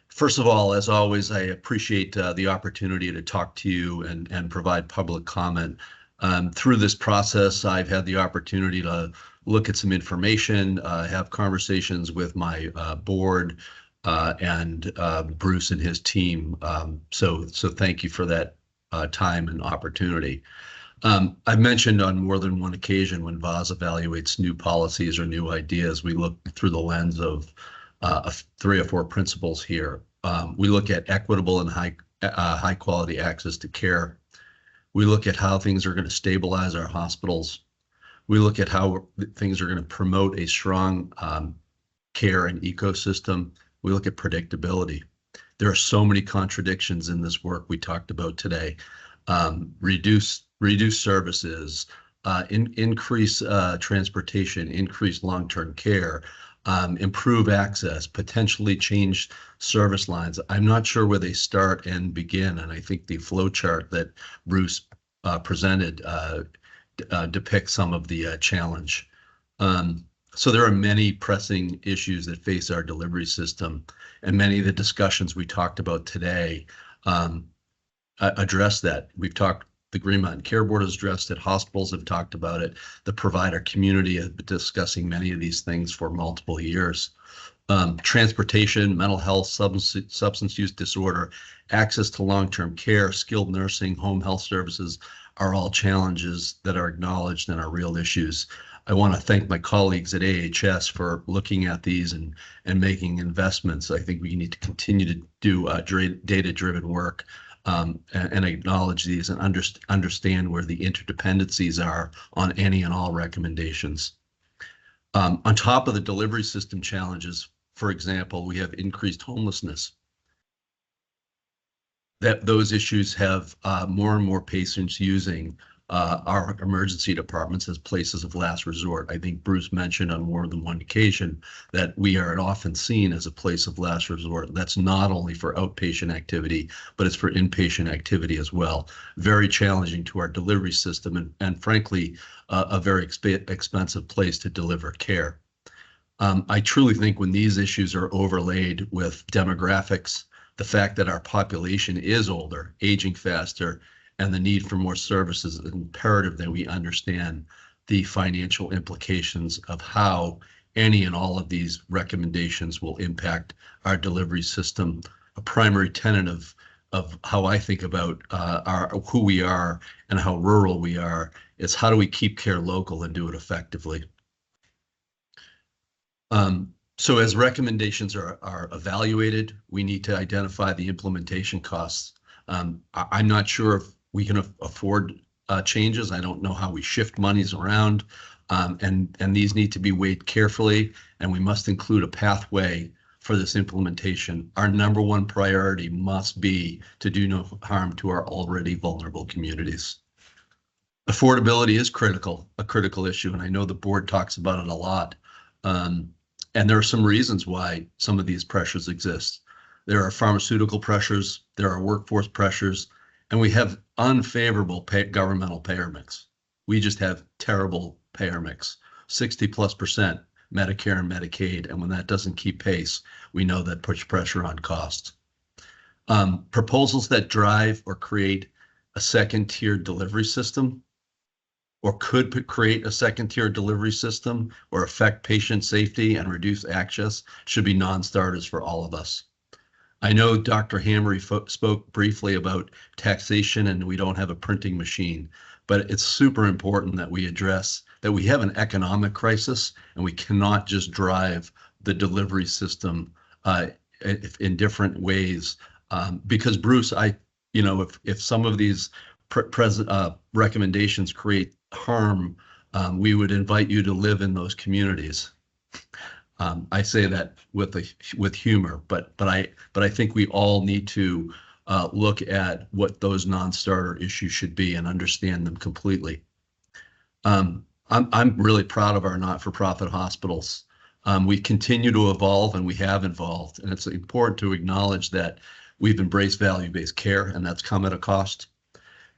first of all, as always, I appreciate the opportunity to talk to you and provide public comment. Through this process, I've had the opportunity to look at some information, have conversations with my board and Bruce and his team. So thank you for that time and opportunity. I've mentioned on more than one occasion when VAHS evaluates new policies or new ideas, we look through the lens of 3 or 4 principles here. We look at equitable and high quality access to care. We look at how things are going to stabilize our hospitals. We look at how things are going to promote a strong care and ecosystem. We look at predictability. There are so many contradictions in this work we talked about today. Reduce services, increase transportation, increase long-term care, improve access, potentially change service lines. I'm not sure where they start and begin, and I think the flow chart that Bruce presented depicts some of the challenge. So there are many pressing issues that face our delivery system, and many of the discussions we talked about today address that. We've talked, the Green Mountain Care Board has addressed it, hospitals have talked about it, the provider community has been discussing many of these things for multiple years. Transportation, mental health, substance use disorder, access to long-term care, skilled nursing, home health services are all challenges that are acknowledged and are real issues. I want to thank my colleagues at AHS for looking at these and making investments. I think we need to continue to do data-driven work and acknowledge these and understand where the interdependencies are on any and all recommendations. On top of the delivery system challenges, for example, we have increased homelessness. Those issues have more and more patients using our emergency departments as places of last resort. I think Bruce mentioned on more than one occasion that we are often seen as a place of last resort. That's not only for outpatient activity, but it's for inpatient activity as well. Very challenging to our delivery system and frankly, a very expensive place to deliver care. I truly think when these issues are overlaid with demographics, the fact that our population is older, aging faster, and the need for more services, is imperative that we understand the financial implications of how any and all of these recommendations will impact our delivery system. A primary tenet of how I think about who we are and how rural we are is how do we keep care local and do it effectively. So as recommendations are evaluated, we need to identify the implementation costs. I'm not sure if we can afford changes. I don't know how we shift monies around. And these need to be weighed carefully, and we must include a pathway for this implementation. Our number one priority must be to do no harm to our already vulnerable communities. Affordability is a critical issue, and I know the board talks about it a lot. And there are some reasons why some of these pressures exist. There are pharmaceutical pressures, there are workforce pressures, and we have unfavorable governmental payer mix. We just have terrible payer mix, 60+% Medicare and Medicaid. And when that doesn't keep pace, we know that puts pressure on costs. Proposals that drive or create a second-tier delivery system, or could create a second-tier delivery system, or affect patient safety and reduce access, should be non-starters for all of us. I know Dr. Hamre spoke briefly about taxation and we don't have a printing machine, but it's super important that we address that we have an economic crisis and we cannot just drive the delivery system in different ways. Because Bruce, if some of these recommendations create harm, we would invite you to live in those communities. I say that with humor, but I think we all need to look at what those non-starter issues should be and understand them completely. I'm really proud of our not-for-profit hospitals. We continue to evolve, and we have evolved, and it's important to acknowledge that we've embraced value-based care, and that's come at a cost.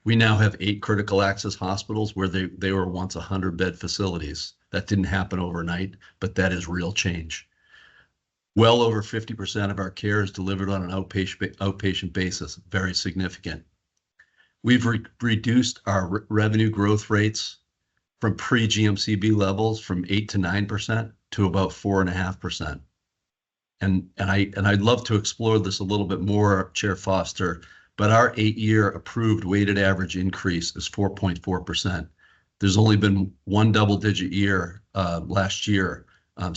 We now have 8 critical access hospitals where they were once 100-bed facilities. That didn't happen overnight, but that is real change. Well over 50% of our care is delivered on an outpatient basis, very significant. We've reduced our revenue growth rates from pre-GMCB levels from 8 to 9% to about 4.5%. And I'd love to explore this a little bit more, Chair Foster, but our 8-year approved weighted average increase is 4.4%. There's only been one double-digit year last year, I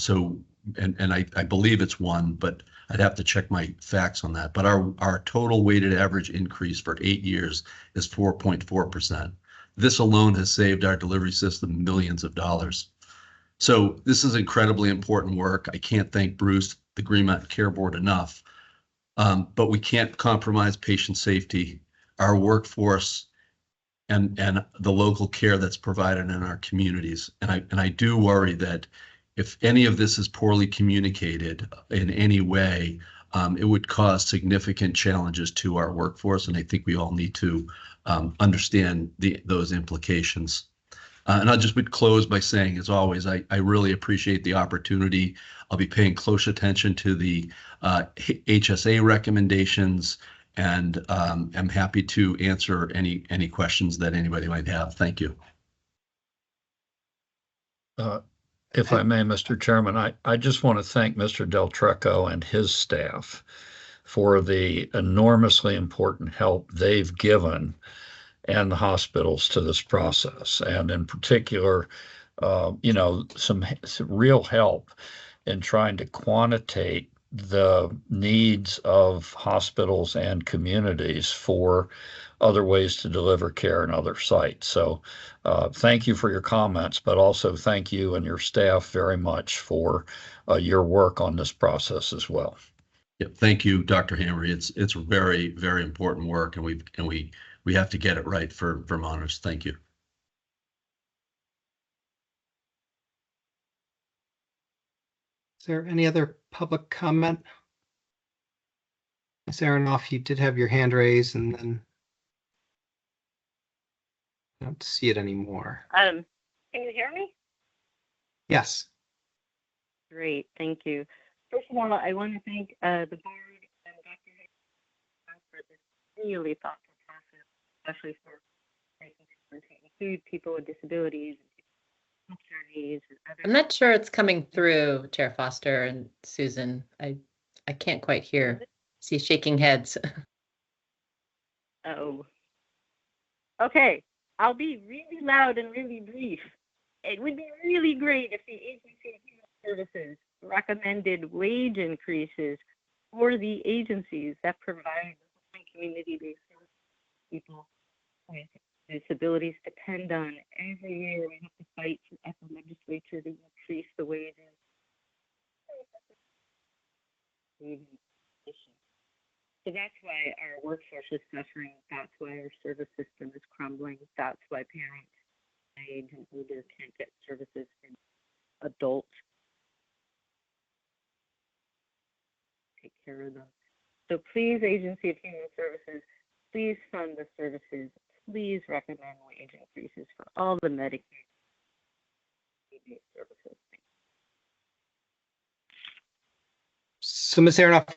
believe it's one, but I'd have to check my facts on that. But our total weighted average increase for 8 years is 4.4%. This alone has saved our delivery system millions of dollars. So this is incredibly important work. I can't thank Bruce, the Green Mountain Care Board, enough. But we can't compromise patient safety, our workforce, and the local care that's provided in our communities. And I do worry that if any of this is poorly communicated in any way, it would cause significant challenges to our workforce. And I think we all need to understand those implications. And I just would close by saying, as always, I really appreciate the opportunity. I'll be paying close attention to the HSA recommendations, and I'm happy to answer any questions that anybody might have. Thank you. If I may, Mr. Chairman, I just want to thank Mr. Del Trecco and his staff for the enormously important help they've given and the hospitals to this process, and in particular, some real help in trying to quantitate the needs of hospitals and communities for other ways to deliver care in other sites. So thank you for your comments, but also thank you and your staff very much for your work on this process as well. Yep. Thank you, Dr. Hamre. It's very, very important work, and we have to get it right for Vermonters. Thank you. Is there any other public comment? Ms. Aronoff, you did have your hand raised, and then I don't see it anymore. Can you hear me? Yes. Great, thank you. First of all, I want to thank the board and Dr. Hayes for this really thoughtful process, especially for to include people with disabilities, needs, and other. I'm not sure it's coming through, Chair Foster and Susan. I can't quite hear. See shaking heads. Oh. Okay, I'll be really loud and really brief. It would be really great if the Agency of Human Services recommended wage increases for the agencies that provide community-based services people with disabilities depend on. Every year we have to fight for legislature to increase the wages. So that's why our workforce is suffering. That's why our service system is crumbling. That's why parents my age and older can't get services from adults. Take care of them. So please, Agency of Human Services, please fund the services. Please recommend wage increases for all the Medicaid services. So, Ms. Aronoff,